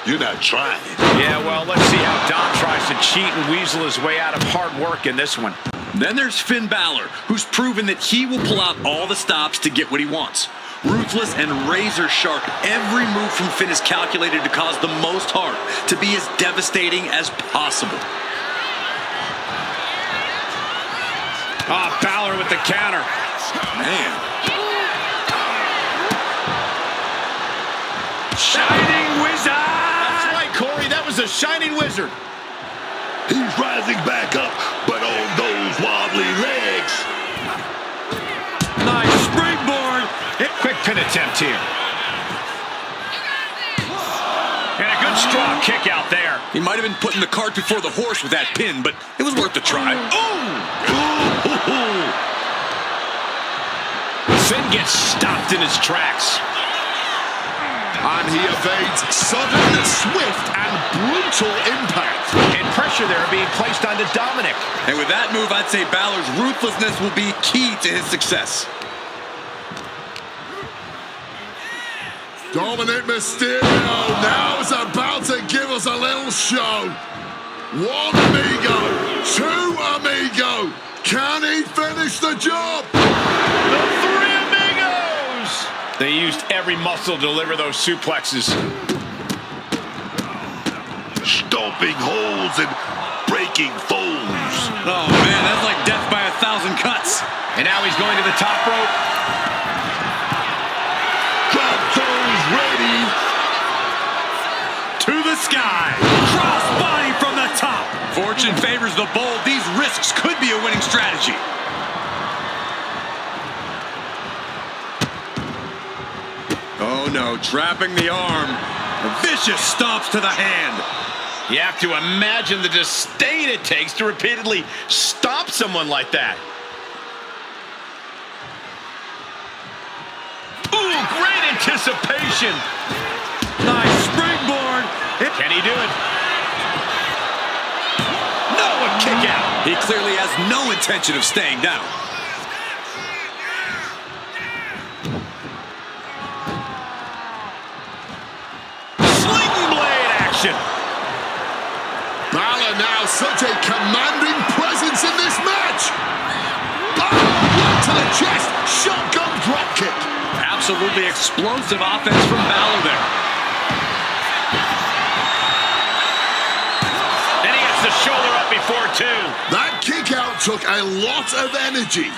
you're not trying. Yeah, well, let's see how Dom tries to cheat and weasel his way out of hard work in this one. Then there's Finn Balor, who's proven that he will pull out all the stops to get what he wants. Ruthless and razor sharp, every move from Finn is calculated to cause the most harm, to be as devastating as possible. Balor with the counter. Man. Shining Wizard! That's right, Corey. That was a Shining Wizard. He's rising back up, but on those wobbly legs. Nice springboard. Quick pin attempt here. And a good strong kick out there. He might have been putting the cart before the horse with that pin, but it was worth a try. Finn gets stopped in his tracks. And he evades sudden, swift, and brutal impact. And pressure there being placed onto Dominic. And with that move, I'd say Balor's ruthlessness will be key to his success. Dominic Mysterio now is about to give us a little show. One amigo, two amigo. Can he finish the job? The three amigos! They used every muscle to deliver those suplexes. Stomping holes and breaking foes. Oh, man, that's like death by 1,000 cuts. And now he's going to the top rope. Drop those ready. To the sky. Cross body from the top. Fortune favors the bold. These risks could be a winning strategy. Oh no, trapping the arm. Vicious stomps to the hand. You have to imagine the disdain it takes to repeatedly stomp someone like that. Ooh, great anticipation. Nice springboard. Can he do it? No, a kick out. He clearly has no intention of staying down. Sling blade action. Balor now such a commanding presence in this match. Oh, right to the chest. Shotgun dropkick. Absolutely explosive offense from Balor there. And he gets the shoulder up before two. That kick out took a lot of energy.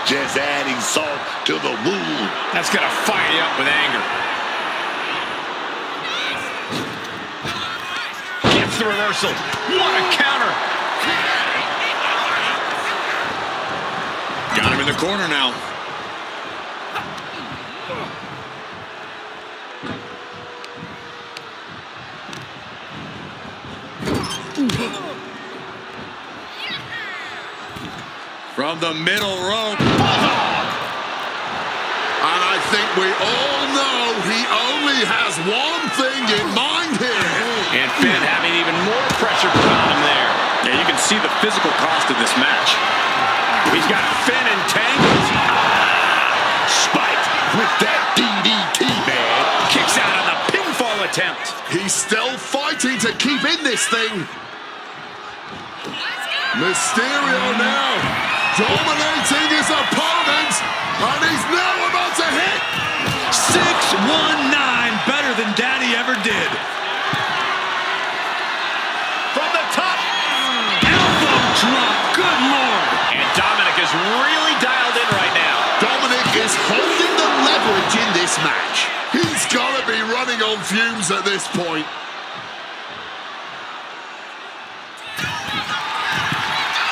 Just adding salt to the wound. That's going to fire you up with anger. Gets the reversal. What a counter. Got him in the corner now. From the middle rope. And I think we all know he only has one thing in mind here. And Finn having even more pressure put on him there. Yeah, you can see the physical cost of this match. He's got Finn entangled. Spike with that DDT, man. Kicks out on the pinfall attempt. He's still fighting to keep in this thing. Mysterio now dominating his opponent, and he's now about to hit. 619, better than Daddy ever did. From the top. Elbow drop, good lord. And Dominic is really dialed in right now. Dominic is holding the leverage in this match. He's got to be running on fumes at this point.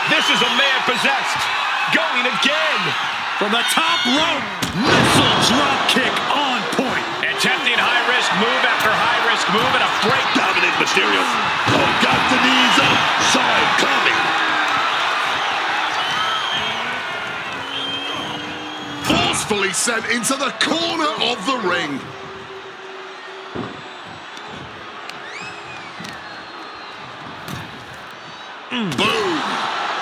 This is a man possessed. Going again. From the top rope, missile drop kick on point. Attempting high-risk move after high-risk move and a break. Dominic Mysterio. Oh, got the knees up. Saw it coming. Forcefully sent into the corner of the ring. Boom.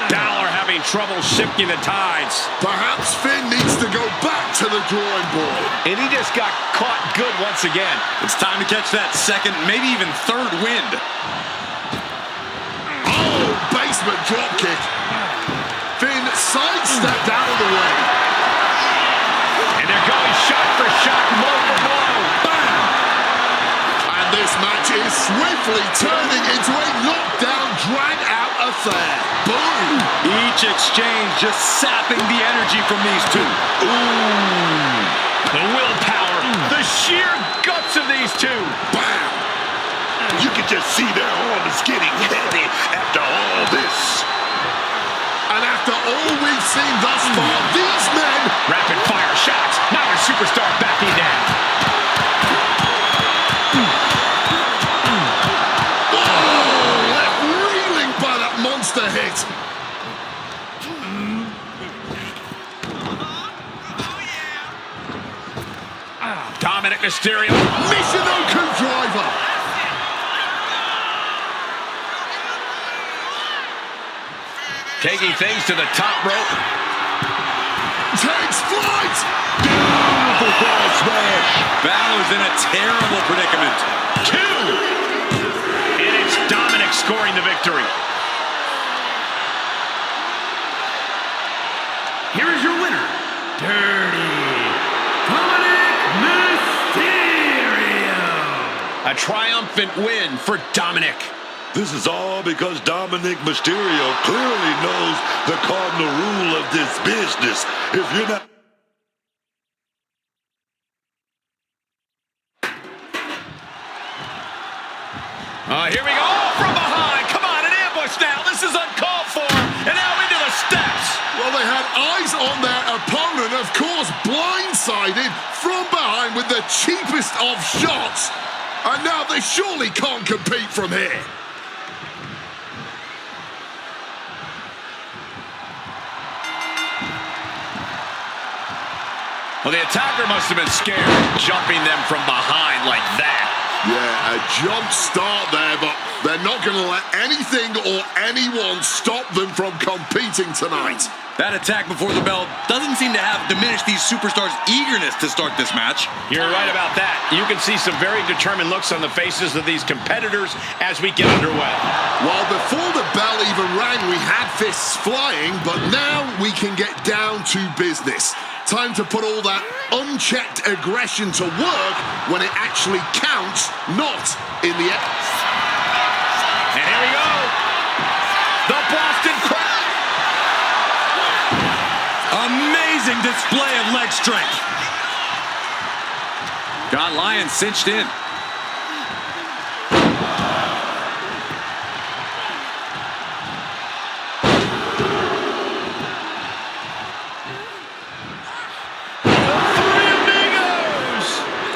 Balor having trouble shifting the tides. Perhaps Finn needs to go back to the drawing board. And he just got caught good once again. It's time to catch that second, maybe even third wind. Oh, basement dropkick. Finn sidestepped out of the way. And they're going shot for shot, blow for blow. Bam! And this match is swiftly turning into a knockdown, drag-out affair. Boom! Each exchange just sapping the energy from these two. Ooh. The willpower, the sheer guts of these two. Bam! You can just see their arm is getting heavy after all this. And after all we've seen thus far, these men... Rapid fire shots. Now a superstar backing down. Oh, left reeling by that monster hit. Dominic Mysterio. Michinoku driver. Taking things to the top rope. Takes flight. Beautiful cross smash. Balor's in a terrible predicament. 2. And it's Dominic scoring the victory. Here is your winner, Dirty Dominic Mysterio. A triumphant win for Dominic. This is all because Dominic Mysterio clearly knows the cardinal rule of this business. If you're not... Here we go. Oh, from behind. Come on, an ambush now. This is uncalled for. And now into the steps. Well, they had eyes on their opponent, of course, blindsided from behind with the cheapest of shots. And now they surely can't compete from here. Well, the attacker must have been scared, jumping them from behind like that. Yeah, a jump start there, but they're not going to let anything or anyone stop them from competing tonight. That attack before the bell doesn't seem to have diminished these superstars' eagerness to start this match. You're right about that. You can see some very determined looks on the faces of these competitors as we get underway. Well, before the bell even rang, we had fists flying, but now we can get down to business. Time to put all that unchecked aggression to work when it actually counts, not in the... And here we go. The Boston Crab. Amazing display of leg strength. Got Lion cinched in.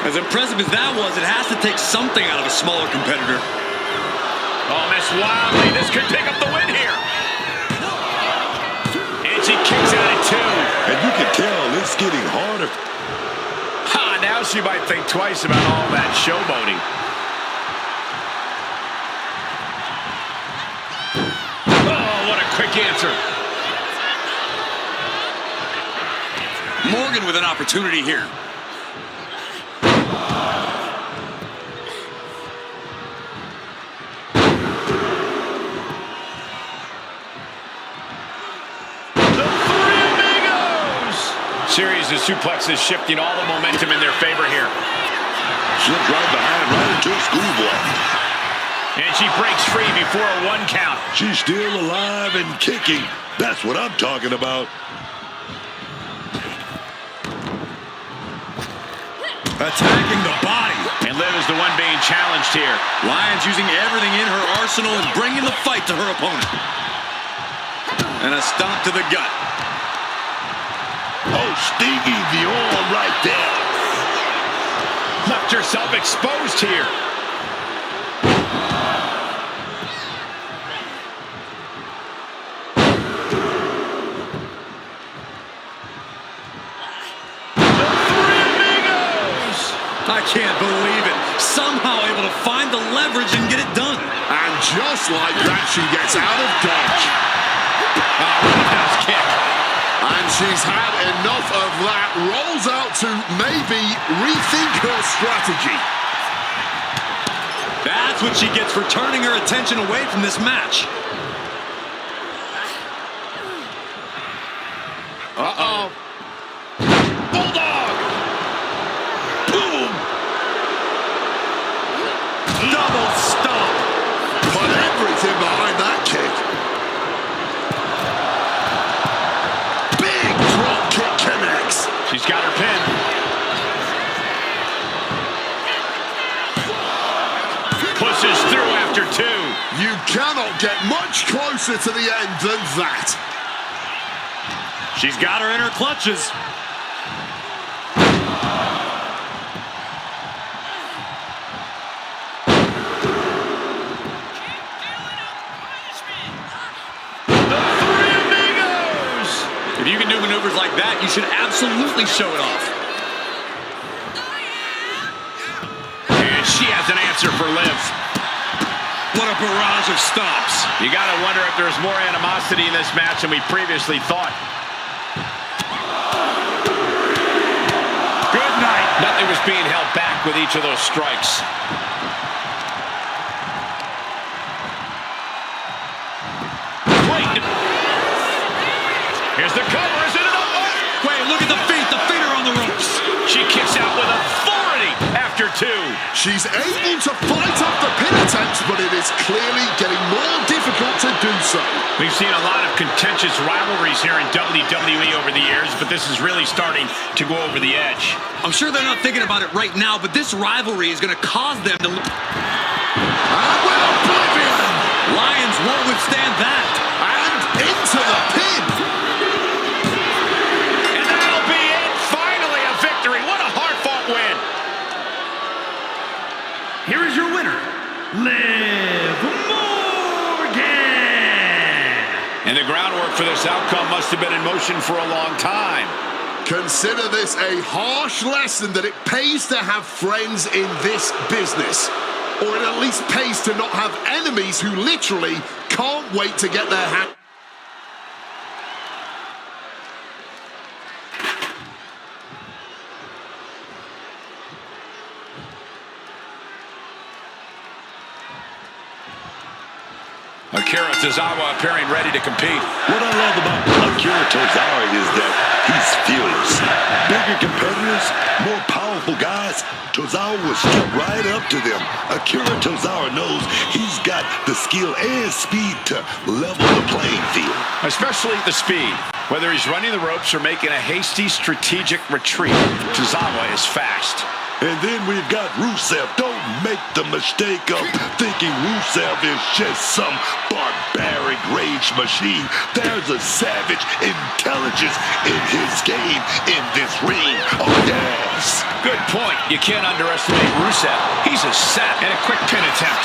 As impressive as that was, it has to take something out of a smaller competitor. Oh, Miss Wildly, this could pick up the win here. And she kicks out at 2. And you can tell it's getting harder. Ha, now she might think twice about all that showboating. Oh, what a quick answer. Morgan with an opportunity here. Series of suplexes shifting all the momentum in their favor here. Slipped right behind, right into a schoolboy. And she breaks free before a 1 count. She's still alive and kicking. That's what I'm talking about. Attacking the body. And Liv is the one being challenged here. Lyon's using everything in her arsenal and bringing the fight to her opponent. And a stomp to the gut. Oh, stinging the arm right there. Left herself exposed here. I can't believe it. Somehow able to find the leverage and get it done. And just like that, she gets out of dodge. Roundhouse kick. And she's had enough of that. Rolls out to maybe rethink her strategy. That's what she gets for turning her attention away from this match. Uh-oh. Bulldog. Boom. Double stomp. Put everything behind that kick. Big drop kick connects. She's got her pin. Pushes through after 2. You cannot get much closer to the end than that. She's got her in her clutches. If you can do maneuvers like that, you should absolutely show it off. And she has an answer for Liv. What a barrage of stops. You got to wonder if there's more animosity in this match than we previously thought. Good night. Nothing was being held back with each of those strikes. Here's the cover, is it enough? Wait, look at the feet are on the ropes. She kicks out with authority after two. She's able to fight off the pin attempts, but it is clearly getting more difficult to do so. We've seen a lot of contentious rivalries here in WWE over the years, but this is really starting to go over the edge. I'm sure they're not thinking about it right now, but this rivalry is going to cause them to... And with oblivion! Lions won't withstand that. And into the pin! And that'll be it. Finally a victory. What a hard-fought win. Here is your winner, Liv Morgan. And the groundwork for this outcome must have been in motion for a long time. Consider this a harsh lesson that it pays to have friends in this business. Or it at least pays to not have enemies who literally can't wait to get their hand. Akira Tozawa appearing ready to compete. What I love about Akira Tozawa is that he's fearless. Bigger competitors, more powerful guys, Tozawa will step right up to them. Akira Tozawa knows he's got the skill and speed to level the playing field. Especially the speed. Whether he's running the ropes or making a hasty strategic retreat, Tozawa is fast. And then we've got Rusev. Don't make the mistake of thinking Rusev is just some barbaric rage machine. There's a savage intelligence in his game in this ring. Oh, yes. Good point. You can't underestimate Rusev. He's a set and a quick pin attempt.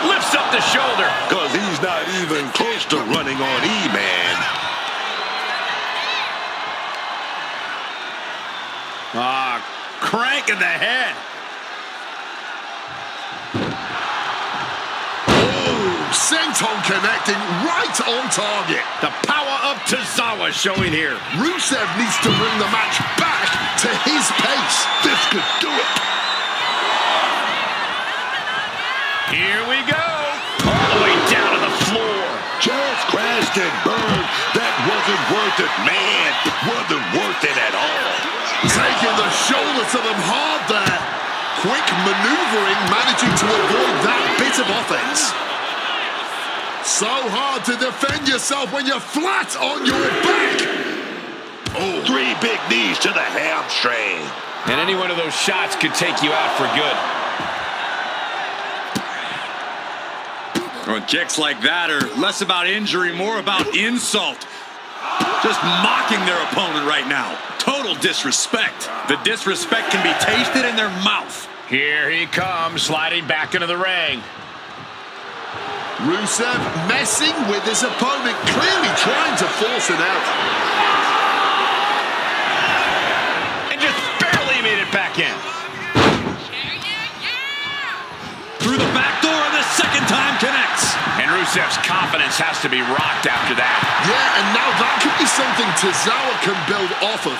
Lifts up the shoulder. Because he's not even close to running on E-Man. Crank in the head. Oh, senton connecting right on target. The power of Tozawa showing here. Rusev needs to bring the match back to his pace. This could do it. Here we go. All the way down to the floor. Just crashed and burned. That wasn't worth it, man. It wasn't worth it at all. Taking the shoulder to them hard there. Quick maneuvering, managing to avoid that bit of offense. So hard to defend yourself when you're flat on your back. Oh, 3 big knees to the hamstring. And any one of those shots could take you out for good. Well, kicks like that are less about injury, more about insult. Just mocking their opponent right now. Total disrespect. The disrespect can be tasted in their mouth. Here he comes, sliding back into the ring. Rusev messing with his opponent, clearly trying to force it out. And just barely made it back in. Through the back door, and the second time connects. And Rusev's confidence has to be rocked after that. Yeah, and now that could be something Tozawa can build off of.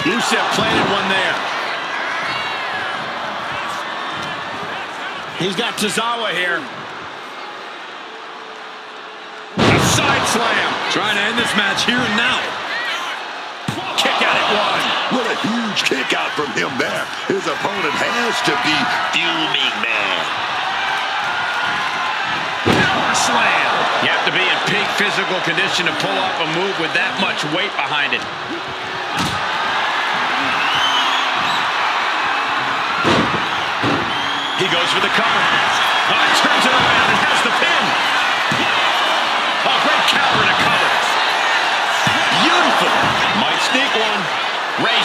Rusev planted one there. He's got Tozawa here. A side slam. Trying to end this match here and now. Kick out at one. What a huge kick out from him there. His opponent has to be fuming, man. Power slam. You have to be in peak physical condition to pull off a move with that much weight behind it. He goes for the cover. Turns it around and has the pin.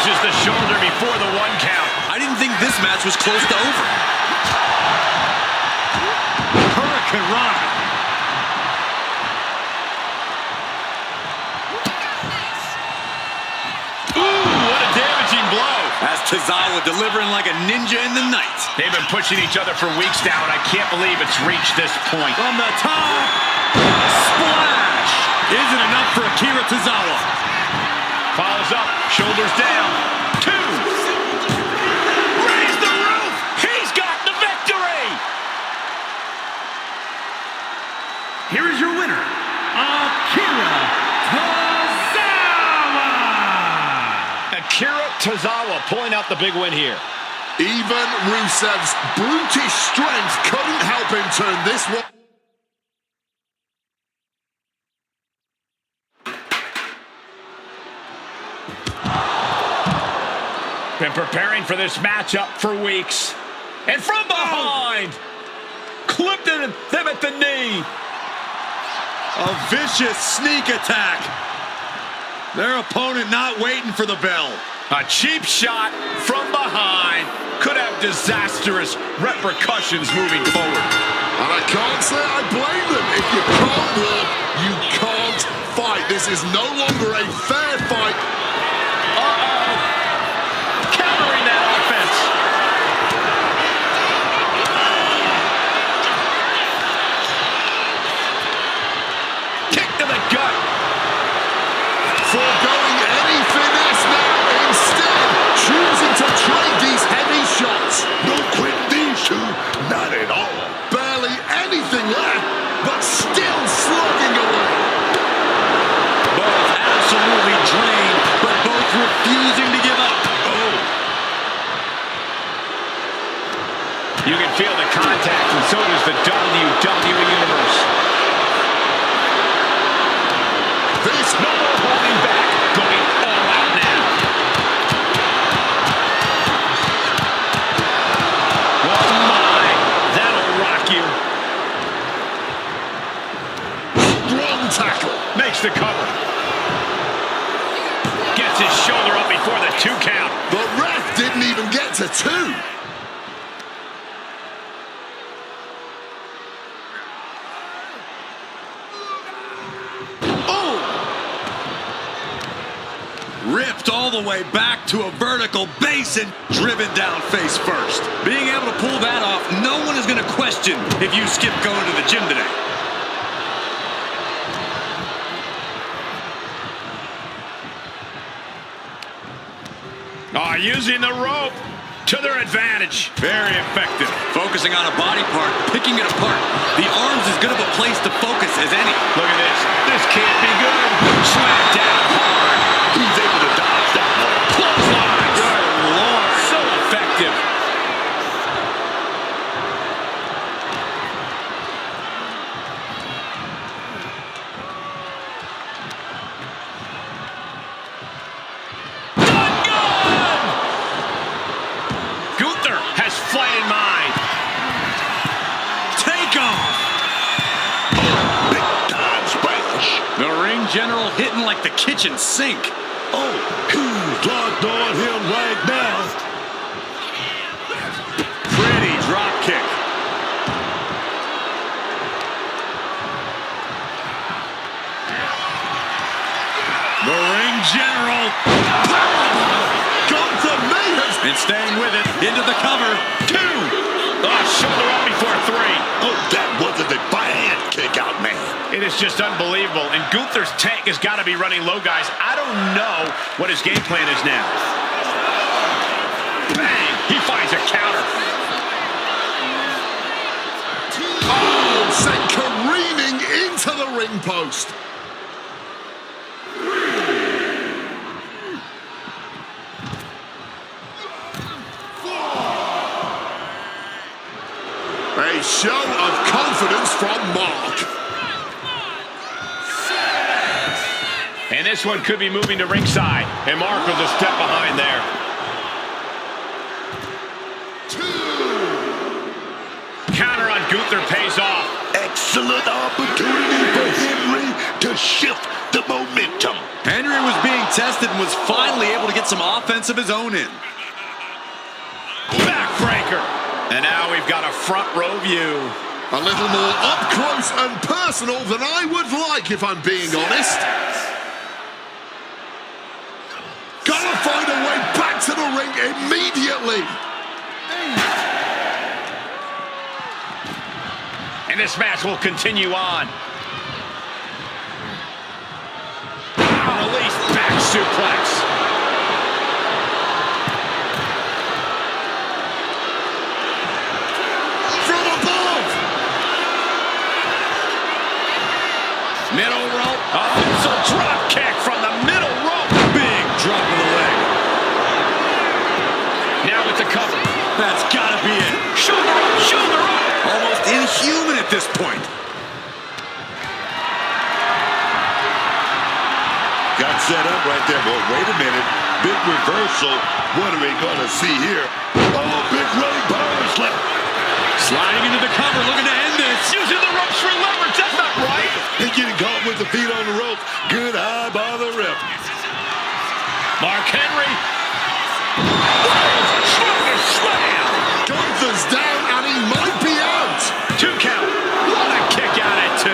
Catches the shoulder before the 1 count. I didn't think this match was close to over. Hurricane Rana. As Tozawa delivering like a ninja in the night. They've been pushing each other for weeks now, and I can't believe it's reached this point. From the top, splash! Isn't enough for Akira Tozawa. Follows up, shoulders down. 2. Raise the roof! He's got the victory! Here is your winner, Akira Tozawa! Akira Tozawa pulling out the big win here. Even Rusev's brutish strength couldn't help him turn this one. Been preparing for this matchup for weeks. And from behind, clipped them at the knee. A vicious sneak attack. Their opponent not waiting for the bell. A cheap shot from behind could have disastrous repercussions moving forward. And I can't say I blame them. If you can't walk, you can't fight. This is no longer a fair fight. Uh-oh. Countering that offense. Kick to the gut. Foregoing any finesse now, instead choosing to trade these heavy shots. No quit these two, not at all. Barely anything left, but still slugging away. Both absolutely drained, but both refusing to give up. Oh, You can feel the contact, and so does the WWE Universe. This No more holding back, going all out now. Oh my, that'll rock you. strong tackle. Makes the cover. Gets his shoulder up before the 2 count. The ref didn't even get to 2. Ripped all the way back to a vertical base and driven down face first. Being able to pull that off, no one is going to question if you skip going to the gym today. Using the rope to their advantage. Very effective. Focusing on a body part, picking it apart. The arm's as good of a place to focus as any. Look at this. This can't be good. Slam down hard. he's able to dodge that one. Clothesline. Good Lord. So effective. Gunther has flaying mind. Take off. Big time splash. The ring general hitting like the kitchen sink. Oh, he's locked on him right now. Pretty drop kick. The ring general. Gunther may have... And staying with it. Into the cover. 2. Shoulder up before 3. Oh, that was a defiant kick out, man. It is just unbelievable. And Gunther's tank has got to be running low, guys. I don't know what his game plan is now. Bang! He finds a counter. Oh, sent careening into the ring post. A show of confidence from Mark. And this one could be moving to ringside. And Mark was a step behind there. 2. Counter on Gunther pays off. Excellent opportunity for Henry to shift the momentum. Henry was being tested and was finally able to get some offense. offense of his own end. Backbreaker. And now we've got a front row view. A little more up close and personal than I would like, if I'm being honest. Gotta find a way back to the ring immediately. And this match will continue on. Release back suplex. From above. Middle rope. Oh, it's a drop kick from the middle rope. Big drop of the leg. Now with the cover. That's gotta be it. Shoulder up, shoulder up. Almost inhuman at this point. Got set up right there, but wait a minute. Big reversal. What are we going to see here? Oh, big running power slam. Sliding into the cover, looking to end this. Using the ropes for leverage. That's not right. And getting caught with the feet on the rope. Good eye by the ref. Mark Henry. Shoulder slam. Gunther's down and he might be out. 2 count. What a kick out at 2.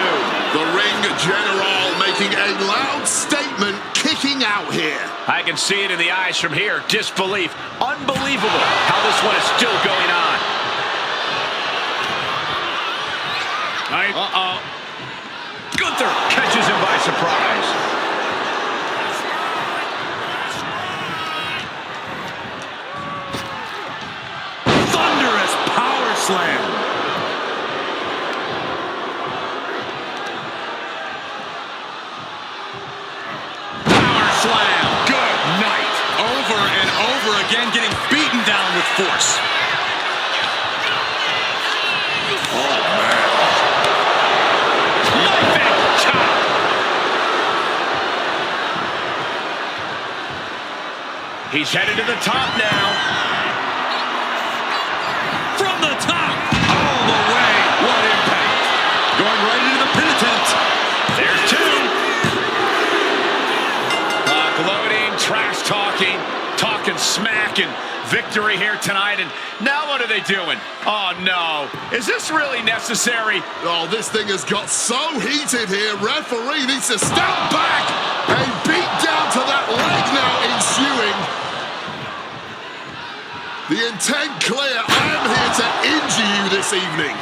The ring general making a loud statement, kicking out here. I can see it in the eyes from here. Disbelief. Unbelievable how this one is still going on. Uh-oh. Gunther catches him by surprise. Thunderous power slam. Slam. Good night. Over and over again, getting beaten down with force. Oh, man. Knifing chop. He's headed to the top now. From the top, all the way. What impact. Going right into the pin attempt. There's 2. Gloating, trash talking, talking smack, and victory here tonight. And now what are they doing? Oh, no. Is this really necessary? Oh, this thing has got so heated here. Referee needs to step back and beat down to that leg now ensuing. The intent clear. I am here to injure you this evening.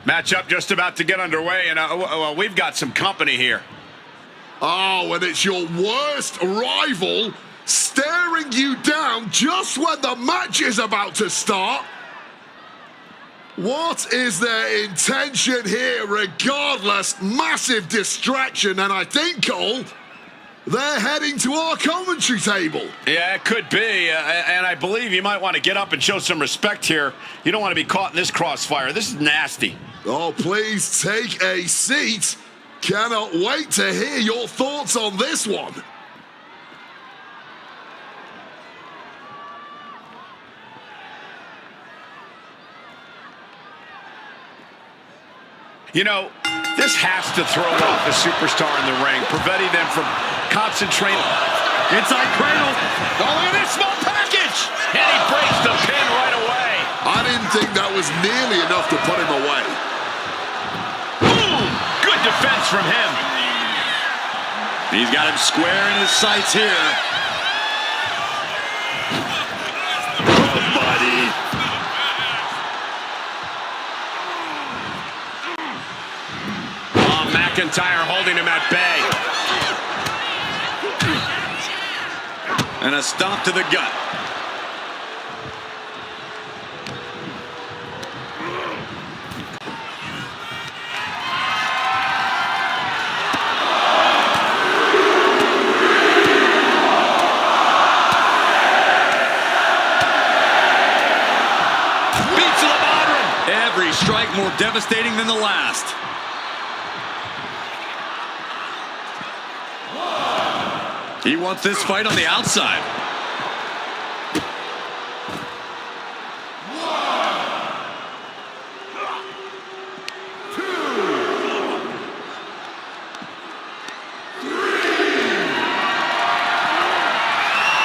Matchup just about to get underway, and well, we've got some company here. Oh, and it's your worst rival staring you down just when the match is about to start. What is their intention here? Regardless, massive distraction, and I think, Cole, they're heading to our commentary table. Yeah, it could be, and I believe you might want to get up and show some respect here. You don't want to be caught in this crossfire. This is nasty. Oh, please take a seat. Cannot wait to hear your thoughts on this one. You know, this has to throw off the superstar in the ring, preventing them from concentrating. Inside cradle. Oh, look at this small package! And he breaks the pin right away. I didn't think that was nearly enough to put him away. Boom! Good defense from him. He's got him square in his sights here. Oh, buddy. McIntyre holding him at bay. And a stomp to the gut. Beats the bottom. Every strike more devastating than the last. He wants this fight on the outside.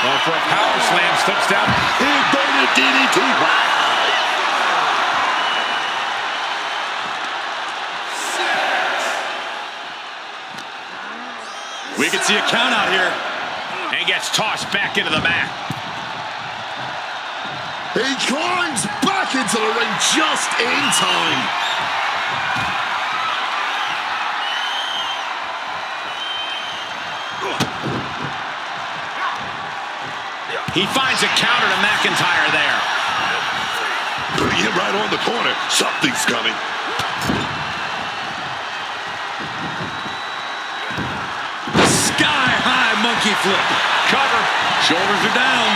Well, for a power slam, slips down. He's going to DDT. Wow. We can see a count out here. And gets tossed back into the mat. He climbs back into the ring just in time. He finds a counter to McIntyre there. Putting him right on the corner. Something's coming. Sky-high monkey flip. Cover. Shoulders are down.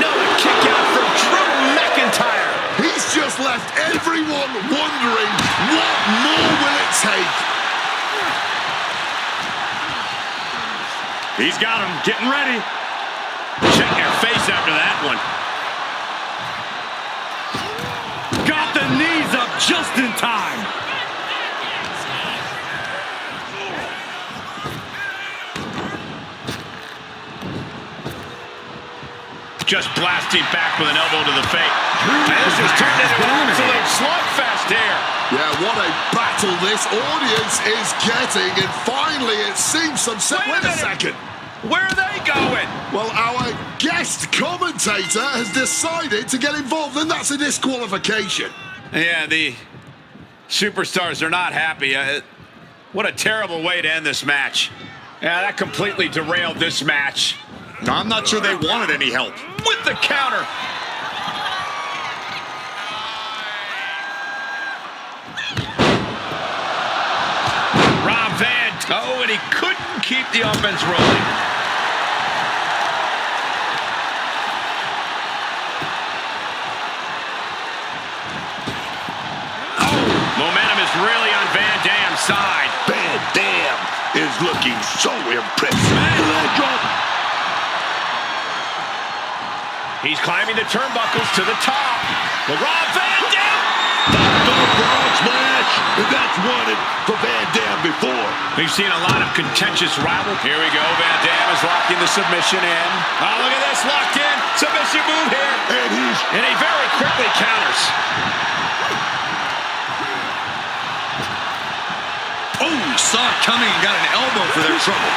No, a kick out from Drew McIntyre. He's just left everyone wondering, what more will it take? He's got him getting ready. Check your face after that one. Got the knees up just in time. Just blasting back with an elbow to the face. And this has turned into an absolute slugfest here. Yeah, what a battle this audience is getting, and finally it seems some sense. Wait a second. Where are they going? Well, our guest commentator has decided to get involved, and that's a disqualification. Yeah, the superstars are not happy. What a terrible way to end this match. Yeah, that completely derailed this match. I'm not sure they wanted any help. With the counter. Rob Van. Oh, and he couldn't keep the offense rolling. Oh, momentum is really on Van Dam's side. Van Dam is looking so impressive. Leg drop. He's climbing the turnbuckles to the top. The Rob Van Dam. The frog smash. And that's won it for Van Dam before. We've seen a lot of contentious rivalry. Here we go. Van Dam is locking the submission in. Oh, look at this. Locked in. Submission move here. And he very quickly counters. Oh, saw it coming and got an elbow for their trouble.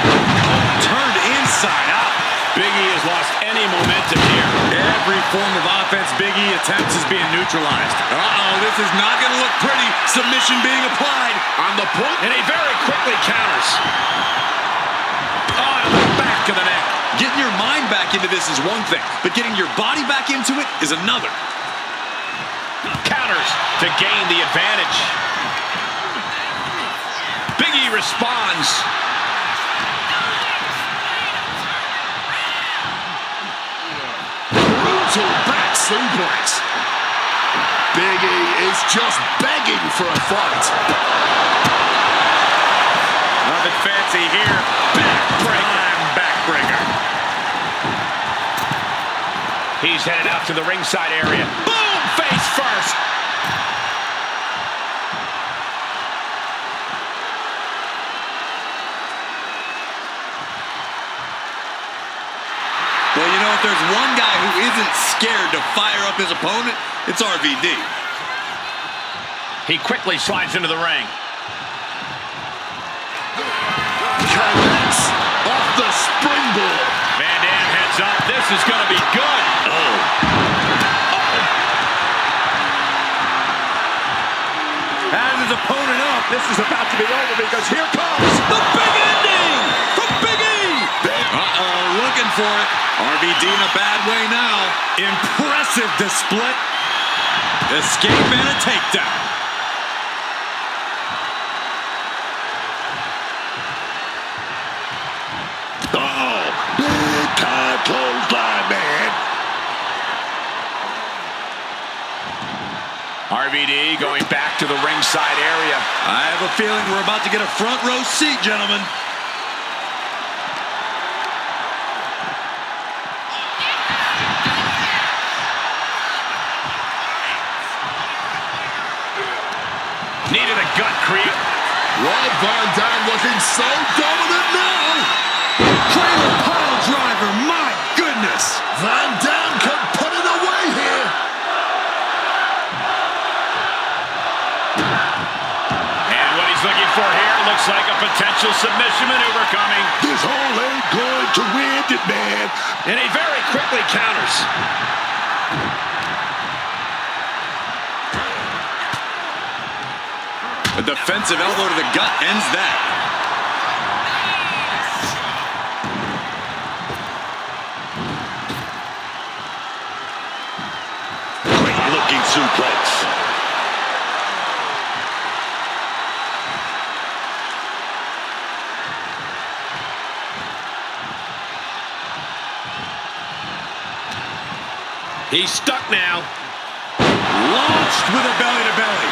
Oh, turned inside out. Big E has lost any momentum here. Every form of offense Big E attempts is being neutralized. Uh-oh, this is not going to look pretty. Submission being applied. On the point. And he very quickly counters. Oh, to the back of the neck. Getting your mind back into this is one thing, but getting your body back into it is another. Counters to gain the advantage. Big E responds. Back suplex. Big E is just begging for a fight. Nothing fancy here. Backbreaker. He's headed out to the ringside area. Boom! Face first. Well, you know, if there's one guy who isn't scared to fire up his opponent, it's RVD. He quickly slides into the ring. Connects off the springboard. Van Dam heads up. This is going to be good. And This is about to be over because here comes the big ending from Big E. Looking for it. RVD in a bad way now. Impressive to split. Escape and a takedown. Oh, big time clothesline, man. RVD going back to the ringside area. I have a feeling we're about to get a front row seat, gentlemen. Needed a gut creep. Rob Van Dam looking so dominant now. Cradle pile driver, my goodness. Van Dam can put it away here. And what he's looking for here looks like a potential submission maneuver coming. This hole ain't going to win it, man. And he very quickly counters. A defensive elbow to the gut ends that. Great looking suplex. He's stuck now. Launched with a belly-to-belly.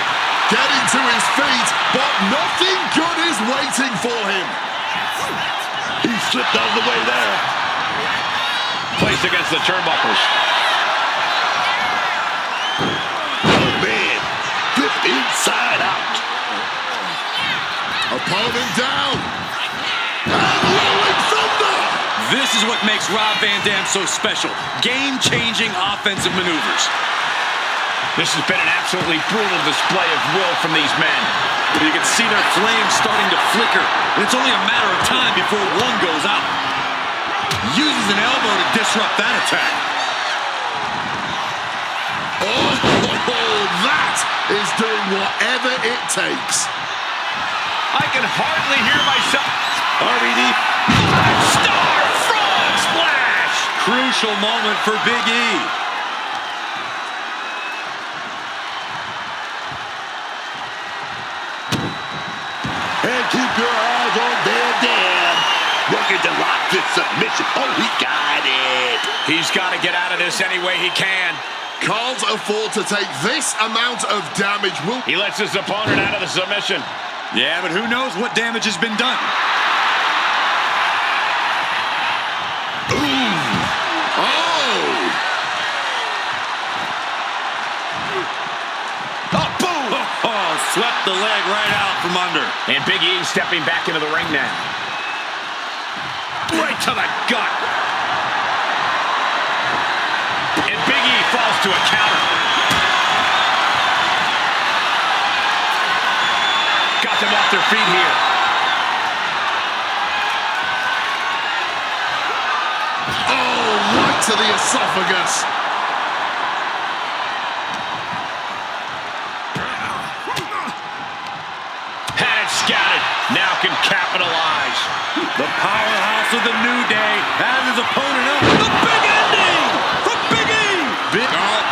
Getting to his feet, but nothing good is waiting for him. He slipped out of the way there. Placed against the turnbuckles. Oh, man. Flipped inside out. Opponent down. And rolling thunder. This is what makes Rob Van Dam so special. Game-changing offensive maneuvers. This has been an absolutely brutal display of will from these men. You can see their flames starting to flicker, and it's only a matter of time before one goes out. Uses an elbow to disrupt that attack. Oh, that is doing whatever it takes. I can hardly hear myself. RVD. Star frog splash. Crucial moment for Big E. And keep your eyes on Van Dam. Working to lock this submission. Oh, he got it. He's got to get out of this any way he can. Can't afford to take this amount of damage. He lets his opponent out of the submission. Yeah, but who knows what damage has been done. Swept the leg right out from under. And Big E stepping back into the ring now. Right to the gut. And Big E falls to a counter. Got them off their feet here. Oh, right to the esophagus. Now can capitalize. The powerhouse of the New Day has his opponent up. The big ending from Big E.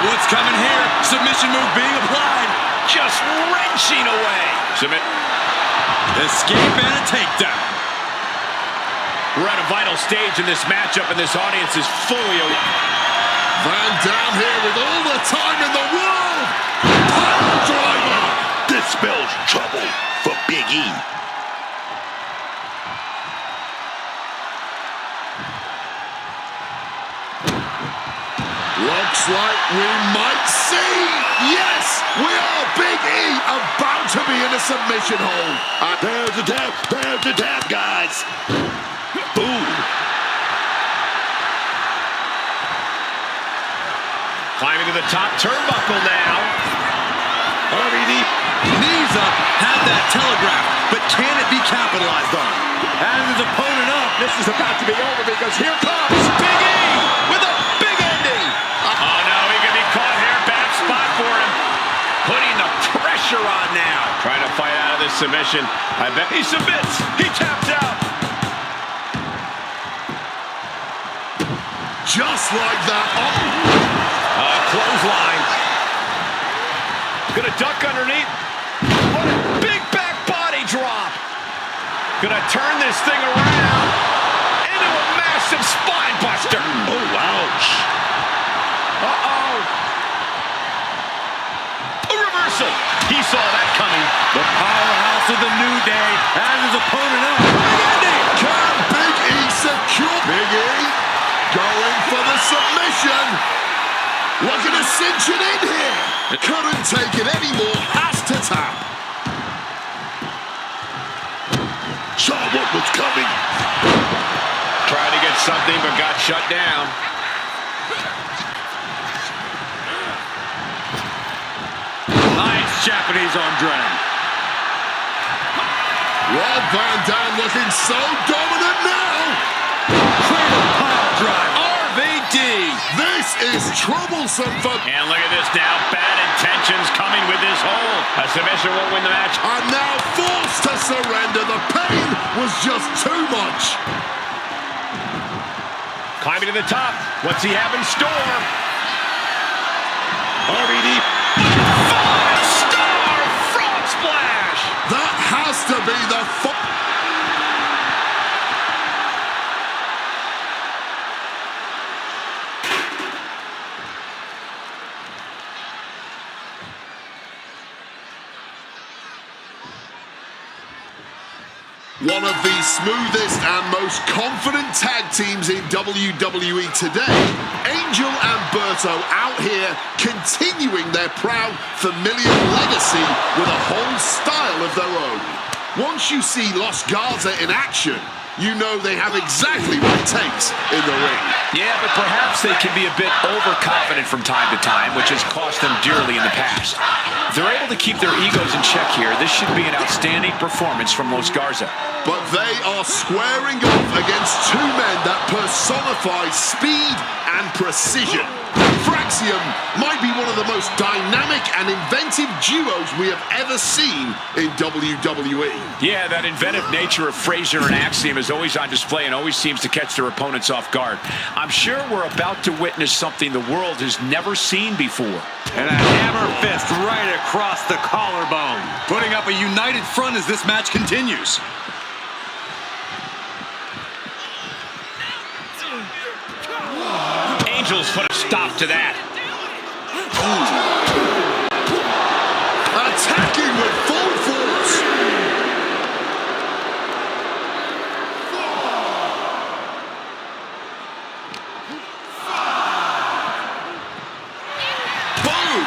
What's coming here? Submission move being applied. Just wrenching away. Submit. Escape and a takedown. We're at a vital stage in this matchup, and this audience is fully aware. Van Dam here with all the time in the world. Pile driver. This spells trouble for Big E. Looks like we might see. Yes, we are. Big E about to be in a submission hold. There's the tap. There's the tap, guys. Boom. Climbing to the top turnbuckle now. RVD, knees up, had that telegraph, but can it be capitalized on? And his opponent up. This is about to be over because here comes Big E with a big ending. Oh no, he can be caught here. Bad spot for him. Putting the pressure on now. Trying to fight out of this submission. I bet he submits. He taps out. Just like that. Clothesline. Gonna duck underneath. What a big back body drop. Gonna turn this thing around into a massive spine buster. Oh, ouch. Uh-oh. A reversal. He saw that coming. The powerhouse of the New Day has his opponent up. Big ending. Can Big E secure? Big E going for the submission. Looking to cinch it in here. Couldn't take it anymore. Has to tap. Saw what was coming. Tried to get something but got shut down. Nice Japanese arm drag. Rob Van Dam looking so dominant now. Cradle pile drive. RVD. This is troublesome for... And look at this now. Bad intentions coming with this hold. A submission won't win the match. Are now forced to surrender. The pain was just too much. Climbing to the top. What's he have in store? RVD. 5-star frog splash. That has to be the... One of the smoothest and most confident tag teams in WWE today, Angel and Berto out here continuing their proud, familiar legacy with a whole style of their own. Once you see Los Garza in action, you know they have exactly what it takes in the ring. Yeah, but perhaps they can be a bit overconfident from time to time, which has cost them dearly in the past. If they're able to keep their egos in check here, this should be an outstanding performance from Los Garza. But they are squaring off against two men that personify speed and precision. Axiom might be one of the most dynamic and inventive duos we have ever seen in WWE. Yeah, that inventive nature of Frazer and Axiom is always on display and always seems to catch their opponents off guard. I'm sure we're about to witness something the world has never seen before. And a hammer fist right across the collarbone, putting up a united front as this match continues. Angels put a stop to that. Attacking with full force. Boom!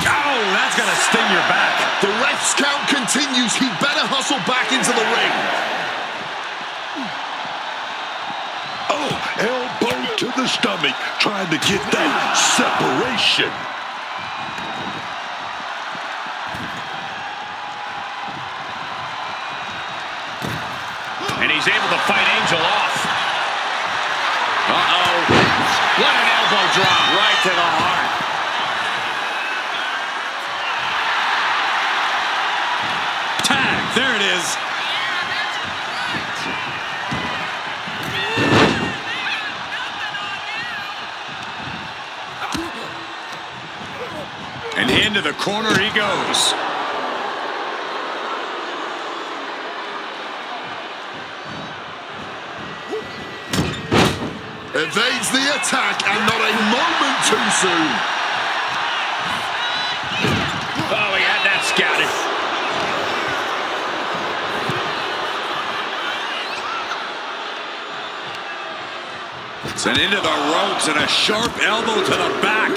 Oh, that's gonna sting your back. The ref's count continues. He better hustle back into the ring. Elbow to the stomach, trying to get that separation. And he's able to fight Angel off. Uh-oh. What an elbow drop. Right to the heart. Tag, there it is. And into the corner he goes. Evades the attack and not a moment too soon. Oh, he had that scouted. Sent into the ropes and a sharp elbow to the back.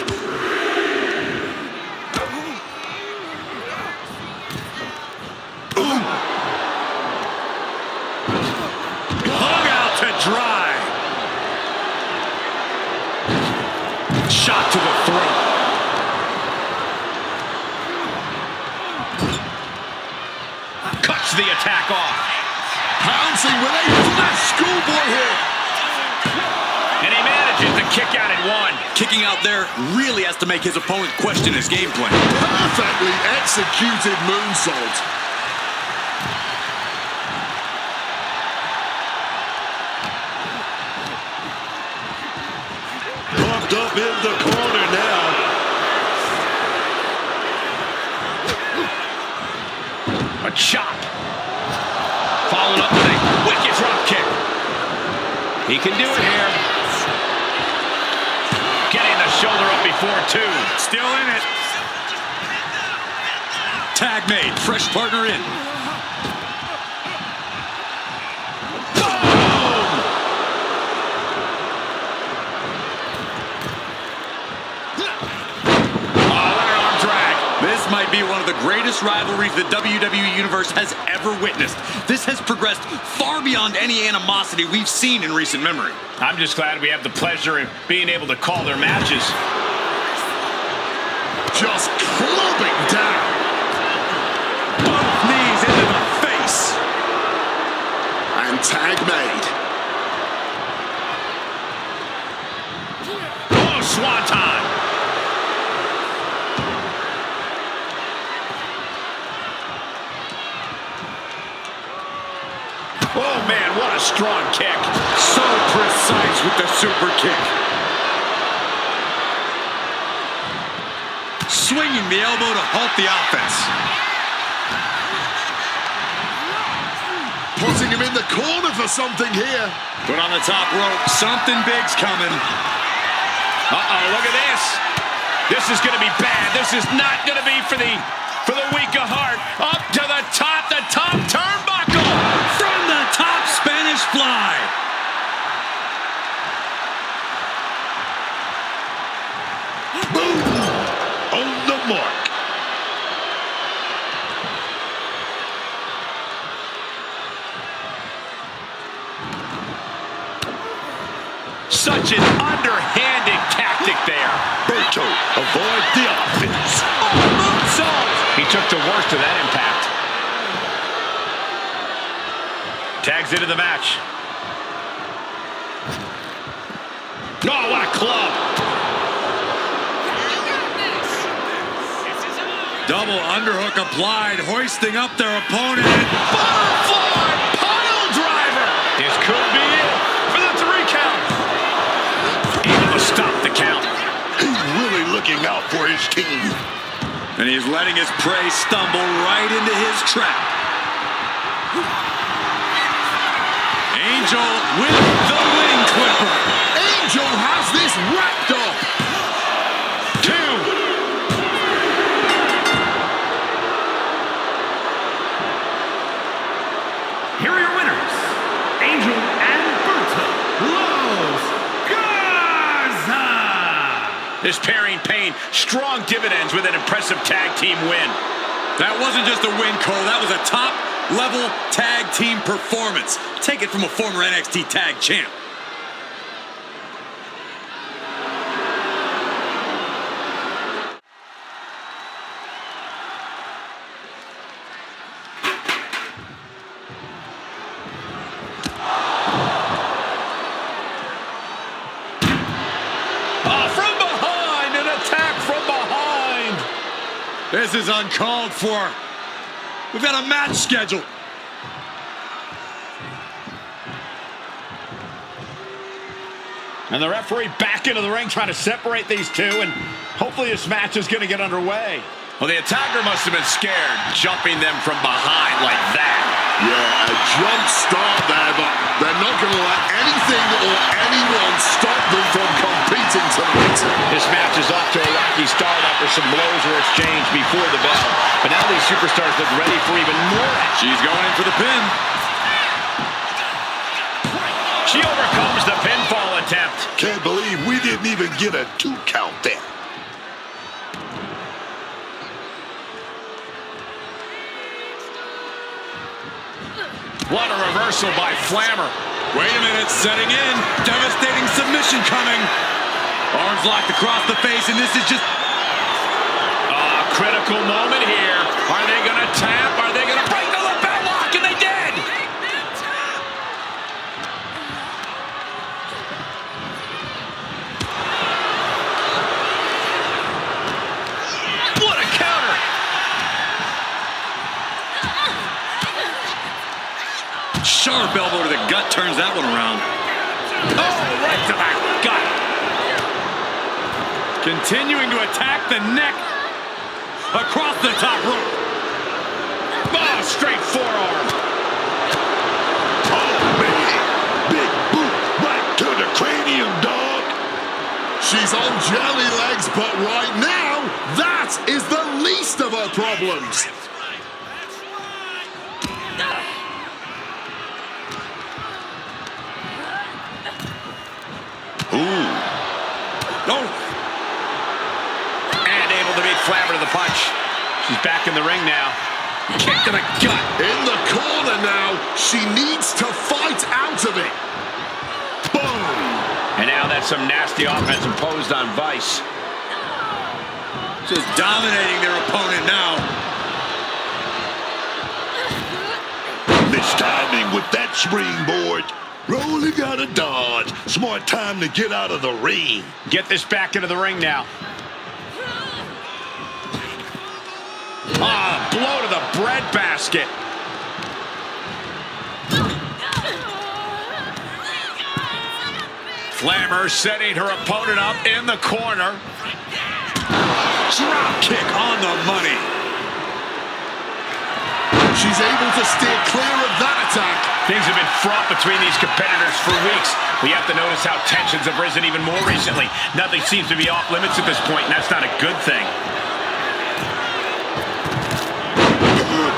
Hung out to dry. Shot to the throat. Cuts the attack off. Pouncing with a flash schoolboy here. And he manages to kick out at one. Kicking out there really has to make his opponent question his game plan. Perfectly executed moonsault. Pumped up in the corner now. A chop. Followed up with a wicked drop kick. He can do it here. Getting the shoulder up before two. Still in it. Tag made. Fresh partner in. Might be one of the greatest rivalries the WWE Universe has ever witnessed. This has progressed far beyond any animosity we've seen in recent memory. I'm just glad we have the pleasure of being able to call their matches. Just clubbing down. Both knees into the face. And tag made. Oh, swanton. Oh, man, what a strong kick. So precise with the super kick. Swinging the elbow to halt the offense. Putting him in the corner for something here. Put on the top rope. Something big's coming. Uh-oh, look at this. This is going to be bad. This is not going to be for the weak of heart. Up to the top turnbuckle. From the top Spanish fly. Boom! On the mark. Such an underhanded tactic there. Berto, avoid the offense. Oh, moonsault. He took the worst of that impact. Tags into the match. Oh, what a club. Double underhook applied, hoisting up their opponent. Butterfly pile driver. This could be it for the 3 count. Able to stop the count. He's really looking out for his team. And he's letting his prey stumble right into his trap. Angel with the wing clipper. Angel has this wrapped up. 2. Here are your winners, Angel and Berto Los Garza. This pairing paying strong dividends with an impressive tag team win. That wasn't just a win, Cole. That was a top-level tag team performance. Take it from a former NXT tag champ. From behind, an attack from behind. This is uncalled for. We've got a match scheduled. And the referee back into the ring trying to separate these two, and hopefully this match is going to get underway. Well, the attacker must have been scared, jumping them from behind like that. Yeah, a jump start there, but they're not going to let anything or anyone stop them from competing tonight. This match is off to a rocky start after some blows were exchanged before the bell. But now these superstars look ready for even more action. She's going in for the pin. She overcomes the pinfall attempt. Can't believe we didn't even get a 2 count there. What a reversal by Flammer. Wait a minute, setting in. Devastating submission coming. Arms locked across the face, and this is just... A critical moment here. Are they going to tap? Are they going to break the lapel lock? And they did! Sharp elbow to the gut turns that one around. Oh, right to the gut. Continuing to attack the neck across the top rope. Oh, straight forearm. Oh, man. Big boot right to the cranium, dog. She's on jelly legs, but right now, that is the least of her problems. Ooh. Oh. And able to beat Flammer to the punch. She's back in the ring now. Kick to the gut. In the corner now, she needs to fight out of it. Boom! And now that's some nasty offense imposed on Vice. Just dominating their opponent now. Mistiming with that springboard. Rolling out of dodge. Smart time to get out of the ring. Get this back into the ring now. Ah, blow to the breadbasket. Flammer setting her opponent up in the corner. Drop kick on the money. She's able to steer clear of that attack. Things have been fraught between these competitors for weeks. We have to notice how tensions have risen even more recently. Nothing seems to be off limits at this point, and that's not a good thing.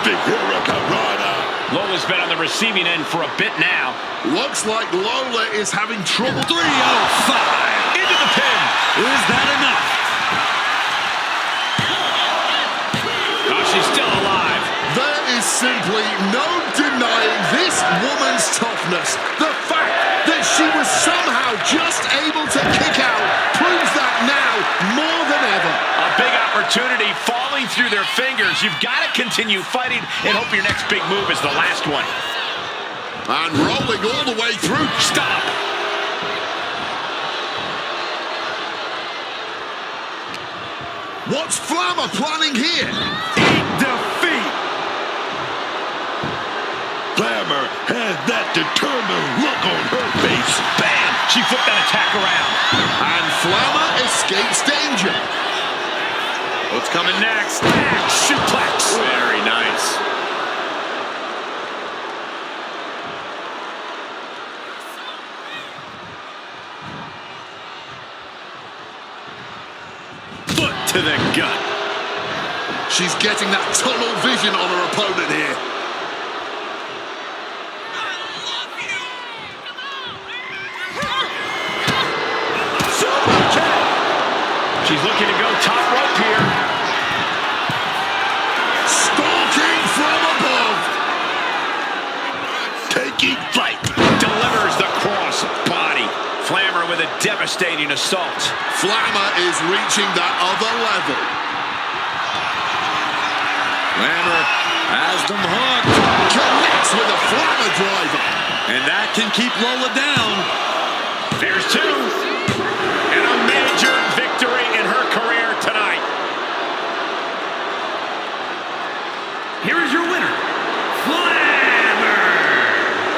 Big hurricanrana. Lola's been on the receiving end for a bit now. Looks like Lola is having trouble. 305. Into the pin. Is that enough? Oh, she's still alive. There is simply no denying this woman's toughness. The fact that she was somehow just able to kick out proves that now more than ever. A big opportunity falling through their fingers. You've got to continue fighting and hope your next big move is the last one. And rolling all the way through. Stop. What's Flammer planning here? Eat defeat. Flammer has that determined look on her face. Bam! She flipped that attack around. And Flammer escapes danger. What's coming next? Back suplex. Very nice. Foot to the gut. She's getting that tunnel vision on her opponent here. She's looking to go top rope here. Stalking from above. Taking flight. Delivers the cross body. Flammer with a devastating assault. Flammer is reaching that other level. Flammer has them hooked. Connects with a Flammer driver. And that can keep Lola down. There's two. And a major victory in her career tonight. Here is your winner, Flammer.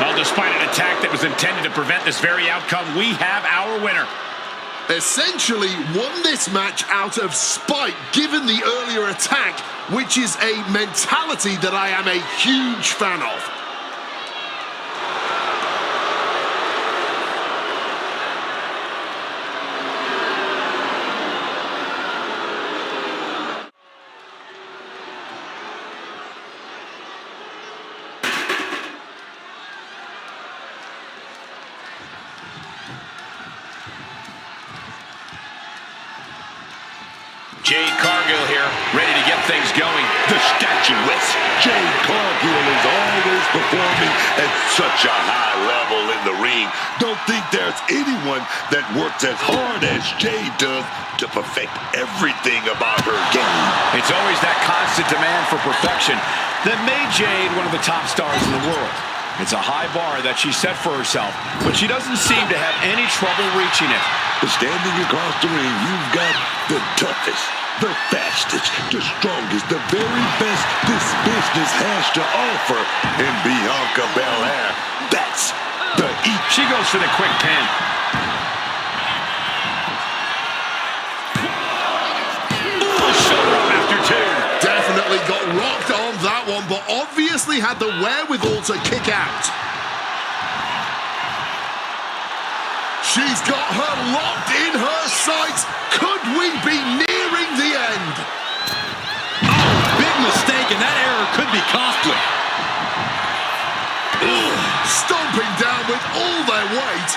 Well, despite an attack that was intended to prevent this very outcome, we have our winner. Essentially won this match out of spite given the earlier attack, which is a mentality that I am a huge fan of. Jade Cargill here, ready to get things going. The statuesque Jade Cargill is always performing at such a high level in the ring. Don't think there's anyone that works as hard as Jade does to perfect everything about her game. It's always that constant demand for perfection that made Jade one of the top stars in the world. It's a high bar that she set for herself, but she doesn't seem to have any trouble reaching it. But standing across the ring, you've got the toughest, the fastest, the strongest, the very best this business has to offer in Bianca Belair. She goes for the quick pin. Ooh, shoulder up after two. Definitely got rocked on that one, but obviously had the wherewithal to kick out. She's got her locked in her sights. Could we be nearing the end? Oh, big mistake, and that error could be costly. Stomping down with all their weight.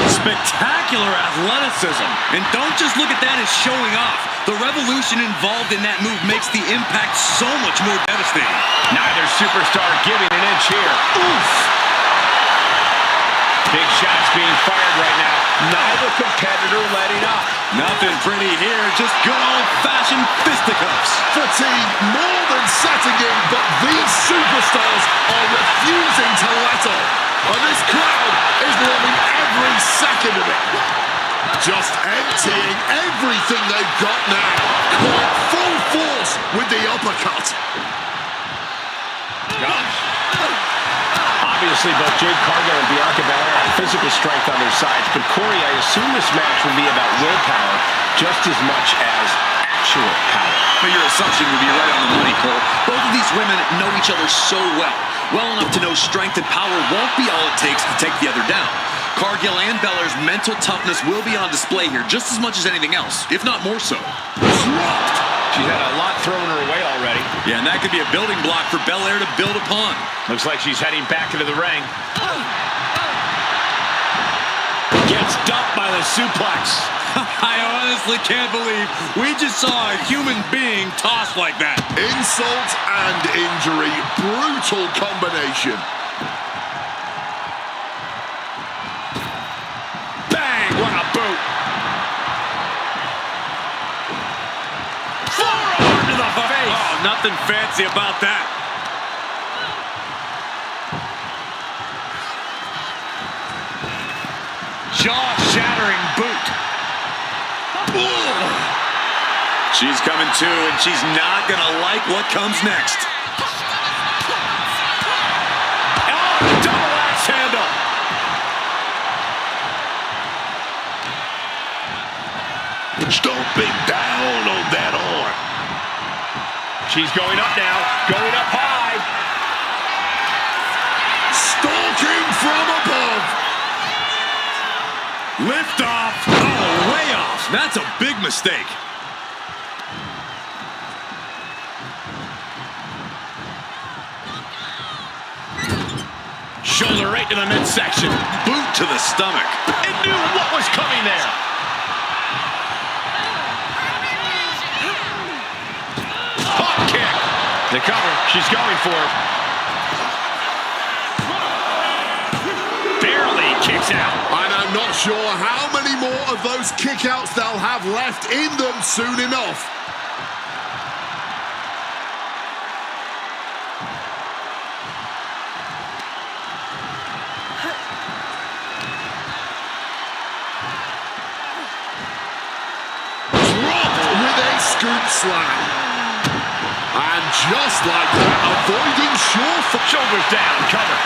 Spectacular athleticism. And don't just look at that as showing off. The revolution involved in that move makes the impact so much more devastating. Neither superstar giving an inch here. Oof! Big shots being fired right now. Neither competitor letting up. Nothing pretty here, just good old-fashioned fisticuffs. Fatigue more than setting in, but these superstars are refusing to let up. And this crowd is loving every second of it. Just emptying everything they've got now. Caught full force with the uppercut. Gosh. Obviously, both Jade Cargill and Bianca Belair have physical strength on their sides, but Corey, I assume this match will be about willpower just as much as actual power. But your assumption would be right on the money, Cole. Both of these women know each other so well enough to know strength and power won't be all it takes to take the other down. Cargill and Belair's mental toughness will be on display here just as much as anything else, if not more so. Dropped. She's had a lot thrown her way already. Yeah, and that could be a building block for Belair to build upon. Looks like she's heading back into the ring. Gets dumped by the suplex. I honestly can't believe we just saw a human being tossed like that. Insult and injury. Brutal combination. Bang! What a boot. Forearm to the face. Oh, nothing fancy about that. Jaw-shattering boot. She's coming to, and she's not going to like what comes next. Oh, double axe handle. Stomping down on that arm. She's going up now. Going up high. Stalking from above. Lift off. Oh, way off. That's a big mistake. Shoulder right to the midsection. Boot to the stomach. It knew what was coming there. Hop kick. The cover. She's going for it. Barely kicks out. And I'm not sure how many more of those kickouts they'll have left in them soon enough. Scoop slam. And just like that, avoiding shoulders down, cover.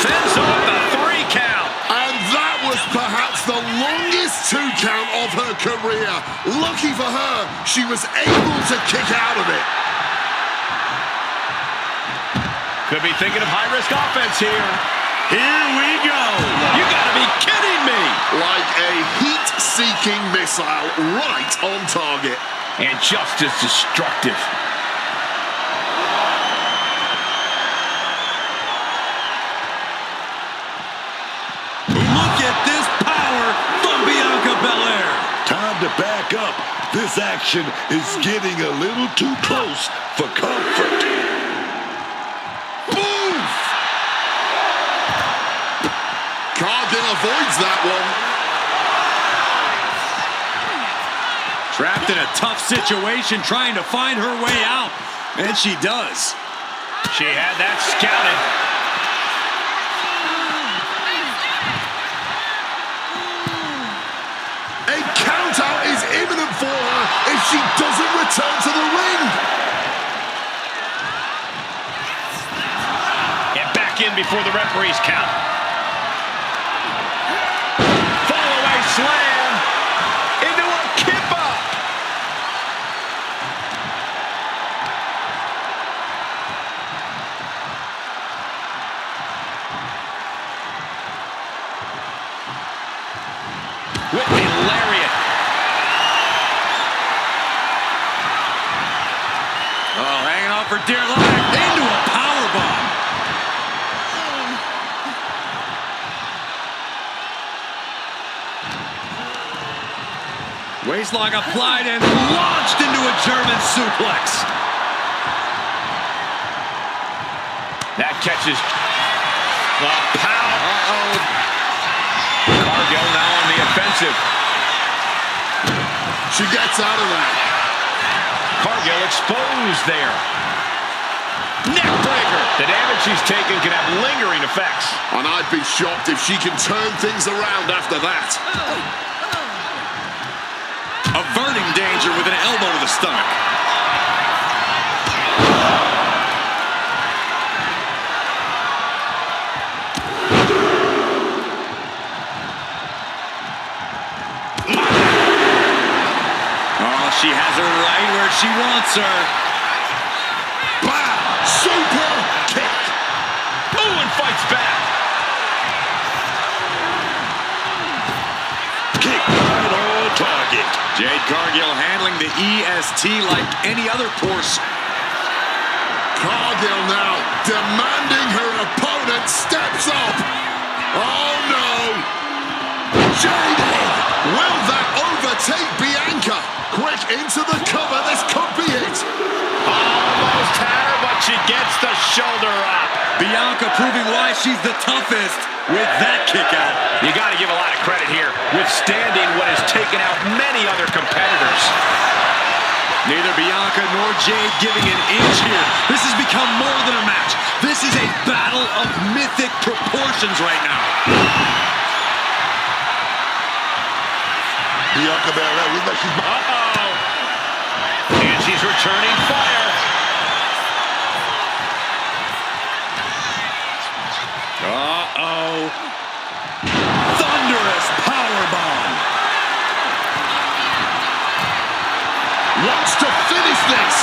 Fends off the 3 count. And that was perhaps the longest 2 count of her career. Lucky for her, she was able to kick out of it. Could be thinking of high-risk offense here. Here we go. You gotta be kidding me. Like a heat-seeking missile right on target. And just as destructive. Look at this power from Bianca Belair. Time to back up. This action is getting a little too close for comfort. Cargill avoids that one. Trapped in a tough situation, trying to find her way out. And she does. She had that scouted. A countout is imminent for her if she doesn't return to the ring. before the referees count. Fall-away slam into a kip-up. Whipping lariat. Oh, hanging on for dear life. Into a powerbomb. Waistlock applied and launched into a German suplex. That catches the power. Cargill now on the offensive. She gets out of that. Cargill exposed there. Neck breaker. The damage she's taken can have lingering effects. And I'd be shocked if she can turn things around after that. Averting danger with an elbow to the stomach. Oh, she has her right where she wants her. Bam! Super kick. Oh, and fights back. Kick right on target. Jade Cargill handling the EST like any other horse. Cargill now demanding her opponent steps up. Oh no! Jade, will that overtake Bianca? Quick into the cover, this could be it. Almost had her, but she gets the shoulder up. Bianca proving why she's the toughest with that kick out. You got to give a lot of credit here, withstanding what has taken out many other competitors. Neither Bianca nor Jade giving an inch here. This has become more than a match. This is a battle of mythic proportions right now. Bianca Belair looks like she's Uh-oh. And she's returning fire. Uh-oh. Thunderous powerbomb. Wants to finish this.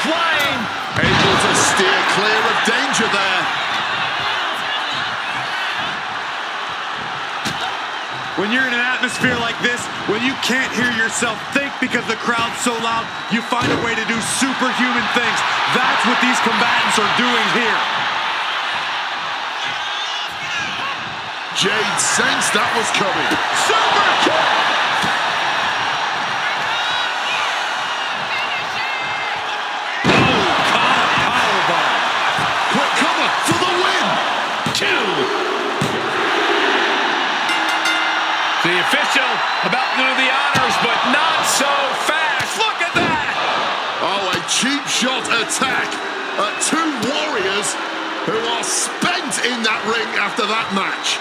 Flying. Able to steer clear of danger there. When you're in an atmosphere like this, when you can't hear yourself think because the crowd's so loud, you find a way to do superhuman things. That's what these combatants are doing here. Jade sensed that was coming. Super kick. Powerbomb. Quick cover for the win. 2. The official about to do the honors, but not so fast. Look at that. Oh, a cheap shot attack at two warriors who are spent in that ring after that match.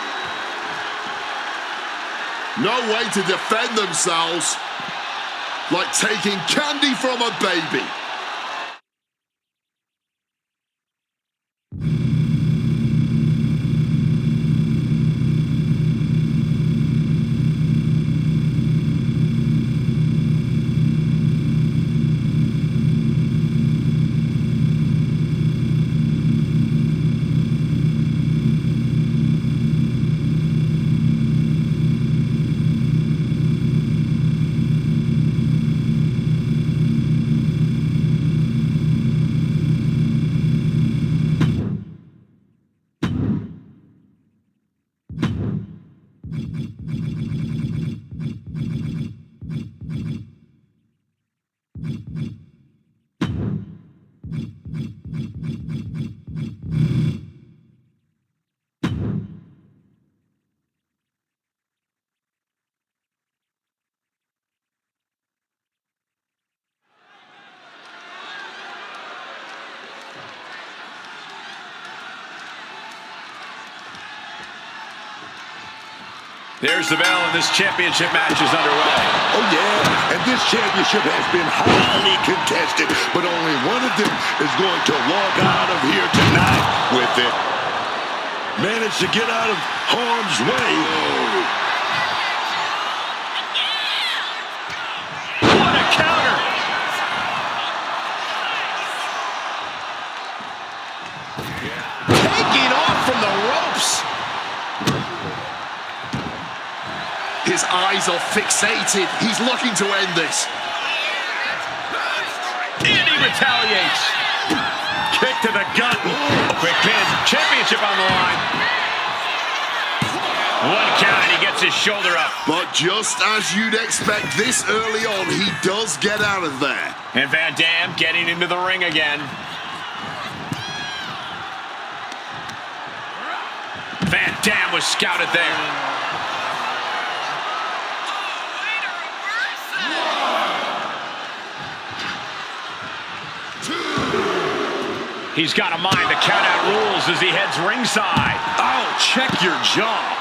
No way to defend themselves, like taking candy from a baby. There's the bell, and this championship match is underway. Oh, yeah, and this championship has been highly contested, but only one of them is going to walk out of here tonight with it. Managed to get out of harm's way. What a counter! Taking off from the ropes. His eyes are fixated. He's looking to end this. And he retaliates. Kick to the gut. Quick pin. Championship on the line. One count, and he gets his shoulder up. But just as you'd expect this early on, he does get out of there. And Van Dam getting into the ring again. Van Dam was scouted there. He's got to mind the count-out rules as he heads ringside. Oh, check your jaw.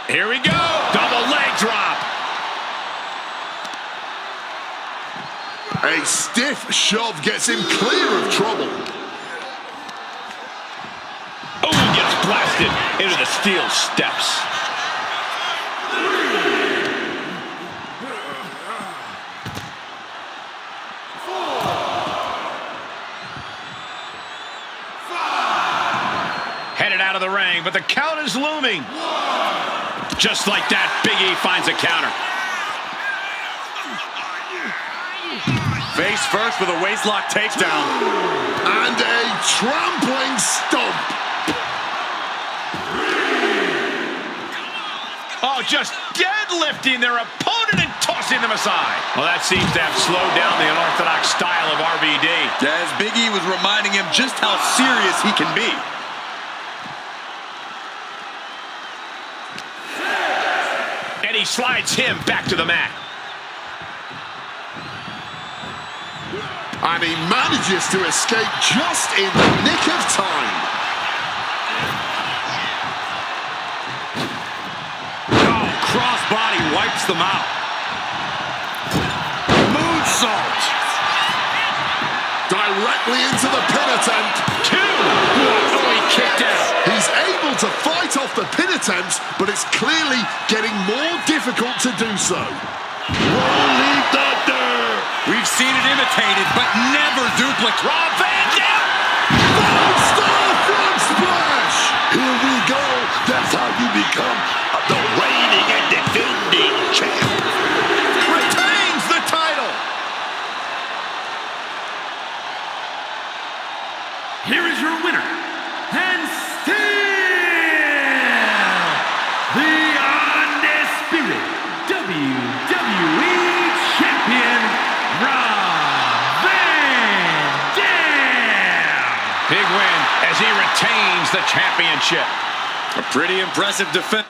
Here we go. Double leg drop. A stiff shove gets him clear of trouble. Oh, gets blasted into the steel steps. Headed out of the ring, but the count is looming. Just like that, Big E finds a counter. Face first with a waistlock takedown. And a trampling stomp. Oh, just deadlifting their opponent and tossing them aside. Well, that seems to have slowed down the unorthodox style of RVD. As Big E was reminding him just how serious he can be. And he slides him back to the mat. And he manages to escape just in the nick of time. Oh, crossbody wipes them out. Moonsault. Directly into the pin attempt. Two. Oh, he kicked out. He's able to fight off the pin attempts, but it's clearly getting more difficult to do so. Rolling Thunder. We've seen it imitated, but never duplicated. Rob Van Dam. Five-star front splash. Here we go. That's how you become the reigning and defending champ. Retains the title. Here is your winner, and still the undisputed WWE Champion, Rob Van Dam. Big win as he retains the championship. A pretty impressive defense.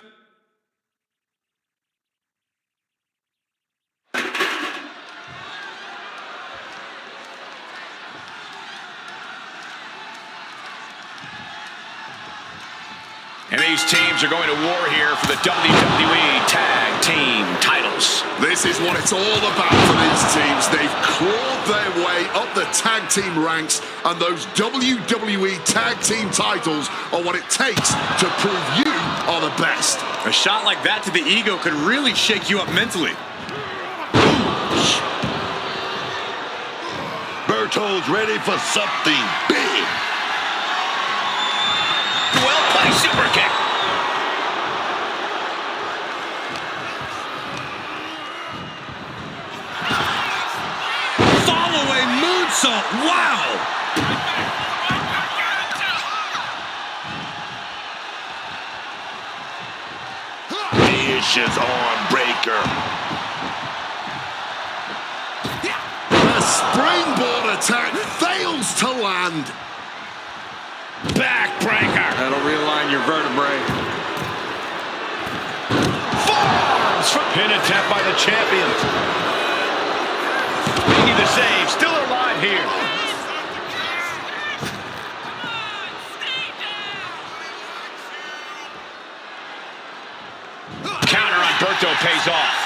And these teams are going to war here for the WWE Tag Team titles. This is what it's all about for these teams. They've clawed their way up the tag team ranks, and those WWE Tag Team titles are what it takes to prove you are the best. A shot like that to the ego could really shake you up mentally. Berto's ready for something big. Well-placed super kick. Fall-away moonsault. Wow. Vicious arm breaker. The springboard attack fails to land. Backbreaker. That'll realign your vertebrae. Forearms from pin attempt by the champions. Making the save. Still alive here. Alberto pays off.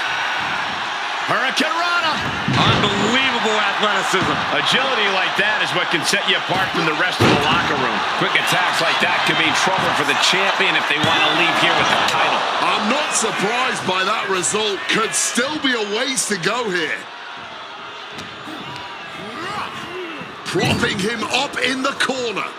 Hurricane Rana. Unbelievable athleticism. Agility like that is what can set you apart from the rest of the locker room. Quick attacks like that could mean trouble for the champion if they want to leave here with the title. I'm not surprised by that result. Could still be a ways to go here. Propping him up in the corner.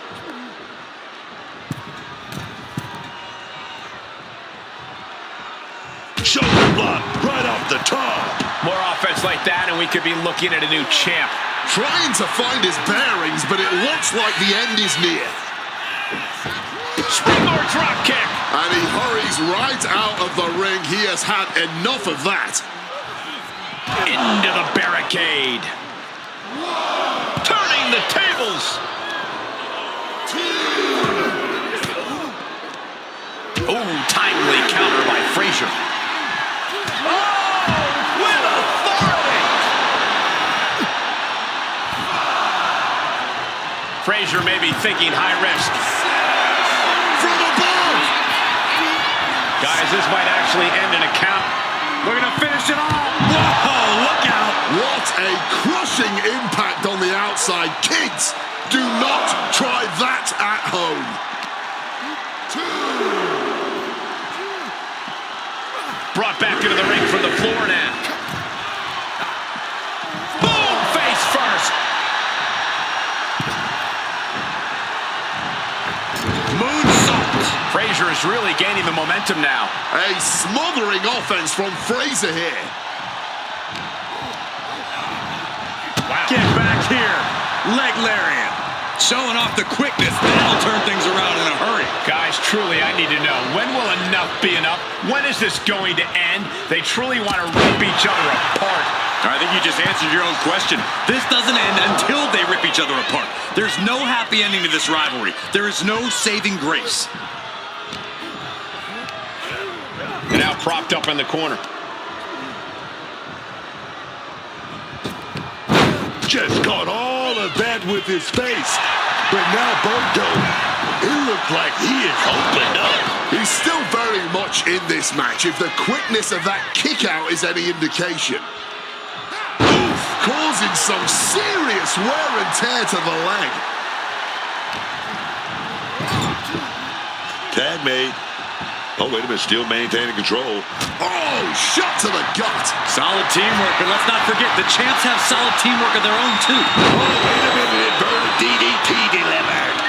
Shoulder block right off the top. More offense like that, and we could be looking at a new champ. Trying to find his bearings, but it looks like the end is near. Springboard drop kick. And he hurries right out of the ring. He has had enough of that. Into the barricade. Turning the tables. Oh, timely counter by Frazer. Frazer may be thinking high risk. From above! Guys, this might actually end in a count. Looking to finish it off. Whoa, look out. What a crushing impact on the outside. Kids, do not try that at home. Brought back into the ring from the floor now. Boom! Face first. Moonsault. Frazer is really gaining the momentum now. A smothering offense from Frazer here. Wow. Get back here. Leg lariat. Showing off the quickness. That'll turn things around in a hurry. Guys, truly, I need to know, when will enough be enough? When is this going to end? They truly want to rip each other apart. I think you just answered your own question. This doesn't end until they rip each other apart. There's no happy ending to this rivalry. There is no saving grace. And now propped up in the corner. Just caught all of that with his face. But now Bodo, it looked like he is opened up. He's still very much in this match, if the quickness of that kick out is any indication. Oof, causing some serious wear and tear to the leg. Tag made. Oh, wait a minute, still maintaining control. Oh, shot to the gut. Solid teamwork, but let's not forget, the champs have solid teamwork of their own, too. Oh, wait a minute, inverted DDT delivered.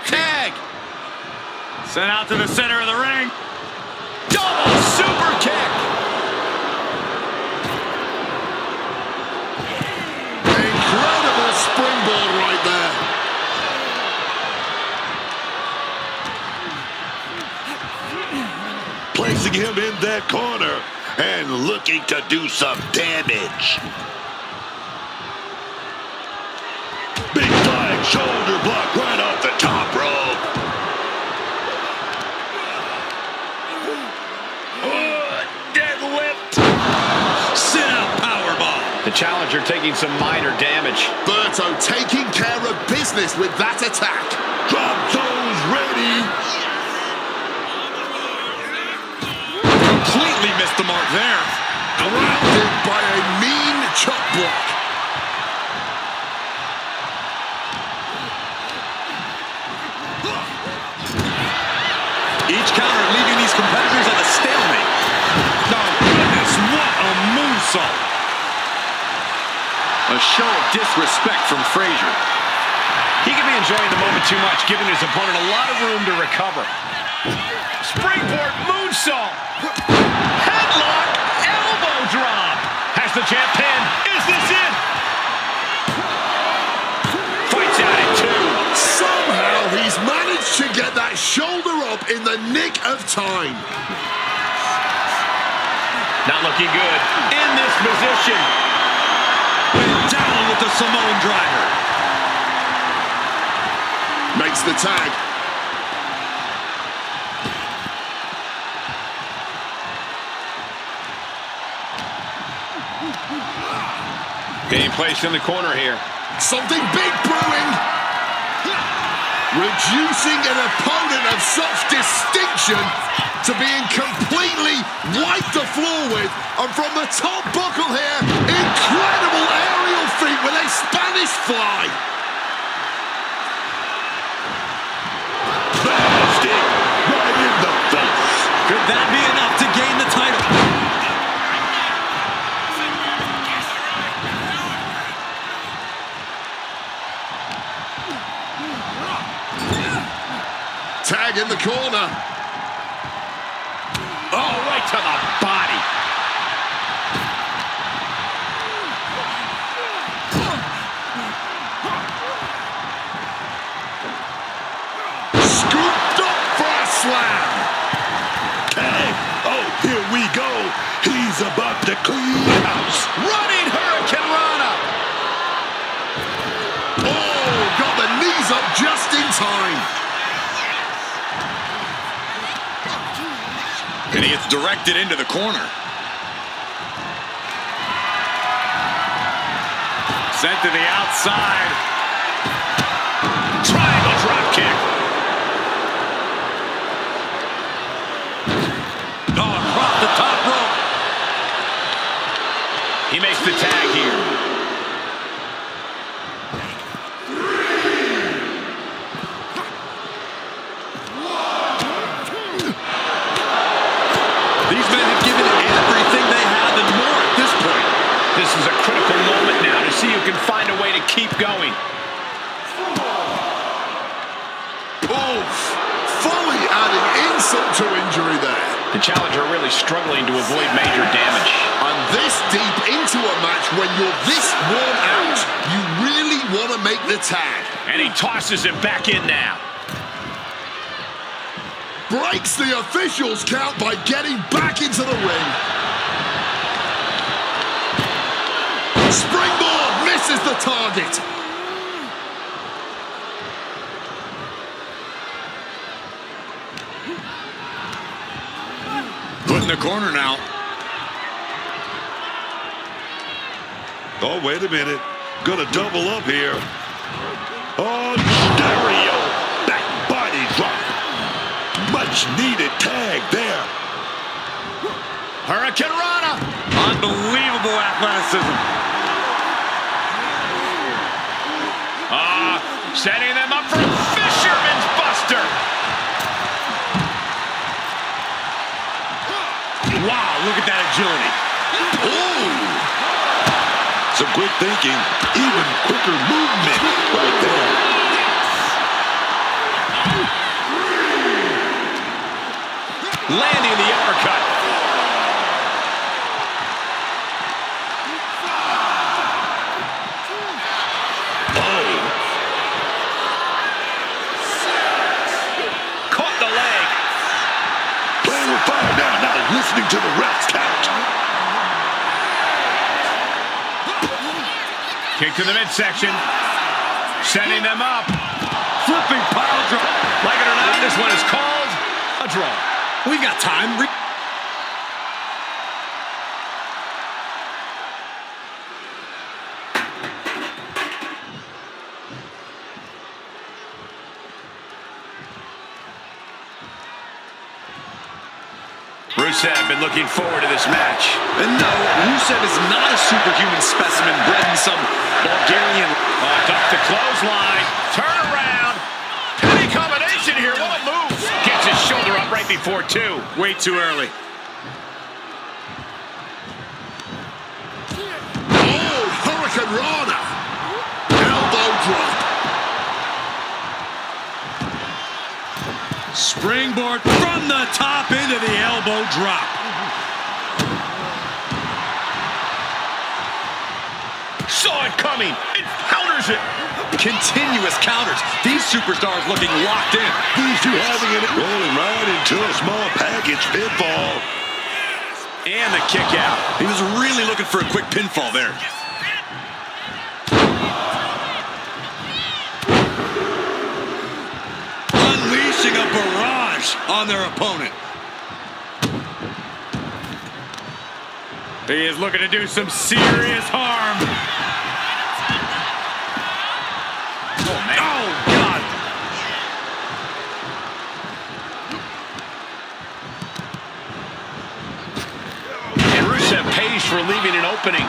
Tag! Sent out to the center of the ring. Double super kick! Incredible springboard right there. Placing him in that corner and looking to do some damage. Big flying shoulder block right off the top rope. Deadlift! Sit-out powerbomb. The challenger taking some minor damage. Berto taking care of business with that attack. Drop those ready. Completely missed the mark there. Grounded by a mean chop block. Each counter leaving these competitors at a stalemate. Oh, goodness, what a moonsault. A show of disrespect from Frazer. He could be enjoying the moment too much, giving his opponent a lot of room to recover. Springboard moonsault. Headlock, elbow drop. Has the champ pinned. Is this it? Fights out at 2. Somehow he's managed to get that shoulder up in the nick of time. Not looking good. In this position. Went down with the Samoan driver. Makes the tag. Being placed in the corner here. Something big brewing. Reducing an opponent of such distinction to being completely wiped the floor with. And from the top buckle here, incredible aerial feat with a Spanish fly. Blasted right in the face. Could that be enough to gain the title? Tag in the corner. Oh, right to the body. Scooped up for a slam. Tag. Oh, here we go. He's about to clean house. Running Hurricane Rana. Oh, got the knees up just in time. And he gets directed into the corner. Sent to the outside. Triangle drop kick. Oh, across the top rope. He makes the tag here. These men have given it everything they have and more at this point. This is a critical moment now to see who can find a way to keep going. Oof. Fully adding insult to injury there. The challenger really struggling to avoid major damage. And this deep into a match, when you're this worn out, you really want to make the tag. And he tosses it back in now. Breaks the official's count by getting back into the ring. Springboard misses the target. Put in the corner now. Oh, wait a minute. Gonna double up here. Oh, stereo. Back body drop. Much needed tag there. Hurricane Rana. Unbelievable athleticism. Setting them up for Fisherman's Buster. Wow, look at that agility. Ooh. Some quick thinking. Even quicker movement right there. Landing the uppercut. Oh. Caught the leg. Playing with fire now, not listening to the ref's count. Kick to the midsection. Setting them up. Flipping pile driver. Like it or not, this one is called a draw. We've got time. Rusev been looking forward to this match. And no, Rusev is not a superhuman specimen bred in some Bulgarian. Off the clothesline. Turn around. Penny combination here. What a move. Gets his shoulder up right before two. Way too early. Oh, Hurricane Rana. Elbow drop. Springboard from the top into the elbow drop. Saw it coming. It counters it. Continuous counters. These superstars looking locked in. These two having it rolling right into a small package pinfall. And the kick out. He was really looking for a quick pinfall there. Unleashing a barrage on their opponent. He is looking to do some serious harm. for leaving an opening.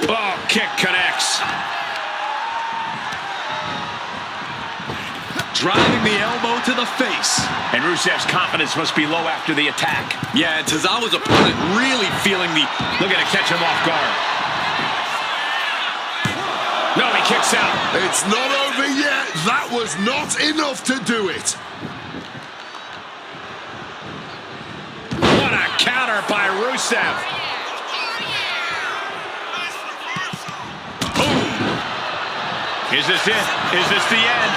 Oh, kick connects. Driving the elbow to the face. And Rusev's confidence must be low after the attack. Yeah, and Tozawa's opponent really feeling the... Looking to catch him off guard. No, he kicks out. It's not over yet. That was not enough to do it. What a counter by Rusev. Boom. Is this it? Is this the end?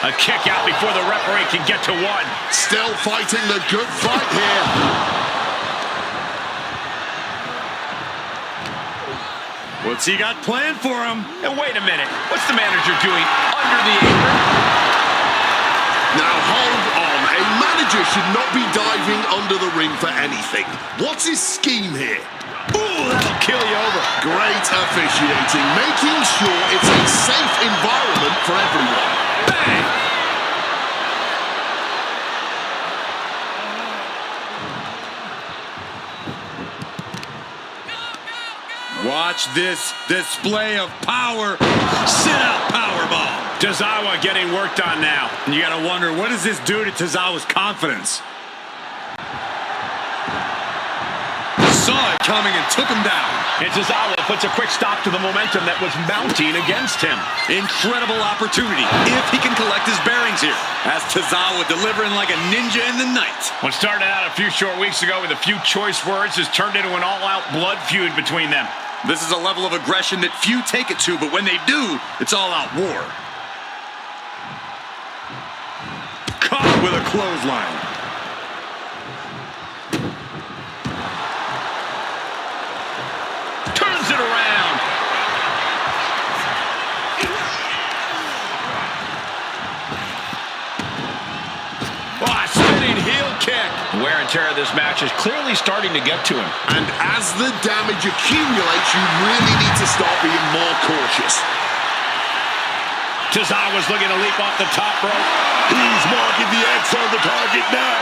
A kick out before the referee can get to one. Still fighting the good fight here. What's he got planned for him? And wait a minute. What's the manager doing under the apron? Now hold on. A manager should not be diving under the ring for anything. What's his scheme here? Ooh, that'll kill you over. Great officiating, making sure it's a safe environment for everyone. Bang! Watch this display of power. Sit-out powerbomb. Tozawa getting worked on now. And you gotta wonder, what does this do to Tozawa's confidence? Saw it coming and took him down. And Tozawa puts a quick stop to the momentum that was mounting against him. Incredible opportunity if he can collect his bearings here. As Tozawa delivering like a ninja in the night. What started out a few short weeks ago with a few choice words has turned into an all-out blood feud between them. This is a level of aggression that few take it to, but when they do, it's all-out war. Caught with a clothesline. Turns it around. Oh, a spinning heel kick. Wear and tear of this match is clearly starting to get to him. And as the damage accumulates, you really need to start being more cautious. Tozawa's looking to leap off the top rope. He's marking the X on the target now.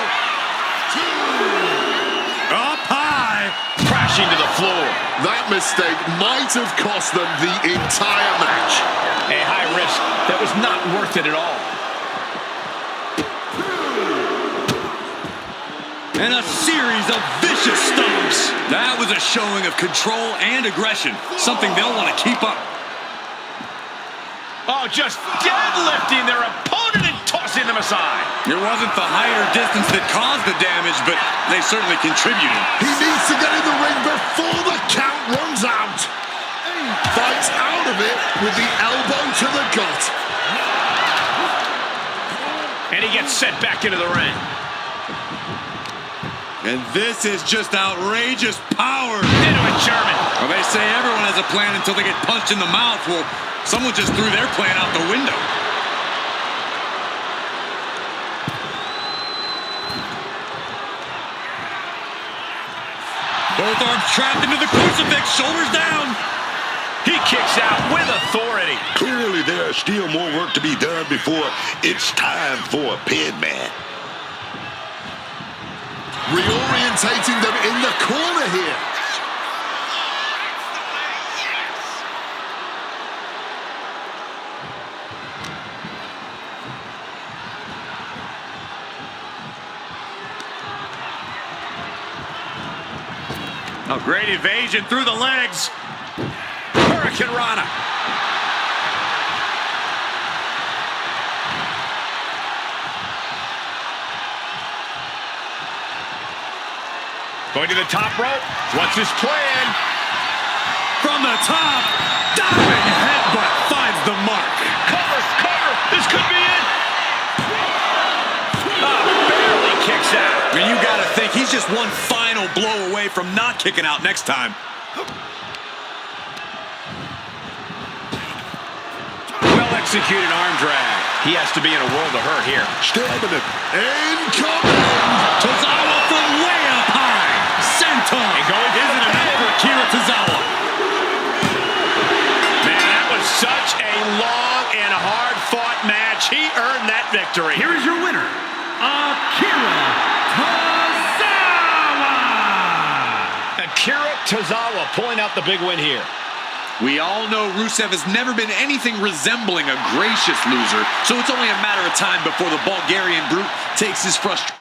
Up high. Crashing to the floor. That mistake might have cost them the entire match. A high risk that was not worth it at all. And a series of vicious stomps. That was a showing of control and aggression. Something they'll want to keep up. Oh, just deadlifting their opponent and tossing them aside. It wasn't the height or distance that caused the damage, but they certainly contributed. He needs to get in the ring before the count runs out. Fights out of it with the elbow to the gut. And he gets set back into the ring. And this is just outrageous power. Into a German. Well, they say everyone has a plan until they get punched in the mouth. Well, someone just threw their plan out the window. Both arms trapped into the crucifix, shoulders down. He kicks out with authority. Clearly, there's still more work to be done before it's time for a pin, man. Reorientating them in the corner here. A great evasion through the legs. Hurricane Rana. Going to the top rope. What's his plan? From the top, diving headbutt finds the mark. Cover, cover. This could be it. Barely kicks out. And you gotta think he's just one final blow away from not kicking out next time. Well-executed arm drag. He has to be in a world of hurt here. Stabbing it. Incoming! Tozawa from way up high. Senton. And going to Isn't the enough pin. for Akira Tozawa. Man, that was such a long and hard-fought match. He earned that victory. Here is your winner, Akira Tozawa. Akira Tozawa pulling out the big win here. We all know Rusev has never been anything resembling a gracious loser, so it's only a matter of time before the Bulgarian brute takes his frustration.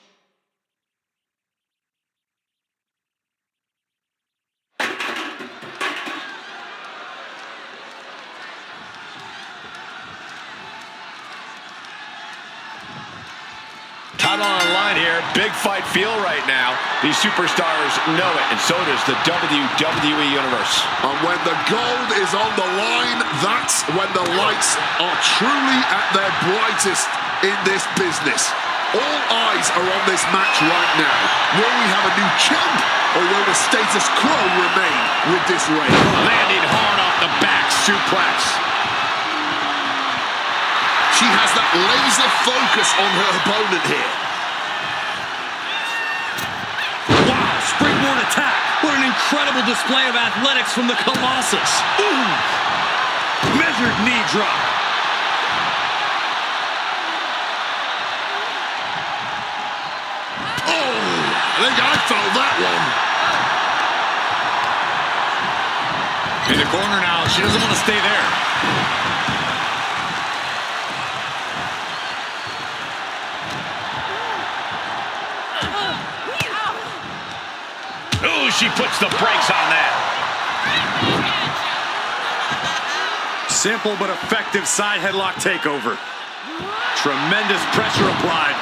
Time on the line here. Big fight feel right now. These superstars know it, and so does the WWE Universe. And when the gold is on the line, that's when the lights are truly at their brightest in this business. All eyes are on this match right now. Will we have a new champ, or will the status quo remain with this reign? Landing hard off the back suplex. She has that laser focus on her opponent here. Wow, springboard attack. What an incredible display of athletics from the Colossus. Ooh. Measured knee drop. Oh, I think I felt that one. In the corner now, she doesn't want to stay there. Oh, she puts the brakes on that. Simple but effective side headlock takeover. Tremendous pressure applied.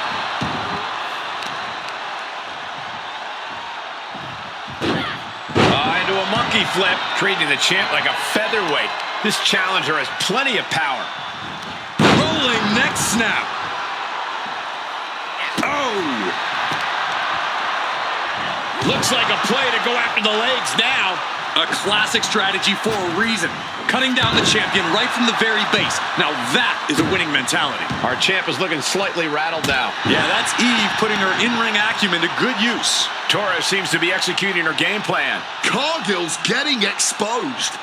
Into a monkey flip, treating the champ like a featherweight. This challenger has plenty of power. Rolling neck snap. Oh! Looks like a play to go after the legs now. A classic strategy for a reason. Cutting down the champion right from the very base. Now that is a winning mentality. Our champ is looking slightly rattled now. Yeah, that's Eve putting her in-ring acumen to good use. Torres seems to be executing her game plan. Cargill's getting exposed.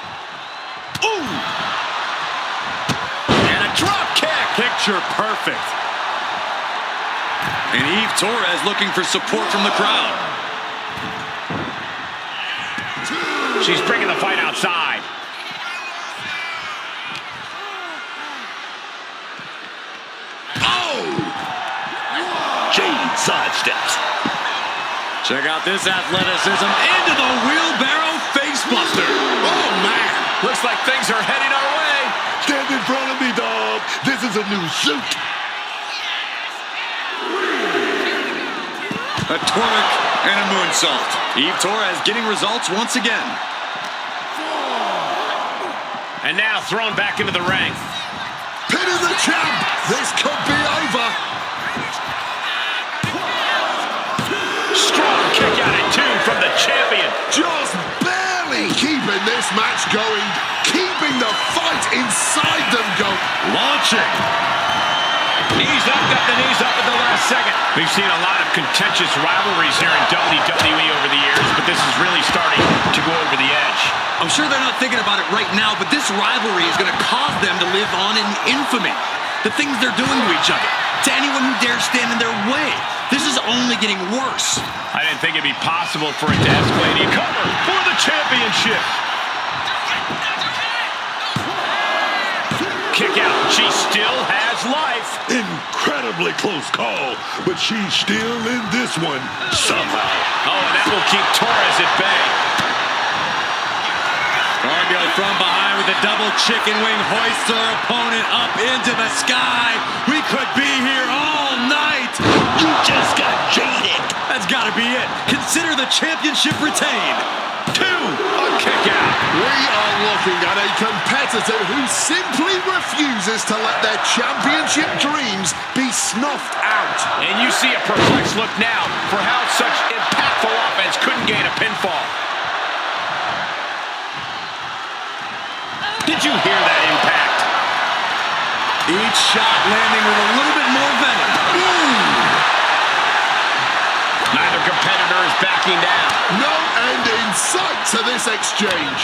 Ooh! And a drop kick. Picture perfect. And Eve Torres looking for support from the crowd. She's bringing the fight outside. Oh! Jade sidesteps. Check out this athleticism into the wheelbarrow facebuster. Oh, man! Looks like things are heading our way. Stand in front of me, dog. This is a new suit. A twerk and a moonsault. Eve Torres getting results once again. And now thrown back into the ring. Pinning the champ! This could be over! Strong kick out at two from the champion. Just barely keeping this match going, keeping the fight inside them going. Launching. Knees up, got the knees up at the last second. We've seen a lot of contentious rivalries here in WWE over the years, but this is really starting to go over the edge. I'm sure they're not thinking about it right now, but this rivalry is going to cause them to live on in infamy. The things they're doing to each other, to anyone who dares stand in their way. This is only getting worse. I didn't think it'd be possible for it to escalate. Cover for the championship. Kick out. She still has life. Incredibly close call, but she's still in this one somehow. Oh, and that will keep Torres at bay. Cargill from behind with a double chicken wing hoists her opponent up into the sky. We could be here all night. You just got jaded. That's got to be it. Consider the championship retained. 2, a kick out. We are looking at a competitor who simply refuses to let their championship dreams be snuffed out. And you see a perplexed look now for how such impactful offense couldn't gain a pinfall. Did you hear that impact? Each shot landing with a little bit more venom. Neither competitor is backing down. No end in sight to this exchange.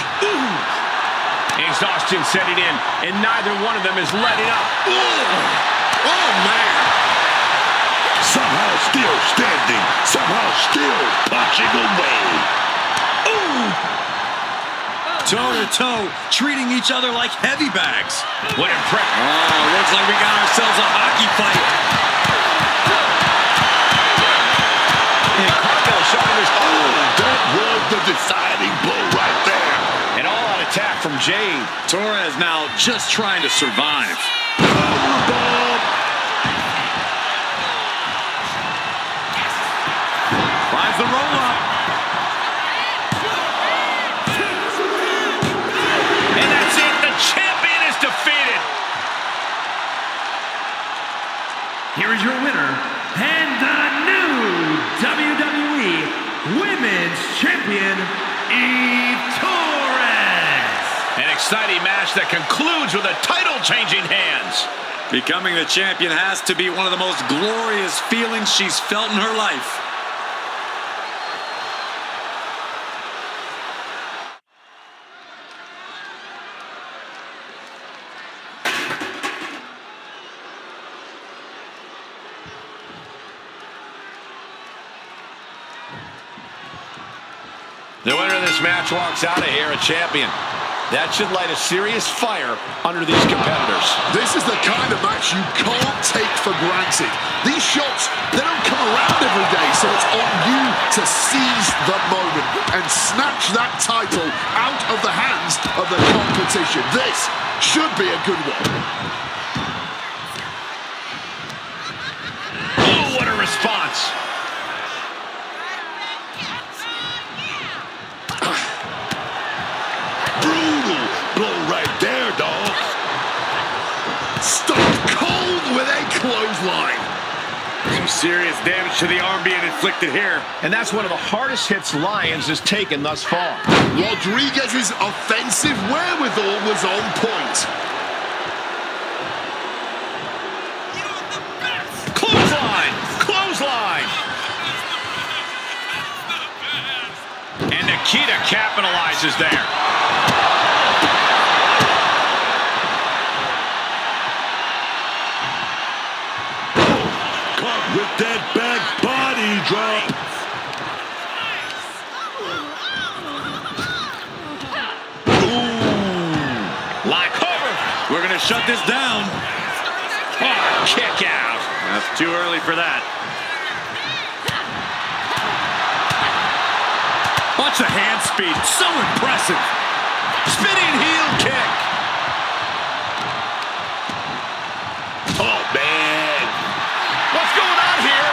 Exhaustion setting in, and neither one of them is letting up. Oh, man. Somehow still standing, somehow still punching away. Ooh! Toe-to-toe, treating each other like heavy bags. What impressive. Oh, looks like we got ourselves a hockey fight. And Cargill showing his... Oh, that was the deciding blow right there. An all-out attack from Jade. Torres now just trying to survive. Powerbomb. Finds the roll-up. And that's it. The champion is defeated. Here is your winner, and the new WWE Women's Champion, Eve Torres. An exciting match that concludes with a title-changing hands. Becoming the champion has to be one of the most glorious feelings she's felt in her life. The winner of this match walks out of here a champion. That should light a serious fire under these competitors. This is the kind of match you can't take for granted. These shots, they don't come around every day, so it's on you to seize the moment and snatch that title out of the hands of the competition. This should be a good one. Oh, what a response. Brutal blow right there, dog. Stone cold with a clothesline. Some serious damage to the arm being inflicted here. And that's one of the hardest hits Lyons has taken thus far. Rodriguez's offensive wherewithal was on point. Clothesline! Clothesline! And Nikita capitalizes there. Caught with that back body drop. Ooh. Lock over. We're going to shut this down. Oh, kick out. That's too early for that. Watch the hand speed. So impressive. Spinning heel kick. Oh, man. What's going on here?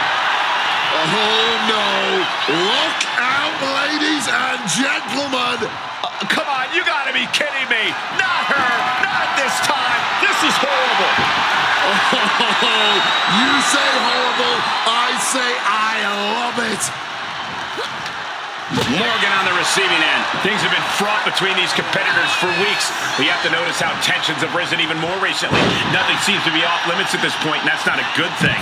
Oh no! Look out, ladies and gentlemen! Come on, you gotta be kidding me. Not her. Not this time. This is horrible. Oh, you say horrible, I say I love it. Morgan on the receiving end. Things have been fraught between these competitors for weeks. We have to notice how tensions have risen even more recently. Nothing seems to be off limits at this point, and that's not a good thing.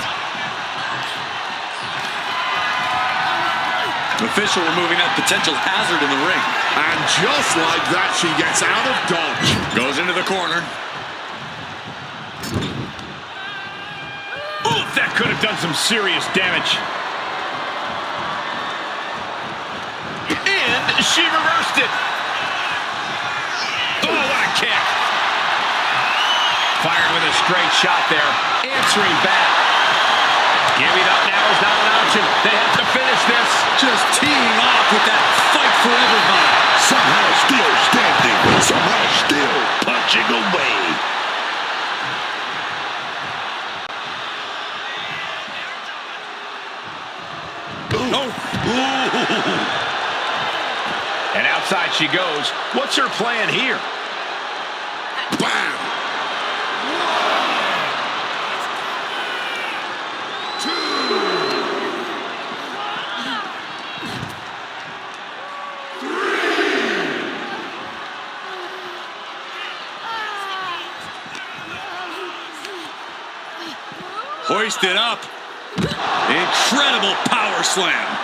Official removing that potential hazard in the ring. And just like that, she gets out of dodge. Goes into the corner. Ooh, that could have done some serious damage. And she reversed it. Oh, what a kick. Fired with a straight shot there. Answering back. Giving up now is not an option. They have to finish this. Just teeing off with that fight forever vibe. Somehow still standing, somehow still punching away. And outside she goes. What's her plan here? Bam! Hoisted up. Incredible power slam.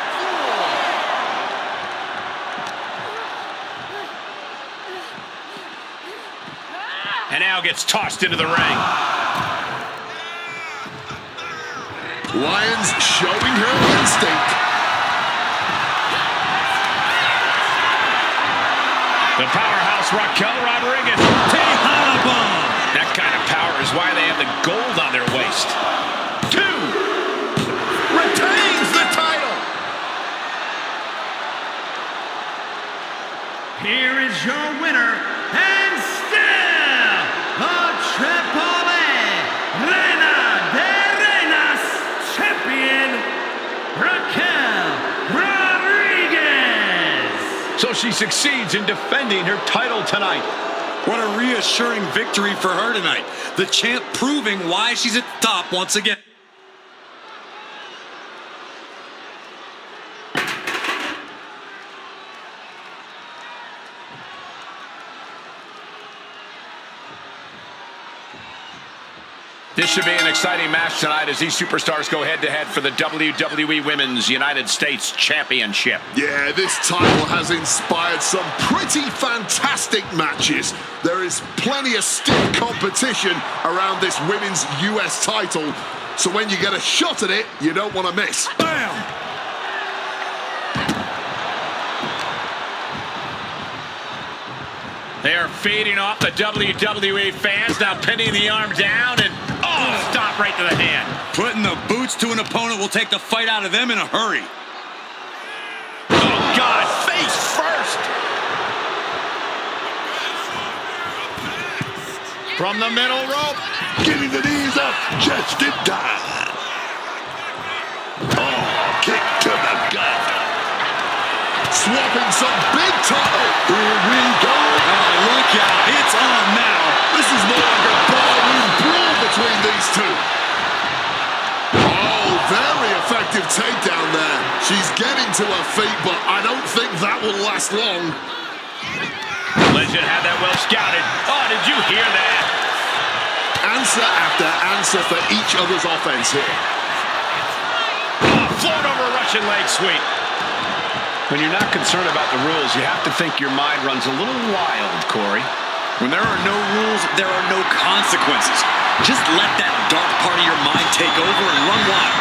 now gets tossed into the ring. Lyons showing her instinct. The powerhouse Raquel Rodriguez. Tejana bomb. That kind of power is why they have the gold on their waist. 2. Retains the title. Here is your winner, and still the Triple A Reina de Reinas champion, Raquel Rodriguez. So she succeeds in defending her title tonight. What a reassuring victory for her tonight. The champ proving why she's at the top once again. This should be an exciting match tonight as these superstars go head-to-head for the WWE Women's United States Championship. Yeah, this title has inspired some pretty fantastic matches. There is plenty of stiff competition around this women's US title, so when you get a shot at it, you don't want to miss. Bam! They are feeding off the WWE fans, now pinning the arm down and stop right to the hand. Putting the boots to an opponent will take the fight out of them in a hurry. Oh, God, face first. From the middle rope. Getting the knees up just in time. Oh, kick to the gut. Swapping some big time. Here we go. Oh, look out. It's on now. This is more like a ballroom brawl between these two. Oh, very effective takedown there. She's getting to her feet, but I don't think that will last long. Legend had that well scouted. Oh, did you hear that? Answer after answer for each other's offense here. Oh, float over a Russian leg sweep. When you're not concerned about the rules, you have to think your mind runs a little wild, Corey. When there are no rules, there are no consequences. Just let that dark part of your mind take over and run wild.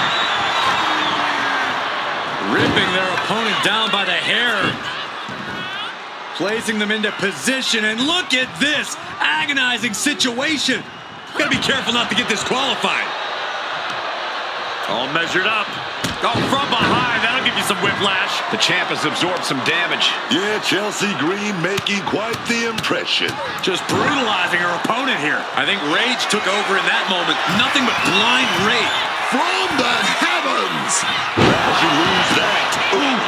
Ripping their opponent down by the hair. Placing them into position, and look at this agonizing situation. Gotta be careful not to get disqualified. All measured up. Oh, from behind, that'll give you some whiplash. The champ has absorbed some damage. Yeah, Chelsea Green making quite the impression. Just brutalizing her opponent here. I think rage took over in that moment. Nothing but blind rage. From the heavens! Now she lose that. Ooh.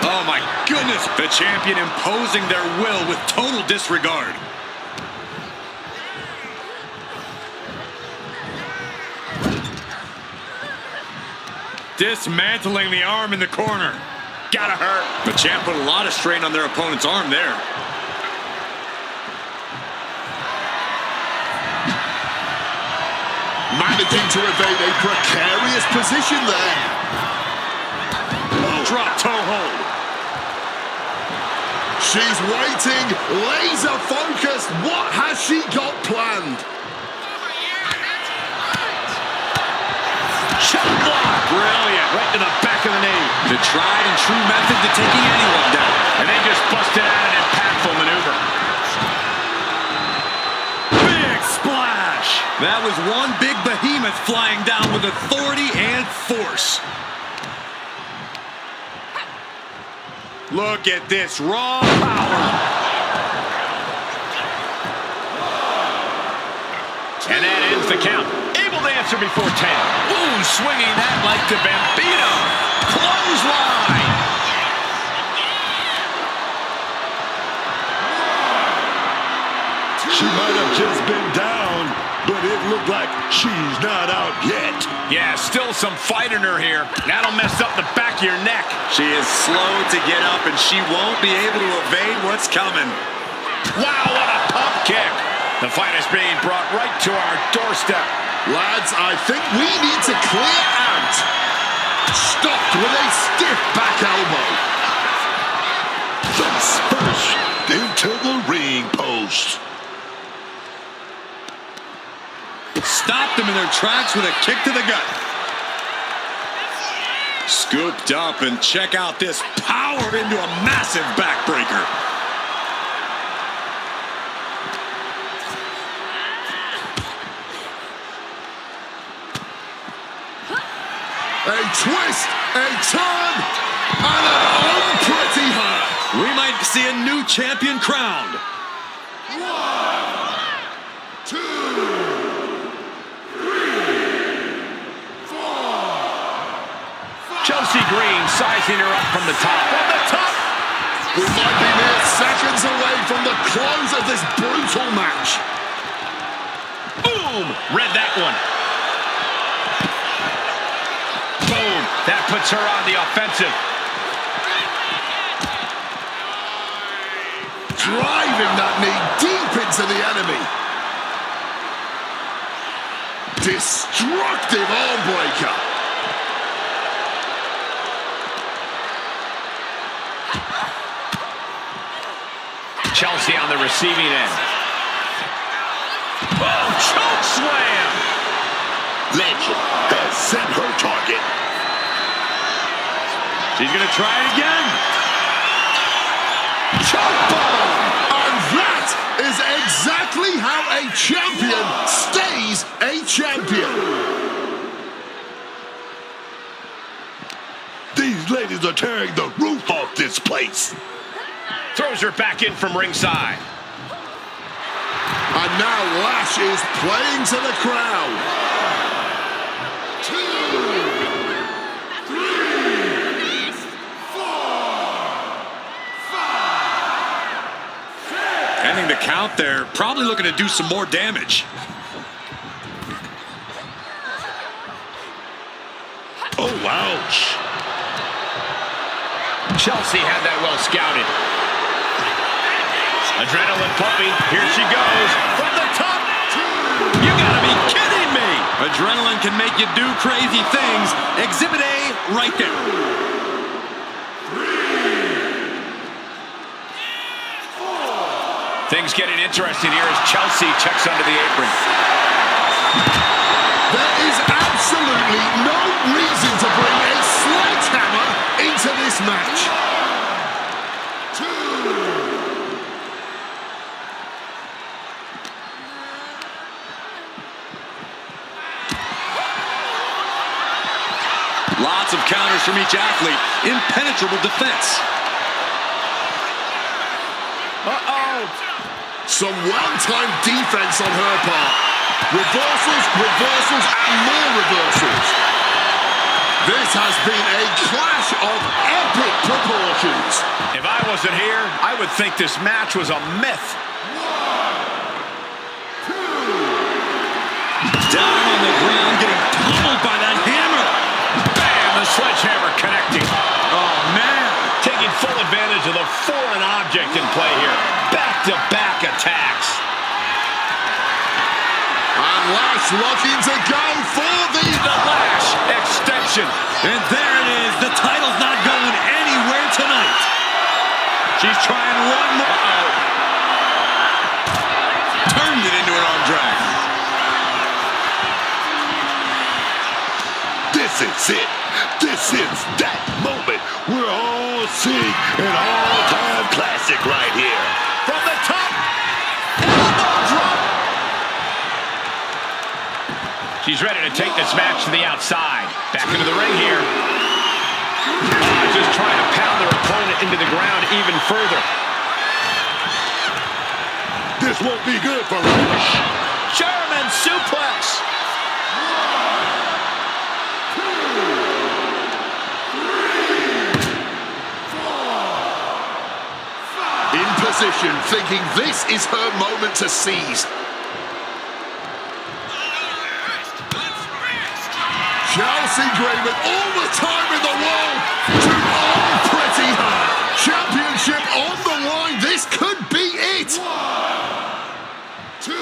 Oh my goodness. The champion imposing their will with total disregard. Dismantling the arm in the corner. Gotta hurt. The champ put a lot of strain on their opponent's arm there. Managing to evade a precarious position there. Oh, drop toe hold. She's waiting, laser focused. What has she got planned? Shot block. Brilliant. Right to the back of the knee. The tried and true method to taking anyone down. And they just busted out an impactful maneuver. Big splash. That was one big behemoth flying down with authority and force. Look at this raw power. And that ends the count. Able to answer before 10. Ooh, swinging that like the Bambino. Clothesline. She might have just been down, but it looked like she's not out yet. Yeah, still some fight in her here. That'll mess up the back of your neck. She is slow to get up, and she won't be able to evade what's coming. Wow, what a pump kick. The fight is being brought right to our doorstep. Lads, I think we need to clear out. Stopped with a stiff back elbow. First into the ring. Stopped them in their tracks with a kick to the gut. Scooped up, and check out this power into a massive backbreaker. A twist, a turn, and an unpretty hurt. We might see a new champion crowned. 1, 2, 3, 4. Chelsea Green sizing her up from the top. From the top. We might be mere seconds away from the close of this brutal match. Boom! Read that one. Boom! That puts her on the offensive. Driving that knee deep into the enemy. Destructive arm breaker. Chelsea on the receiving end. Oh, choke slam! Legend has set her target. She's going to try it again. Choke bomb! And that is exactly how a champion stays a champion. These ladies are tearing the roof off this place. Throws her back in from ringside. And now Lash is playing to the crowd. 2, 3, 4, 5. Ending the count there, probably looking to do some more damage. Oh, ouch. Chelsea had that well scouted. Adrenaline pumping. Here she goes. From the top. You gotta be kidding me! Adrenaline can make you do crazy things. Exhibit A right there. 3, 4. Things getting interesting here as Chelsea checks under the apron. There is absolutely no reason to bring a sledgehammer into this match. 2. Lots of counters from each athlete. Impenetrable defense. Some well-timed defense on her part. Reversals, reversals, and more reversals. This has been a clash of epic proportions. If I wasn't here, I would think this match was a myth. 1, 2. Down on the ground, getting pummeled by that hammer. Bam! The sledgehammer connecting. Oh, man. Taking full advantage of the foreign object in play here. Back-to-back attacks. And Lash looking to go for the Lash extension. And there it is. The title's not going anywhere tonight. She's trying one more. Turned it into an arm drag. This is it. This is that moment. We're all seeing an all-time classic right here. From the top. Elbow drop. She's ready to take this match to the outside. Back into the ring here. Just trying to pound their opponent into the ground even further. This won't be good for Lash. German suplex. 1, 2, 3, 4, 5. In position, thinking this is her moment to seize. Chelsea Green with all the time in the world to unpretty her. Championship on the line. This could be it. 1, 2.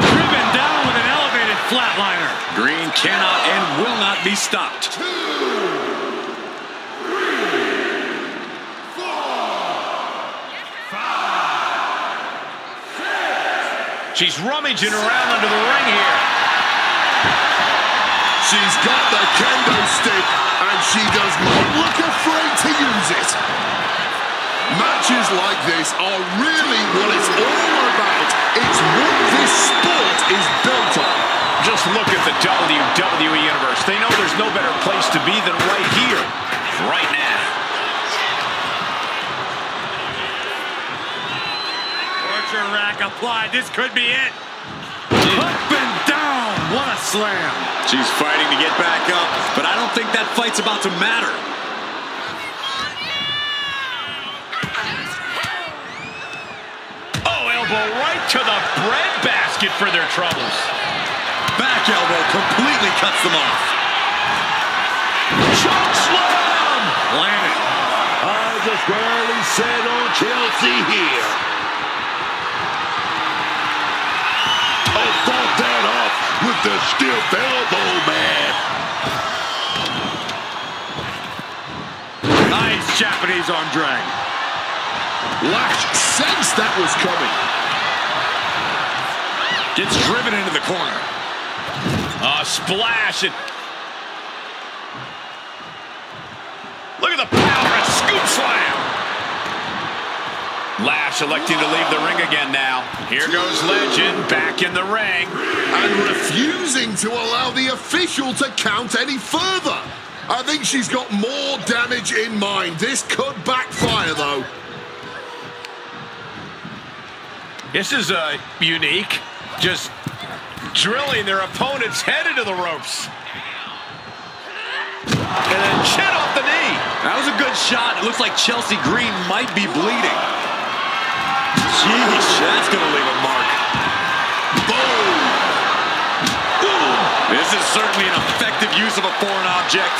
Driven down with an elevated flatliner. Green cannot and will not be stopped. 2, 3, 4, 5. She's rummaging around under the ring here. She's got the kendo stick, and she does not look afraid to use it. Matches like this are really what it's all about. It's what this sport is built on. Just look at the WWE Universe. They know there's no better place to be than right here, right now. Torture rack applied. This could be it. Up and down. What a slam. She's fighting to get back up, but I don't think that fight's about to matter. Oh, elbow right to the breadbasket for their troubles. Back elbow completely cuts them off. Choke slam! Landed. I just barely said on Chelsea here. Oh, fought that off with the stiff elbow, man. Nice Japanese arm drag. Lash sensed that was coming. Gets driven into the corner. Splash. Look at the power and scoop slam. Lash electing to leave the ring again now. Here goes Legend back in the ring. And refusing to allow the official to count any further. I think she's got more damage in mind. This could backfire, though. This is unique. Just drilling their opponent's head into the ropes. And then chin off the knee. That was a good shot. It looks like Chelsea Green might be bleeding. Jeez, that's going to leave a mark. Boom! Ooh. This is certainly an effective use of a foreign object.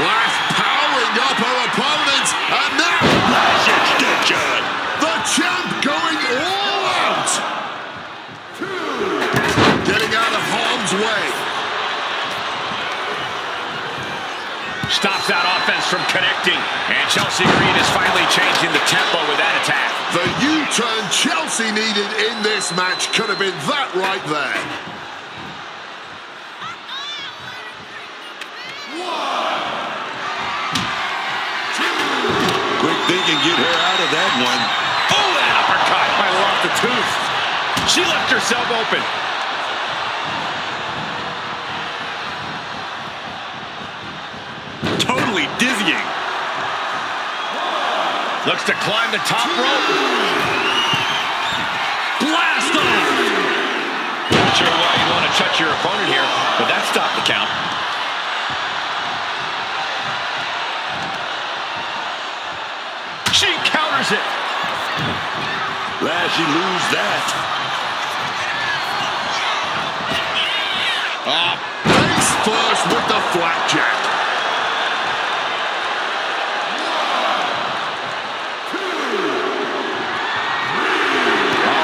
Lash powering up her opponent. And now, Lash extension. the champ going all out. Getting out of harm's way. Stops that offense from connecting. And Chelsea Green is finally changing the tempo with that attack. The U-turn Chelsea needed in this match could have been that right there. Quick thinking, get her out of that one. Oh, that uppercut. Might have lost the tooth. She left herself open. Totally dizzying. Looks to climb the top rope. Blast off! Not sure why you want to touch your opponent here, but that stopped the count. She counters it. Lashy lose that. Face first with the flapjack.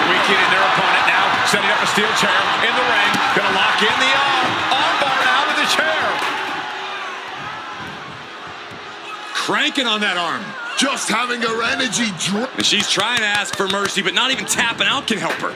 Weakening their opponent now. Setting up a steel chair in the ring. Gonna lock in the arm. Armbar out of the chair. Cranking on that arm. Just having her energy drop. And she's trying to ask for mercy, but not even tapping out can help her.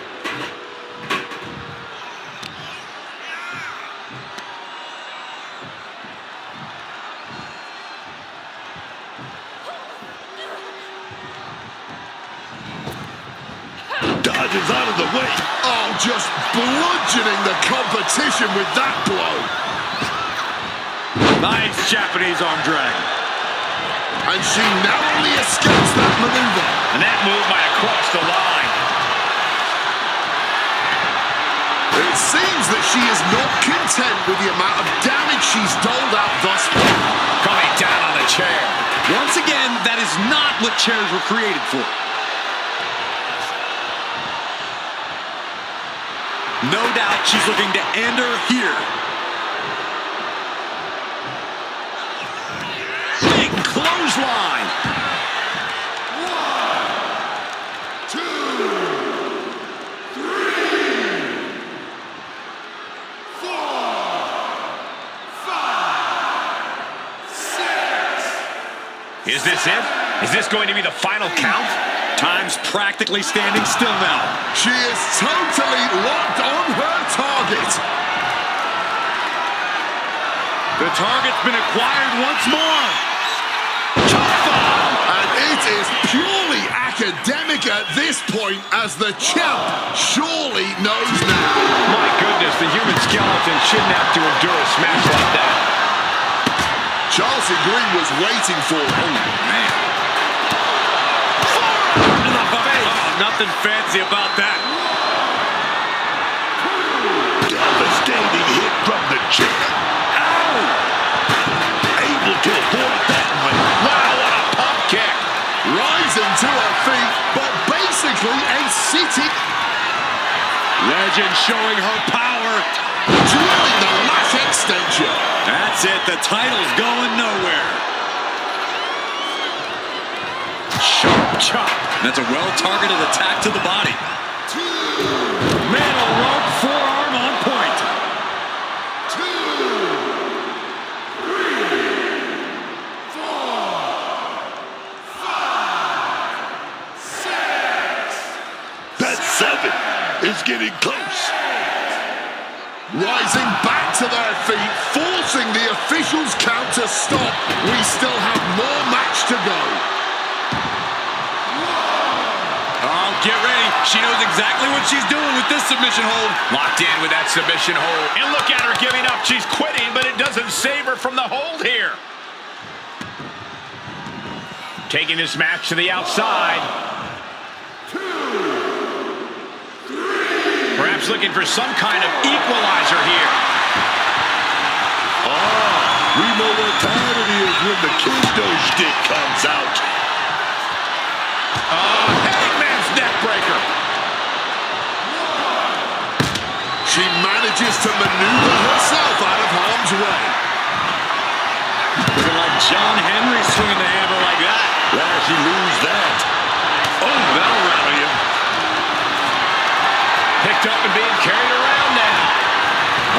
Dodges out of the way. Oh, just bludgeoning the competition with that blow. Nice Japanese arm drag. And she narrowly escapes that maneuver. And that move might have crossed the line. It seems that she is not content with the amount of damage she's doled out thus far. Coming down on the chair. Once again, that is not what chairs were created for. No doubt she's looking to end her here. Big clothesline. 1, 2, 3, 4, 5, 6. Is this it? Is this going to be the final count? Time's practically standing still now. She is totally locked on her target. The target's been acquired once more. And it is purely academic at this point, as the champ surely knows now. My goodness, the human skeleton shouldn't have to endure a smash like that. Chelsea Green was waiting for it. Oh, man. To the face. Oh, nothing fancy about that. Devastating hit from the chair. Ow! Able to avoid that one. Wow, what a pump kick. Rising to her feet, but basically a sitting. Legend showing her power. Drilling the lash extension. That's it. The title's going nowhere. Sharp chop. That's a well-targeted attack to the body. Middle rope forearm on point. 2, 3, 4, 5, 6. That 7 is getting close. Rising back to their feet, forcing the officials' count to stop. We still have more match to go. Oh, get ready. She knows exactly what she's doing with this submission hold. Locked in with that submission hold. And look at her giving up. She's quitting, but it doesn't save her from the hold here. Taking this match to the outside. 2, 3. Perhaps looking for some kind of equalizer here. We know what time it is when the kendo stick comes out. Hangman's neck breaker. She manages to maneuver herself out of harm's way. Looking like John Henry swinging the hammer like that. Well, she lose that. Oh, that'll rattle you. Picked up and being carried around now.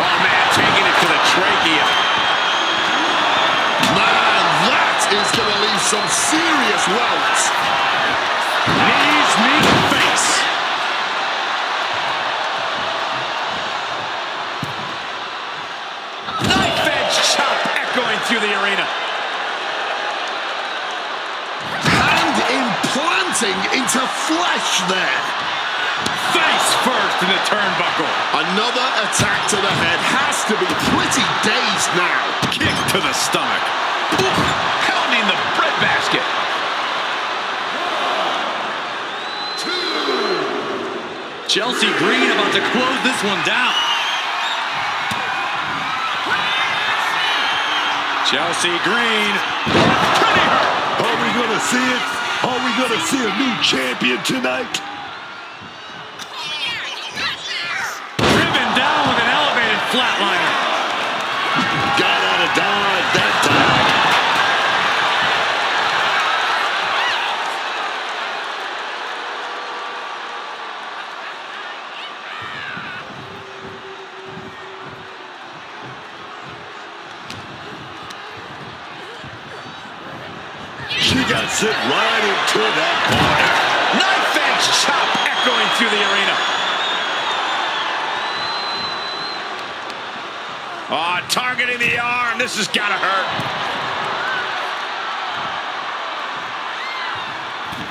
Oh, man, taking it to the trachea. Man, that is going to leave some serious welts. Knees meet face. Knife edge chop echoing through the arena. Hand implanting into flesh there. Face first in the turnbuckle. Another attack to the head. Has to be pretty dazed now. Kick to the stomach. Ooh, pounding the breadbasket. 2. Chelsea Green about to close this one down. Chelsea Green. Are we going to see it? Are we going to see a new champion tonight? Driven down with an elevated flatliner. Got out of dodge that time. She got sent right into that corner. Knife edge chop echoing through the arena. Oh, targeting the arm. This has got to hurt.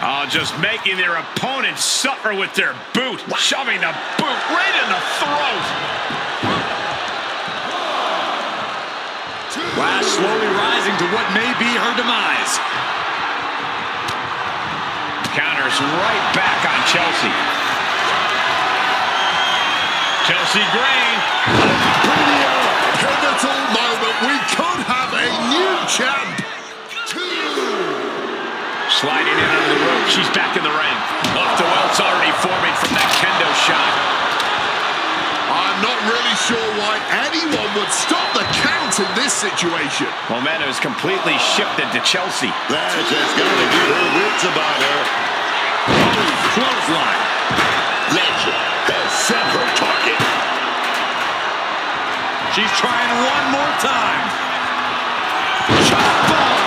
Oh, just making their opponents suffer with their boot. Shoving the boot right in the throat. Lash slowly rising to what may be her demise. Counters right back on Chelsea. Chelsea Green. Pivotal moment. We could have a new champ. 2. Sliding in under the rope. She's back in the ring. Off the welts already forming from that kendo shot. I'm not really sure why anyone would stop the count in this situation. Momentum is completely shifted to Chelsea. Lash has got to get her wits about her. Clothesline. Legend has set her target. She's trying one more time. Chop bomb.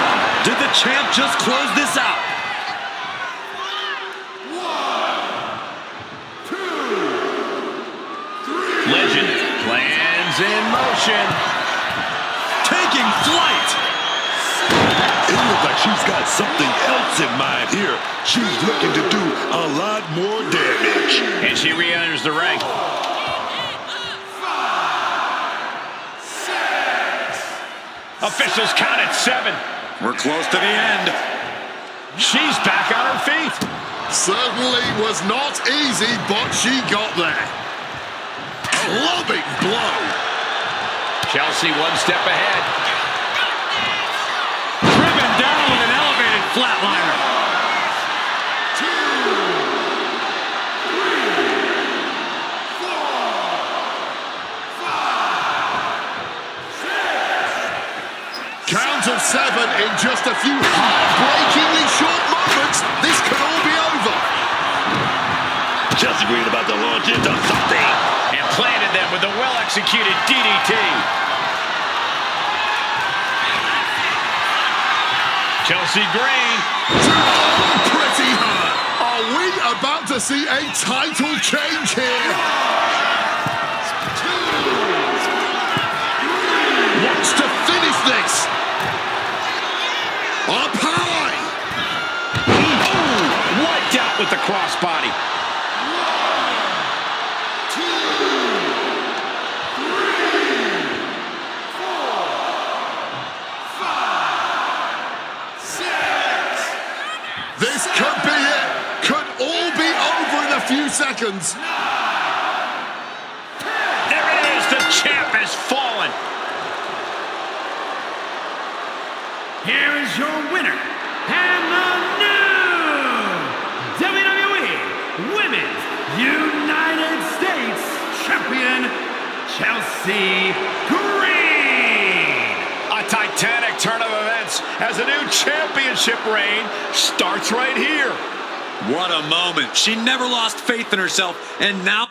Did the champ just close this out? submission. Taking flight. It looks like she's got something else in mind here. She's looking to do a lot more damage. And she re-enters the ring. Officials count at 7. We're close to the end. She's back on her feet. Certainly was not easy, but she got there. A loving blow. Chelsea one step ahead. Driven down with an elevated flatliner. 2, 5, 6. Count of 7 in just a few heartbreakingly short moments. This could all be over. Chelsea Green about to launch into something. And planted them with a well-executed DDT. Chelsea Green. Pretty hard. Are we about to see a title change here? Wants to finish this. Up high. Oh, wiped out with the crossbody. 1, 2, 3, 4, 5, 6. This could be it. Could all be over in a few seconds. There it is. The champ has fallen. Here is your winner, and the new WWE Women's United States Champion, Chelsea Green. A titanic turn of events as a new championship reign starts right here. What a moment. She never lost faith in herself, and now